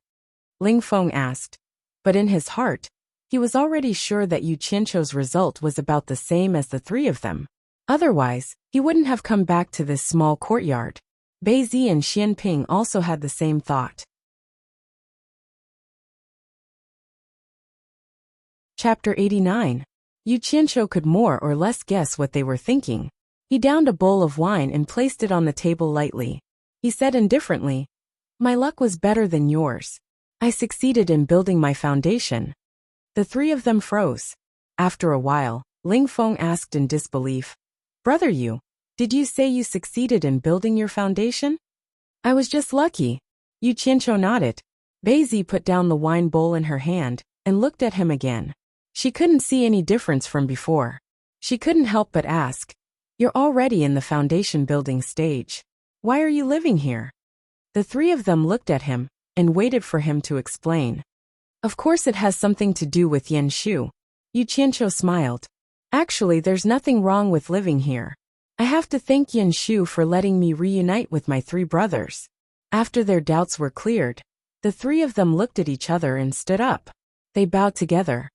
Ling Feng asked. But in his heart, he was already sure that Yu Qianqiu's result was about the same as the 3 of them. Otherwise, he wouldn't have come back to this small courtyard. Beizi and Xianping also had the same thought. Chapter 89. Yu Qianqiu could more or less guess what they were thinking. He downed a bowl of wine and placed it on the table lightly. He said indifferently, "My luck was better than yours. I succeeded in building my foundation." The 3 of them froze. After a while, Ling Feng asked in disbelief, "Brother Yu, did you say you succeeded in building your foundation?" "I was just lucky." Yu Qianqiu nodded. Beizi put down the wine bowl in her hand and looked at him again. She couldn't see any difference from before. She couldn't help but ask, "You're already in the foundation building stage. Why are you living here?" The 3 of them looked at him and waited for him to explain. "Of course it has something to do with Yan Shu." Yu Qianqiu smiled. "Actually, there's nothing wrong with living here. I have to thank Yan Shu for letting me reunite with my 3 brothers." After their doubts were cleared, the 3 of them looked at each other and stood up. They bowed together.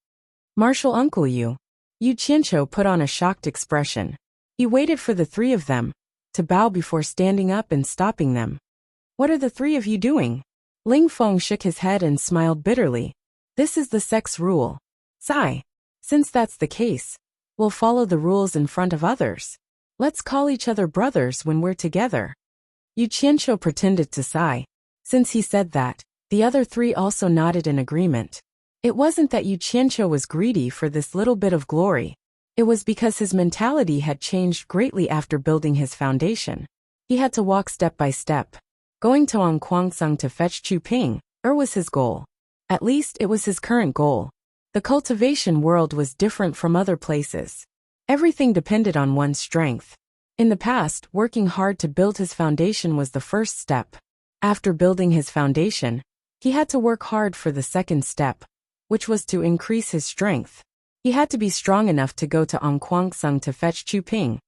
"Martial Uncle Yu." Yu Qianqiu put on a shocked expression. He waited for the 3 of them to bow before standing up and stopping them. "What are the 3 of you doing?" Ling Feng shook his head and smiled bitterly. "This is the sect's rule. Sigh. Since that's the case, we'll follow the rules in front of others. Let's call each other brothers when we're together." Yu Qianqiu pretended to sigh. Since he said that, the other 3 also nodded in agreement. It wasn't that Yu Qianqiu was greedy for this little bit of glory. It was because his mentality had changed greatly after building his foundation. He had to walk step by step. Going to Kuangsang to fetch Chu Ping was his goal. At least it was his current goal. The cultivation world was different from other places. Everything depended on one's strength. In the past, working hard to build his foundation was the first step. After building his foundation, he had to work hard for the second step, which was to increase his strength. He had to be strong enough to go to Kuangsang to fetch Chu Ping.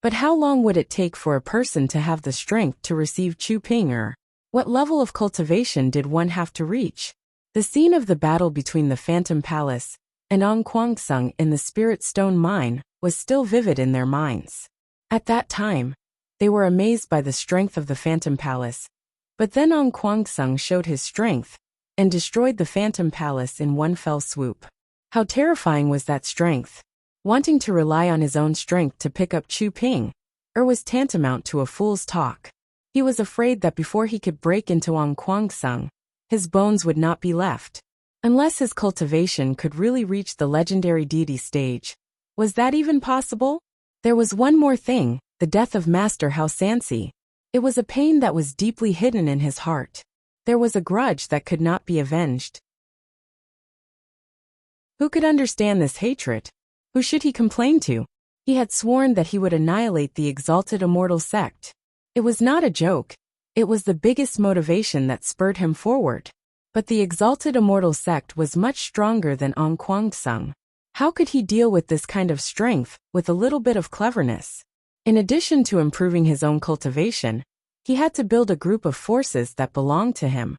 But how long would it take for a person to have the strength to receive Chu Ping? What level of cultivation did one have to reach? The scene of the battle between the Phantom Palace and Kuangsang in the Spirit Stone Mine was still vivid in their minds. At that time, They were amazed by the strength of the Phantom Palace. But then Ong Kwangsung showed his strength and destroyed the Phantom Palace in one fell swoop. How terrifying was that strength? Wanting to rely on his own strength to pick up Chu Ping was tantamount to a fool's talk. He was afraid that before he could break into Ong Kwangsung, his bones would not be left. Unless his cultivation could really reach the legendary deity stage. Was that even possible? There was one more thing, the death of Master Hao Sansi. It was a pain that was deeply hidden in his heart. There was a grudge that could not be avenged. Who could understand this hatred? Who should he complain to? He had sworn that he would annihilate the exalted immortal sect. It was not a joke. It was the biggest motivation that spurred him forward. But the exalted immortal sect was much stronger than Ong Kwangsung. How could he deal with this kind of strength with a little bit of cleverness? In addition to improving his own cultivation, he had to build a group of forces that belonged to him.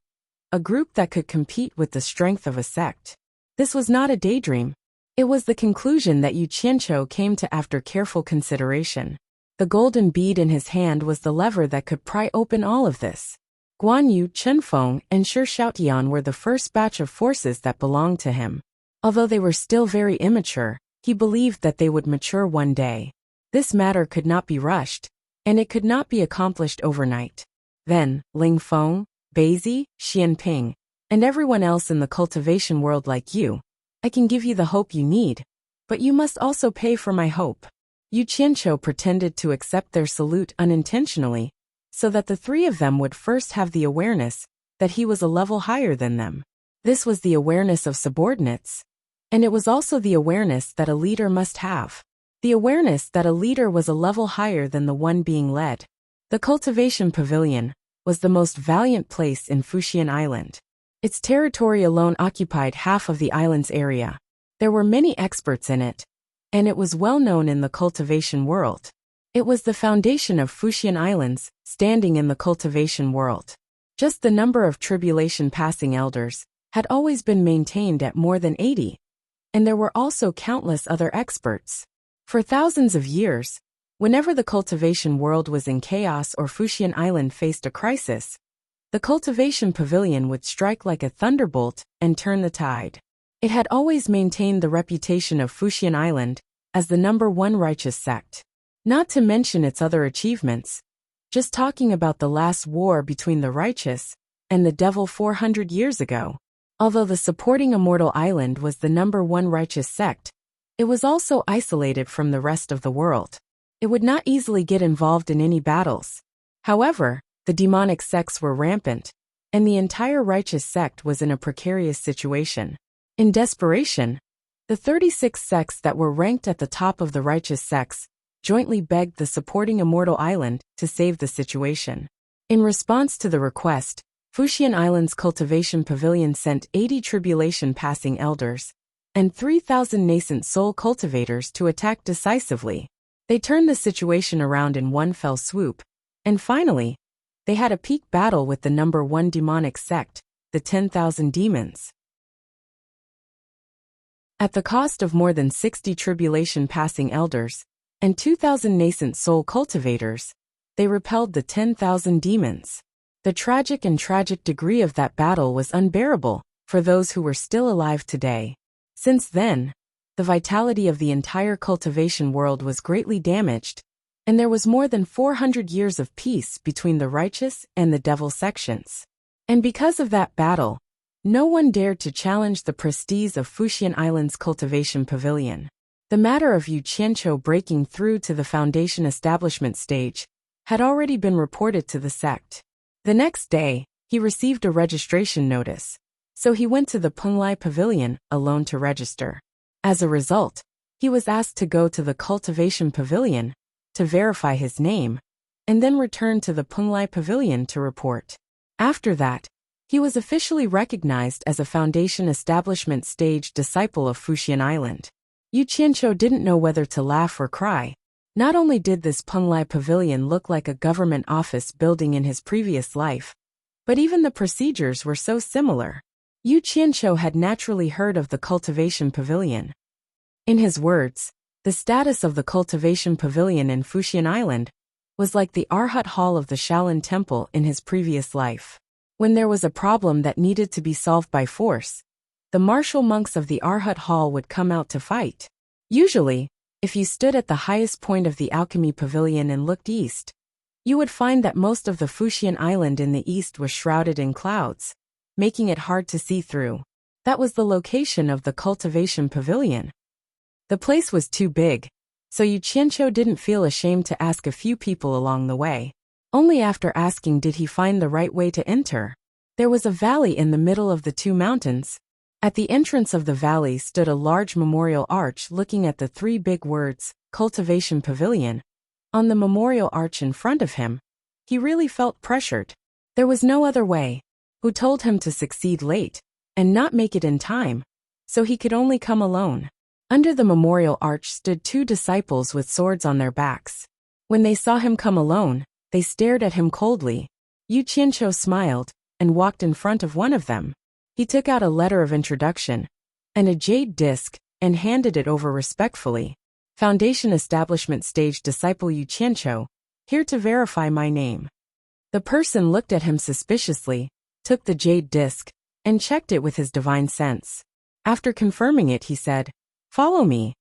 A group that could compete with the strength of a sect. This was not a daydream. It was the conclusion that Yu Qianqiu came to after careful consideration. The golden bead in his hand was the lever that could pry open all of this. Guan Yu, Chen Feng, and Shi Xiaotian were the first batch of forces that belonged to him. Although they were still very immature, he believed that they would mature one day. This matter could not be rushed, and it could not be accomplished overnight. Then, Ling Feng, Beizi, Xianping, and everyone else in the cultivation world like you. I can give you the hope you need, but you must also pay for my hope. Yu Qianqiu pretended to accept their salute unintentionally, so that the three of them would first have the awareness that he was a level higher than them. This was the awareness of subordinates, and it was also the awareness that a leader must have. The awareness that a leader was a level higher than the one being led. The cultivation pavilion was the most valiant place in Fuxian Island. Its territory alone occupied half of the island's area. There were many experts in it, and it was well known in the cultivation world. It was the foundation of Fuxian Islands, standing in the cultivation world. Just the number of tribulation passing elders had always been maintained at more than 80, and there were also countless other experts. For thousands of years, whenever the cultivation world was in chaos or Fuxian Island faced a crisis, the cultivation pavilion would strike like a thunderbolt and turn the tide. It had always maintained the reputation of Fuxian Island as the #1 righteous sect. Not to mention its other achievements. Just talking about the last war between the righteous and the devil 400 years ago. Although the supporting immortal island was the #1 righteous sect, it was also isolated from the rest of the world. It would not easily get involved in any battles. However, the demonic sects were rampant, and the entire righteous sect was in a precarious situation. In desperation, the 36 sects that were ranked at the top of the righteous sects jointly begged the supporting immortal island to save the situation. In response to the request, Fuxian Island's cultivation pavilion sent 80 tribulation-passing elders and 3,000 nascent soul cultivators to attack decisively. They turned the situation around in one fell swoop, and finally, they had a peak battle with the #1 demonic sect, the 10,000 demons. At the cost of more than 60 tribulation-passing elders and 2,000 nascent soul cultivators, they repelled the 10,000 demons. The tragic degree of that battle was unbearable for those who were still alive today. Since then, the vitality of the entire cultivation world was greatly damaged, and there was more than 400 years of peace between the righteous and the devil sections. And because of that battle, no one dared to challenge the prestige of Fuxian Island's cultivation pavilion. The matter of Yu Qianqiu breaking through to the foundation establishment stage had already been reported to the sect. The next day, he received a registration notice, so he went to the Penglai Pavilion alone to register. As a result, he was asked to go to the cultivation pavilion to verify his name, and then return to the Penglai Pavilion to report. After that, he was officially recognized as a foundation establishment stage disciple of Fuxian Island. Yu Qianqiu didn't know whether to laugh or cry. Not only did this Penglai Pavilion look like a government office building in his previous life, but even the procedures were so similar. Yu Qianqiu had naturally heard of the cultivation pavilion. In his words, the status of the cultivation pavilion in Fuxian Island was like the Arhat Hall of the Shaolin Temple in his previous life. When there was a problem that needed to be solved by force, the martial monks of the Arhat Hall would come out to fight. Usually, if you stood at the highest point of the alchemy pavilion and looked east, you would find that most of the Fuxian island in the east was shrouded in clouds, making it hard to see through. That was the location of the cultivation pavilion. The place was too big, so Yu Qianqiu didn't feel ashamed to ask a few people along the way. Only after asking did he find the right way to enter. There was a valley in the middle of the two mountains. At the entrance of the valley stood a large memorial arch looking at the three big words, Cultivation Pavilion. On the memorial arch in front of him, he really felt pressured. There was no other way. Who told him to succeed late and not make it in time, so he could only come alone. Under the memorial arch stood two disciples with swords on their backs. When they saw him come alone, they stared at him coldly. Yu Qianqiu smiled and walked in front of one of them. He took out a letter of introduction and a jade disc and handed it over respectfully. Foundation Establishment Stage Disciple Yu Qianqiu, here to verify my name. The person looked at him suspiciously, took the jade disc, and checked it with his divine sense. After confirming it, he said, "Follow me."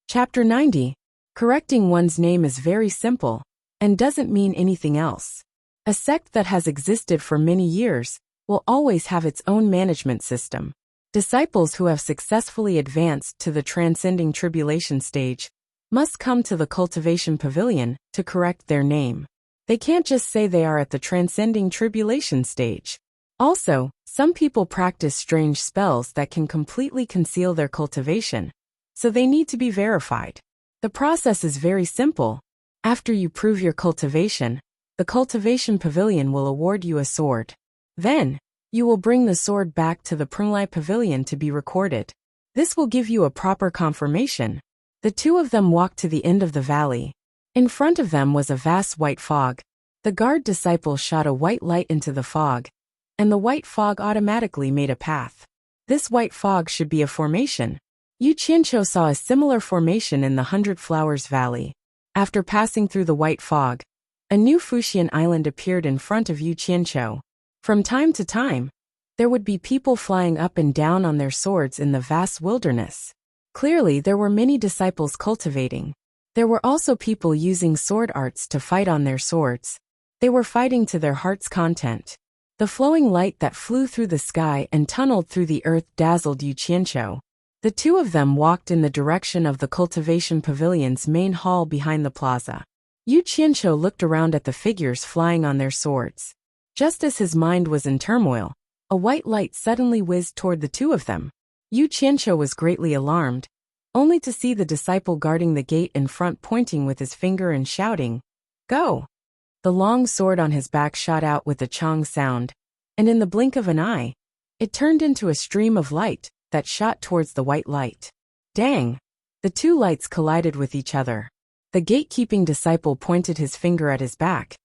Chapter 90. Correcting one's name is very simple and doesn't mean anything else. A sect that has existed for many years will always have its own management system. Disciples who have successfully advanced to the transcending tribulation stage must come to the cultivation pavilion to correct their name. They can't just say they are at the transcending tribulation stage. Also, some people practice strange spells that can completely conceal their cultivation, so they need to be verified. The process is very simple. After you prove your cultivation, the cultivation pavilion will award you a sword. Then, you will bring the sword back to the Prunglai pavilion to be recorded. This will give you a proper confirmation. The two of them walked to the end of the valley. In front of them was a vast white fog. The guard disciple shot a white light into the fog, and the white fog automatically made a path. This white fog should be a formation. Yu Qianqiu saw a similar formation in the 100 Flowers Valley. After passing through the white fog, a new Fuxian island appeared in front of Yu Qianqiu. From time to time, there would be people flying up and down on their swords in the vast wilderness. Clearly, there were many disciples cultivating. There were also people using sword arts to fight on their swords. They were fighting to their heart's content. The flowing light that flew through the sky and tunneled through the earth dazzled Yu Qianqiu. The two of them walked in the direction of the cultivation pavilion's main hall behind the plaza. Yu Qianqiu looked around at the figures flying on their swords. Just as his mind was in turmoil, a white light suddenly whizzed toward the two of them. Yu Qianqiu was greatly alarmed, only to see the disciple guarding the gate in front pointing with his finger and shouting, "Go!" The long sword on his back shot out with a chong sound, and in the blink of an eye, it turned into a stream of light that shot towards the white light. Dang! The two lights collided with each other. The gatekeeping disciple pointed his finger at his back,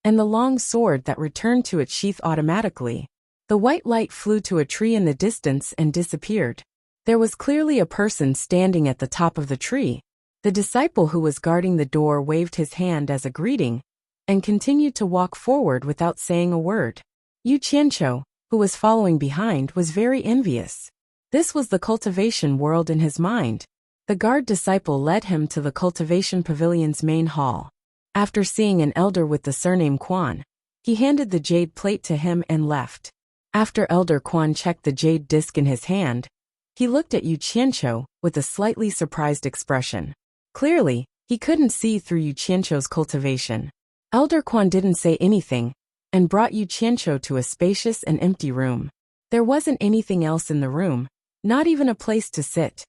and the long sword that returned to its sheath automatically. The white light flew to a tree in the distance and disappeared. There was clearly a person standing at the top of the tree. The disciple who was guarding the door waved his hand as a greeting and continued to walk forward without saying a word. Yu Qianqiu, who was following behind, was very envious. This was the cultivation world in his mind. The guard disciple led him to the cultivation pavilion's main hall. After seeing an elder with the surname Quan, he handed the jade plate to him and left. After Elder Quan checked the jade disc in his hand, he looked at Yu Qianqiu with a slightly surprised expression. Clearly, he couldn't see through Yu Qianqiu's cultivation. Elder Quan didn't say anything and brought Yu Qianqiu to a spacious and empty room. There wasn't anything else in the room, not even a place to sit.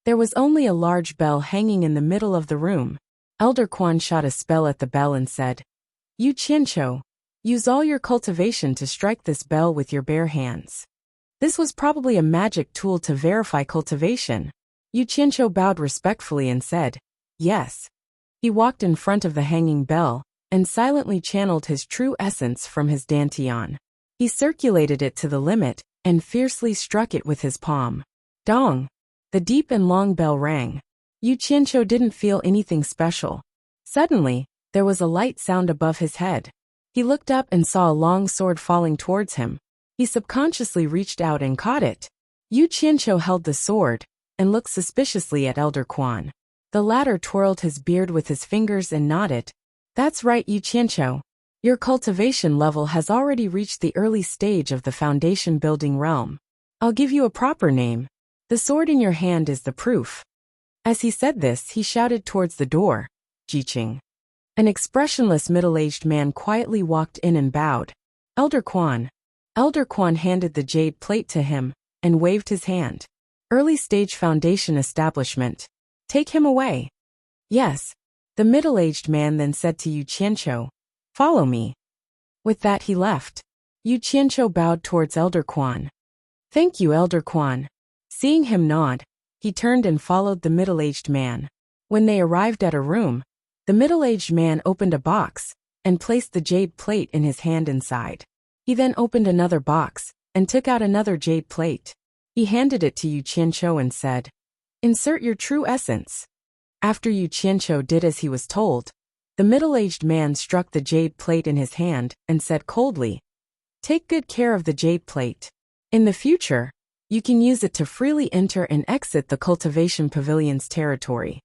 There was only a large bell hanging in the middle of the room. Elder Quan shot a spell at the bell and said, "Yu Qianqiu, use all your cultivation to strike this bell with your bare hands." This was probably a magic tool to verify cultivation. Yu Qianqiu bowed respectfully and said, "Yes." He walked in front of the hanging bell and silently channeled his true essence from his dantian. He circulated it to the limit and fiercely struck it with his palm. Dong! The deep and long bell rang. Yu Qianqiu didn't feel anything special. Suddenly, there was a light sound above his head. He looked up and saw a long sword falling towards him. He subconsciously reached out and caught it. Yu Qianqiu held the sword and looked suspiciously at Elder Quan. The latter twirled his beard with his fingers and nodded. That's right, Yu Qianqiu. Your cultivation level has already reached the early stage of the foundation building realm. I'll give you a proper name. The sword in your hand is the proof. As he said this, he shouted towards the door. Jiqing. An expressionless middle-aged man quietly walked in and bowed. Elder Quan. Elder Quan handed the jade plate to him and waved his hand. Early stage foundation establishment. Take him away. Yes. The middle-aged man then said to Yu Qianqiu, follow me. With that he left. Yu Qianqiu bowed towards Elder Quan. Thank you, Elder Quan. Seeing him nod, he turned and followed the middle-aged man. When they arrived at a room, the middle-aged man opened a box and placed the jade plate in his hand inside. He then opened another box and took out another jade plate. He handed it to Yu Qianqiu and said, insert your true essence. After Yu Qianqiu did as he was told, the middle-aged man struck the jade plate in his hand and said coldly, take good care of the jade plate. In the future, you can use it to freely enter and exit the cultivation pavilion's territory.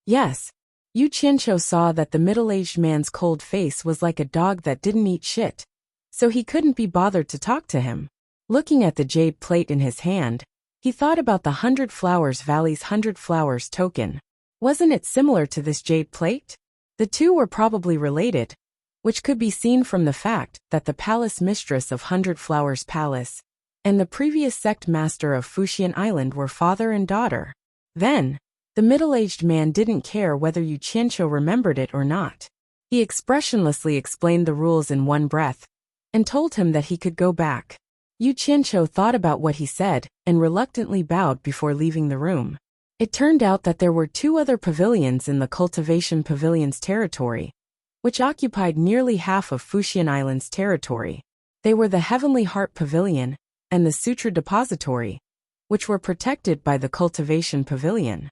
Yes. Yu Qianqiu saw that the middle-aged man's cold face was like a dog that didn't eat shit, so he couldn't be bothered to talk to him. Looking at the jade plate in his hand, he thought about the 100 Flowers Valley's 100 Flowers token. Wasn't it similar to this jade plate? The two were probably related, which could be seen from the fact that the palace mistress of 100 Flowers Palace and the previous sect master of Fuxian Island were father and daughter. Then, the middle-aged man didn't care whether Yu Qianqiu remembered it or not. He expressionlessly explained the rules in one breath and told him that he could go back. Yu Qianqiu thought about what he said and reluctantly bowed before leaving the room. It turned out that there were two other pavilions in the Cultivation Pavilion's territory, which occupied nearly half of Fuxian Island's territory. They were the Heavenly Heart Pavilion and the Sutra Depository, which were protected by the Cultivation Pavilion.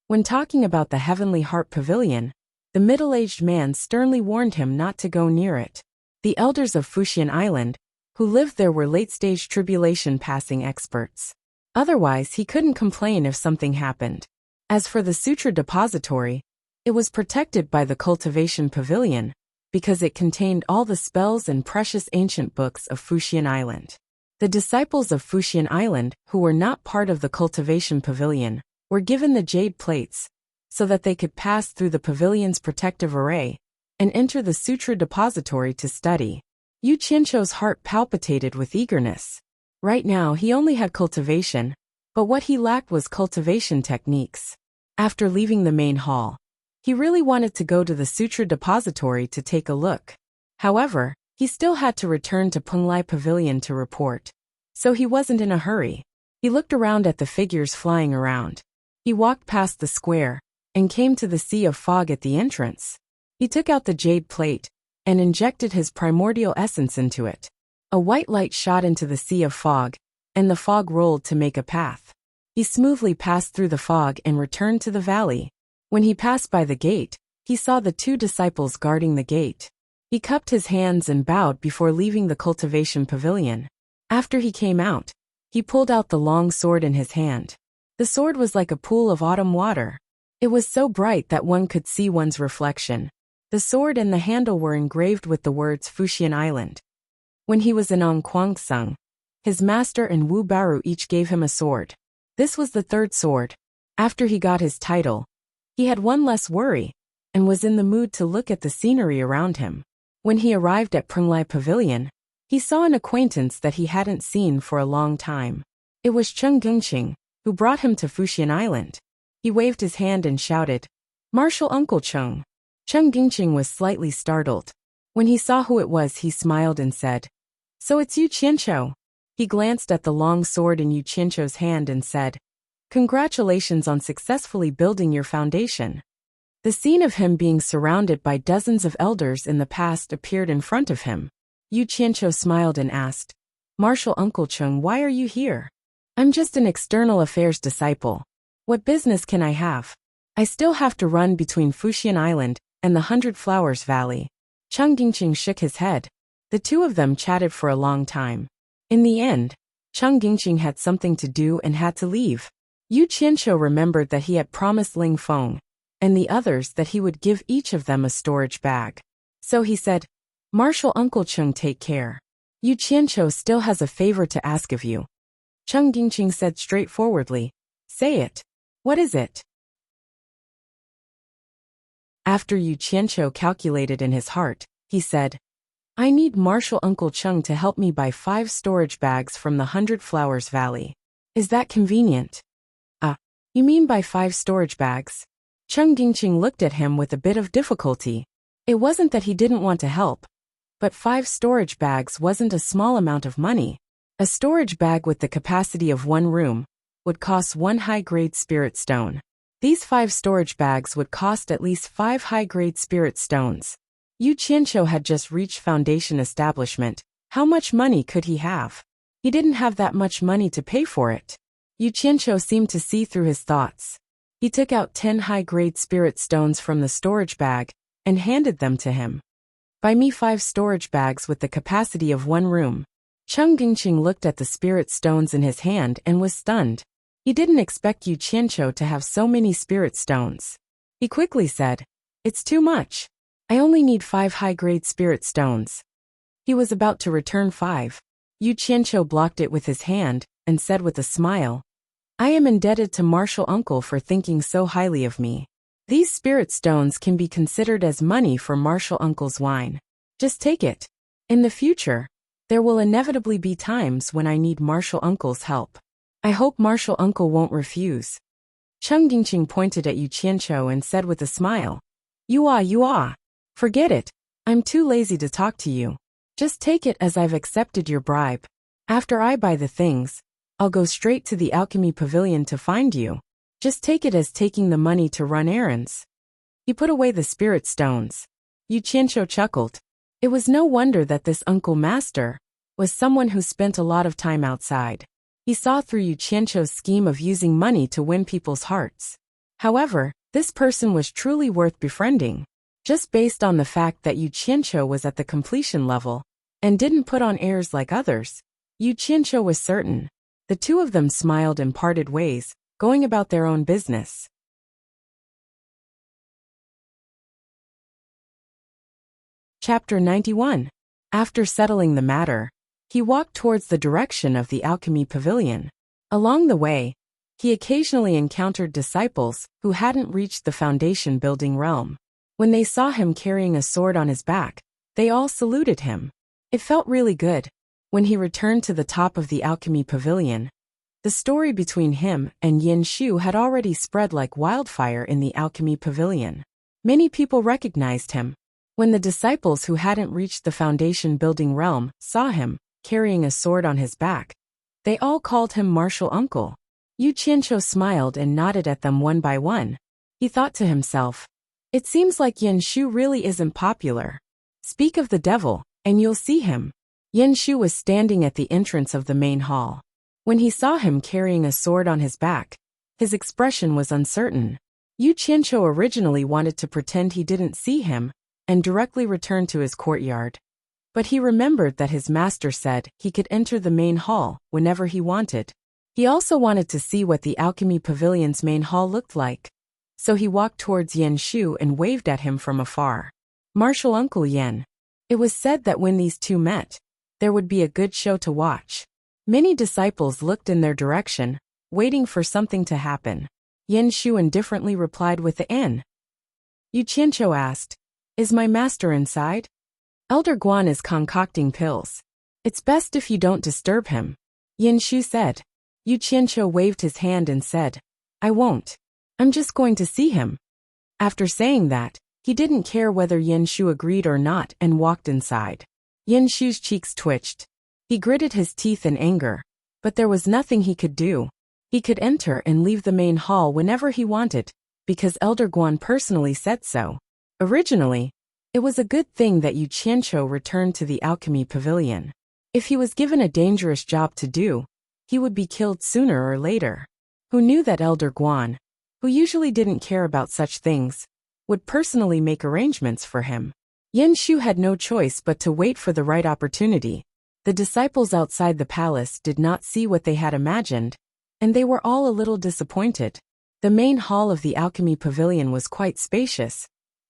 When talking about the Heavenly Heart Pavilion, the middle-aged man sternly warned him not to go near it. The elders of Fuxian Island, who lived there, were late-stage tribulation passing experts. Otherwise, he couldn't complain if something happened. As for the Sutra Depository, it was protected by the Cultivation Pavilion because it contained all the spells and precious ancient books of Fuxian Island. The disciples of Fuxian Island, who were not part of the Cultivation Pavilion, were given the jade plates so that they could pass through the pavilion's protective array and enter the Sutra Depository to study. Yu Qianqiu's heart palpitated with eagerness. Right now he only had cultivation, but what he lacked was cultivation techniques. After leaving the main hall, he really wanted to go to the Sutra Depository to take a look. However, he still had to return to Penglai Pavilion to report, so he wasn't in a hurry. He looked around at the figures flying around. He walked past the square and came to the sea of fog at the entrance. He took out the jade plate and injected his primordial essence into it. A white light shot into the sea of fog, and the fog rolled to make a path. He smoothly passed through the fog and returned to the valley. When he passed by the gate, he saw the two disciples guarding the gate. He cupped his hands and bowed before leaving the cultivation pavilion. After he came out, he pulled out the long sword in his hand. The sword was like a pool of autumn water. It was so bright that one could see one's reflection. The sword and the handle were engraved with the words Fuxian Island. When he was in Ongquangsung, his master and Wu Baru each gave him a sword. This was the third sword. After he got his title, he had one less worry and was in the mood to look at the scenery around him. When he arrived at Penglai Pavilion, he saw an acquaintance that he hadn't seen for a long time. It was Cheng Gengqing, who brought him to Fuxian Island. He waved his hand and shouted, "Marshal Uncle Cheng." Cheng Gengqing was slightly startled. When he saw who it was, he smiled and said, "So it's Yu Qianqiu." He glanced at the long sword in Yu Qianqiu's hand and said, "Congratulations on successfully building your foundation." The scene of him being surrounded by dozens of elders in the past appeared in front of him. Yu Qianqiu smiled and asked, "Marshal Uncle Cheng, why are you here?" I'm just an external affairs disciple. What business can I have? I still have to run between Fuxian Island and the Hundred Flowers Valley. Cheng Gingqing shook his head. The two of them chatted for a long time. In the end, Cheng Gingqing had something to do and had to leave. Yu Qianqiu remembered that he had promised Ling Feng and the others that he would give each of them a storage bag. So he said, Marshal Uncle Cheng, take care. Yu Qianqiu still has a favor to ask of you. Cheng Gingqing said straightforwardly, say it. What is it? After Yu Qianqiu calculated in his heart, he said, I need Marshal Uncle Cheng to help me buy 5 storage bags from the Hundred Flowers Valley. Is that convenient? You mean buy 5 storage bags? Cheng Gingqing looked at him with a bit of difficulty. It wasn't that he didn't want to help, but 5 storage bags wasn't a small amount of money. A storage bag with the capacity of 1 room would cost 1 high-grade spirit stone. These 5 storage bags would cost at least 5 high-grade spirit stones. Yu Qianqiu had just reached foundation establishment. How much money could he have? He didn't have that much money to pay for it. Yu Qianqiu seemed to see through his thoughts. He took out 10 high-grade spirit stones from the storage bag and handed them to him. Buy me 5 storage bags with the capacity of 1 room. Cheng Gingqing looked at the spirit stones in his hand and was stunned. He didn't expect Yu Qianqiu to have so many spirit stones. He quickly said, It's too much. I only need 5 high-grade spirit stones. He was about to return 5. Yu Qianqiu blocked it with his hand and said with a smile, I am indebted to Marshal Uncle for thinking so highly of me. These spirit stones can be considered as money for Marshal Uncle's wine. Just take it. In the future, there will inevitably be times when I need Marshal Uncle's help. I hope Marshal Uncle won't refuse. Cheng Gingqing pointed at Yu Qianqiu and said with a smile, You are. Forget it. I'm too lazy to talk to you. Just take it as I've accepted your bribe. After I buy the things, I'll go straight to the Alchemy Pavilion to find you. Just take it as taking the money to run errands. He put away the spirit stones. Yu Qianqiu chuckled. It was no wonder that this Uncle Master was someone who spent a lot of time outside. He saw through Yu Qianqiu's scheme of using money to win people's hearts. However, this person was truly worth befriending. Just based on the fact that Yu Qianqiu was at the completion level and didn't put on airs like others, Yu Qianqiu was certain. The two of them smiled and parted ways, going about their own business. Chapter 91. After settling the matter, he walked towards the direction of the Alchemy Pavilion. Along the way, he occasionally encountered disciples who hadn't reached the foundation building realm. When they saw him carrying a sword on his back, they all saluted him. It felt really good. When he returned to the top of the Alchemy Pavilion, the story between him and Yin Shu had already spread like wildfire in the Alchemy Pavilion. Many people recognized him. When the disciples who hadn't reached the foundation building realm saw him carrying a sword on his back, they all called him Marshal Uncle. Yu Qianqiu smiled and nodded at them one by one. He thought to himself, it seems like Yin Shu really isn't popular. Speak of the devil, and you'll see him. Yin Shu was standing at the entrance of the main hall. When he saw him carrying a sword on his back, his expression was uncertain. Yu Qianqiu originally wanted to pretend he didn't see him and directly return to his courtyard. But he remembered that his master said he could enter the main hall whenever he wanted. He also wanted to see what the Alchemy Pavilion's main hall looked like. So he walked towards Yin Shu and waved at him from afar. Marshal Uncle Yen. It was said that when these two met, there would be a good show to watch. Many disciples looked in their direction, waiting for something to happen. Yin Shu indifferently replied with the N. Yu Qianqiu asked, Is my master inside? Elder Guan is concocting pills. It's best if you don't disturb him. Yin Shu said. Yu Qianqiu waved his hand and said, I won't. I'm just going to see him. After saying that, he didn't care whether Yin Shu agreed or not and walked inside. Yin Shu's cheeks twitched. He gritted his teeth in anger, but there was nothing he could do. He could enter and leave the main hall whenever he wanted, because Elder Guan personally said so. Originally, it was a good thing that Yu Qianqiu returned to the Alchemy Pavilion. If he was given a dangerous job to do, he would be killed sooner or later. Who knew that Elder Guan, who usually didn't care about such things, would personally make arrangements for him? Yen Shu had no choice but to wait for the right opportunity. The disciples outside the palace did not see what they had imagined, and they were all a little disappointed. The main hall of the alchemy pavilion was quite spacious,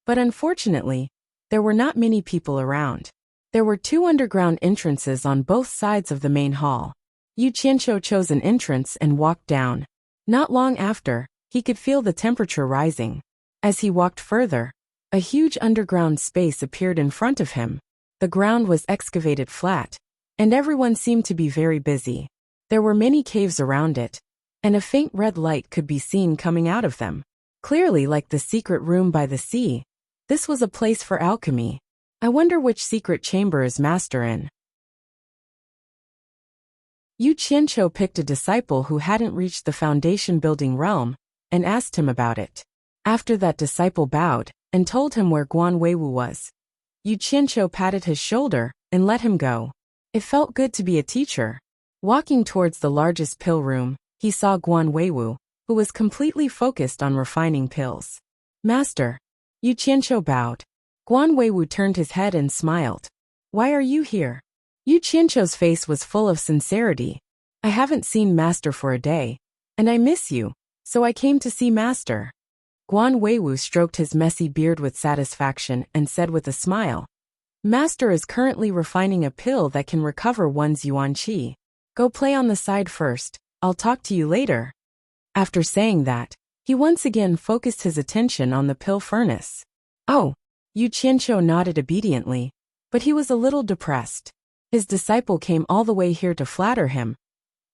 but unfortunately, there were not many people around. There were 2 underground entrances on both sides of the main hall. Yu Qianqiu chose an entrance and walked down. Not long after, he could feel the temperature rising. As he walked further, a huge underground space appeared in front of him. The ground was excavated flat, and everyone seemed to be very busy. There were many caves around it, and a faint red light could be seen coming out of them. Clearly like the secret room by the sea, this was a place for alchemy. I wonder which secret chamber is master in. Yu Qianqiu picked a disciple who hadn't reached the foundation building realm, and asked him about it. After that disciple bowed, and told him where Guan Weiwu was. Yu Qianqiu patted his shoulder, and let him go. It felt good to be a teacher. Walking towards the largest pill room, he saw Guan Weiwu, who was completely focused on refining pills. Master. Yu Qianqiu bowed. Guan Weiwu turned his head and smiled. Why are you here? Yu Qianqiu's face was full of sincerity. I haven't seen Master for a day, and I miss you, so I came to see Master. Guan Weiwu stroked his messy beard with satisfaction and said with a smile, Master is currently refining a pill that can recover one's yuan qi. Go play on the side first, I'll talk to you later. After saying that, he once again focused his attention on the pill furnace. Oh, Yu Qianqiu nodded obediently, but he was a little depressed. His disciple came all the way here to flatter him,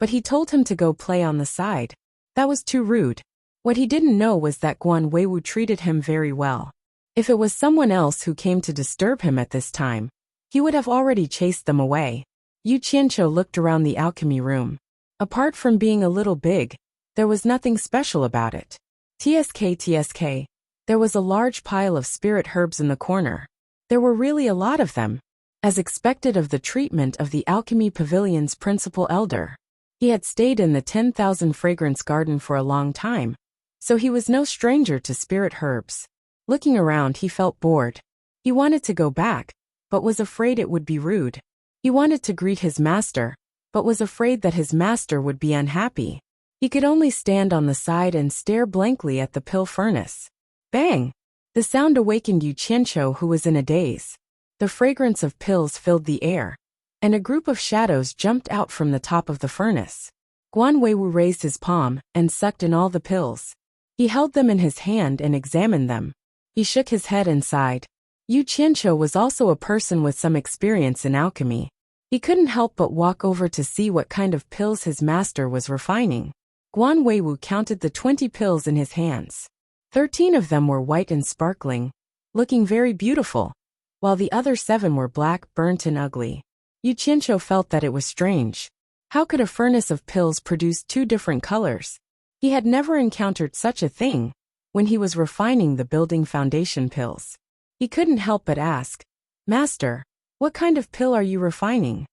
but he told him to go play on the side. That was too rude. What he didn't know was that Guan Weiwu treated him very well. If it was someone else who came to disturb him at this time, he would have already chased them away. Yu Qianqiu looked around the alchemy room. Apart from being a little big, there was nothing special about it. TSK. There was a large pile of spirit herbs in the corner. There were really a lot of them, as expected of the treatment of the alchemy pavilion's principal elder. He had stayed in the 10,000 fragrance garden for a long time, so he was no stranger to spirit herbs. Looking around, he felt bored. He wanted to go back, but was afraid it would be rude. He wanted to greet his master, but was afraid that his master would be unhappy. He could only stand on the side and stare blankly at the pill furnace. Bang! The sound awakened Yu Qianqiu, who was in a daze. The fragrance of pills filled the air, and a group of shadows jumped out from the top of the furnace. Guan Weiwu raised his palm and sucked in all the pills. He held them in his hand and examined them. He shook his head and sighed. Yu Qianqiu was also a person with some experience in alchemy. He couldn't help but walk over to see what kind of pills his master was refining. Guan Weiwu counted the 20 pills in his hands. 13 of them were white and sparkling, looking very beautiful, while the other 7 were black, burnt and ugly. Yu Qianqiu felt that it was strange. How could a furnace of pills produce 2 different colors? He had never encountered such a thing when he was refining the building foundation pills. He couldn't help but ask, Master, what kind of pill are you refining?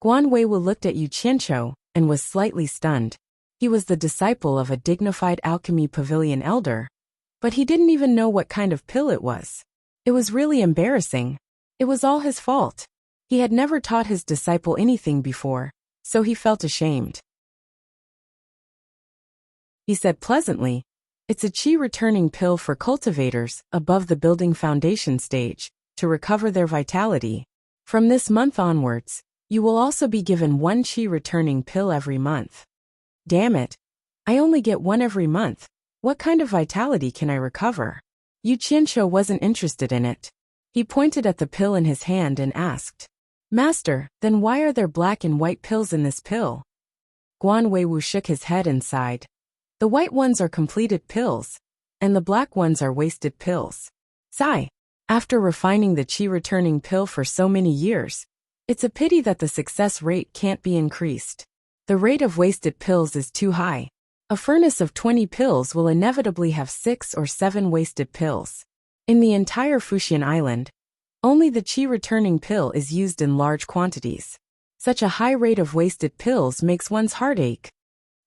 Guan Weiwu looked at Yu Qianqiu and was slightly stunned. He was the disciple of a dignified alchemy pavilion elder, but he didn't even know what kind of pill it was. It was really embarrassing. It was all his fault. He had never taught his disciple anything before, so he felt ashamed. He said pleasantly, It's a qi-returning pill for cultivators above the building foundation stage, to recover their vitality. From this month onwards, you will also be given 1 qi-returning pill every month. Damn it. I only get 1 every month. What kind of vitality can I recover? Yu Qianqiu wasn't interested in it. He pointed at the pill in his hand and asked, Master, then why are there black and white pills in this pill? Guan Weiwu shook his head and sighed. The white ones are completed pills, and the black ones are wasted pills. Sigh. After refining the qi-returning pill for so many years, it's a pity that the success rate can't be increased. The rate of wasted pills is too high. A furnace of 20 pills will inevitably have 6 or 7 wasted pills. In the entire Fuxian Island, only the qi-returning pill is used in large quantities. Such a high rate of wasted pills makes one's heart ache.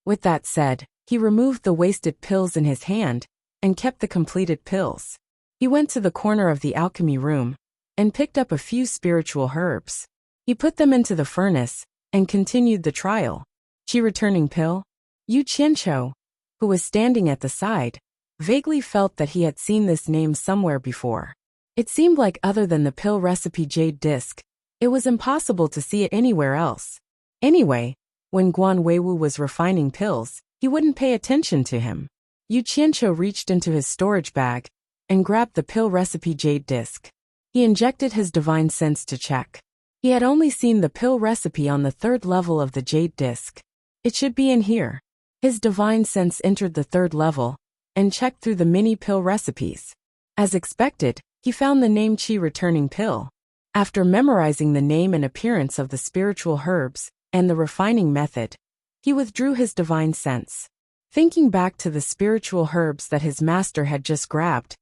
With that said, he removed the wasted pills in his hand and kept the completed pills. He went to the corner of the alchemy room and picked up a few spiritual herbs. He put them into the furnace and continued the trial. Qi returning pill? Yu Qianqiu, who was standing at the side, vaguely felt that he had seen this name somewhere before. It seemed like other than the pill recipe jade disc, it was impossible to see it anywhere else. Anyway, when Guan Weiwu was refining pills, he wouldn't pay attention to him. Yu Qianqiu reached into his storage bag and grabbed the pill recipe jade disc. He injected his divine sense to check. He had only seen the pill recipe on the 3rd level of the jade disc. It should be in here. His divine sense entered the 3rd level and checked through the mini pill recipes. As expected, he found the name Qi returning pill. After memorizing the name and appearance of the spiritual herbs and the refining method, he withdrew his divine sense. Thinking back to the spiritual herbs that his master had just grabbed,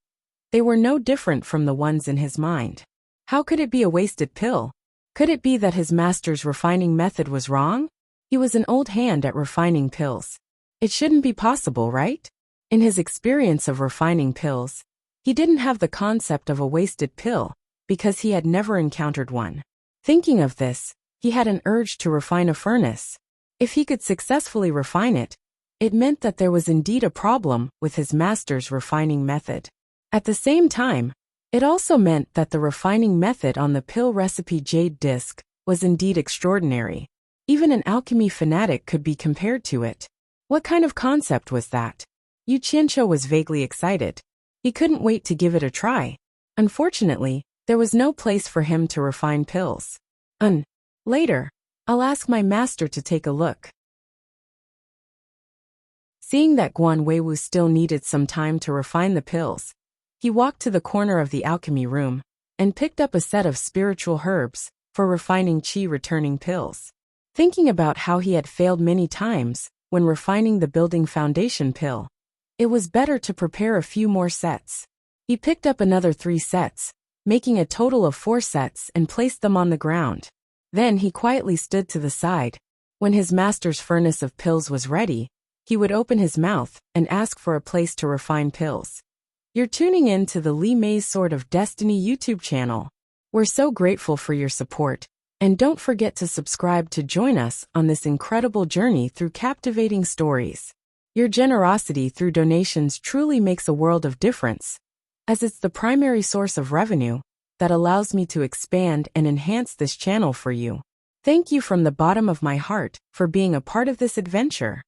they were no different from the ones in his mind. How could it be a wasted pill? Could it be that his master's refining method was wrong? He was an old hand at refining pills. It shouldn't be possible, right? In his experience of refining pills, he didn't have the concept of a wasted pill because he had never encountered one. Thinking of this, he had an urge to refine a furnace. If he could successfully refine it, it meant that there was indeed a problem with his master's refining method. At the same time, it also meant that the refining method on the pill recipe jade disc was indeed extraordinary. Even an alchemy fanatic could be compared to it. What kind of concept was that? Yu Qianqiu was vaguely excited. He couldn't wait to give it a try. Unfortunately, there was no place for him to refine pills. Later, I'll ask my master to take a look. Seeing that Guan Weiwu still needed some time to refine the pills, he walked to the corner of the alchemy room and picked up a set of spiritual herbs for refining Qi returning pills. Thinking about how he had failed many times when refining the building foundation pill, it was better to prepare a few more sets. He picked up another 3 sets, making a total of 4 sets and placed them on the ground. Then he quietly stood to the side. When his master's furnace of pills was ready, he would open his mouth and ask for a place to refine pills. You're tuning in to the Li Mei's Sword of Destiny YouTube channel. We're so grateful for your support, and don't forget to subscribe to join us on this incredible journey through captivating stories. Your generosity through donations truly makes a world of difference, as it's the primary source of revenue that allows me to expand and enhance this channel for you. Thank you from the bottom of my heart for being a part of this adventure.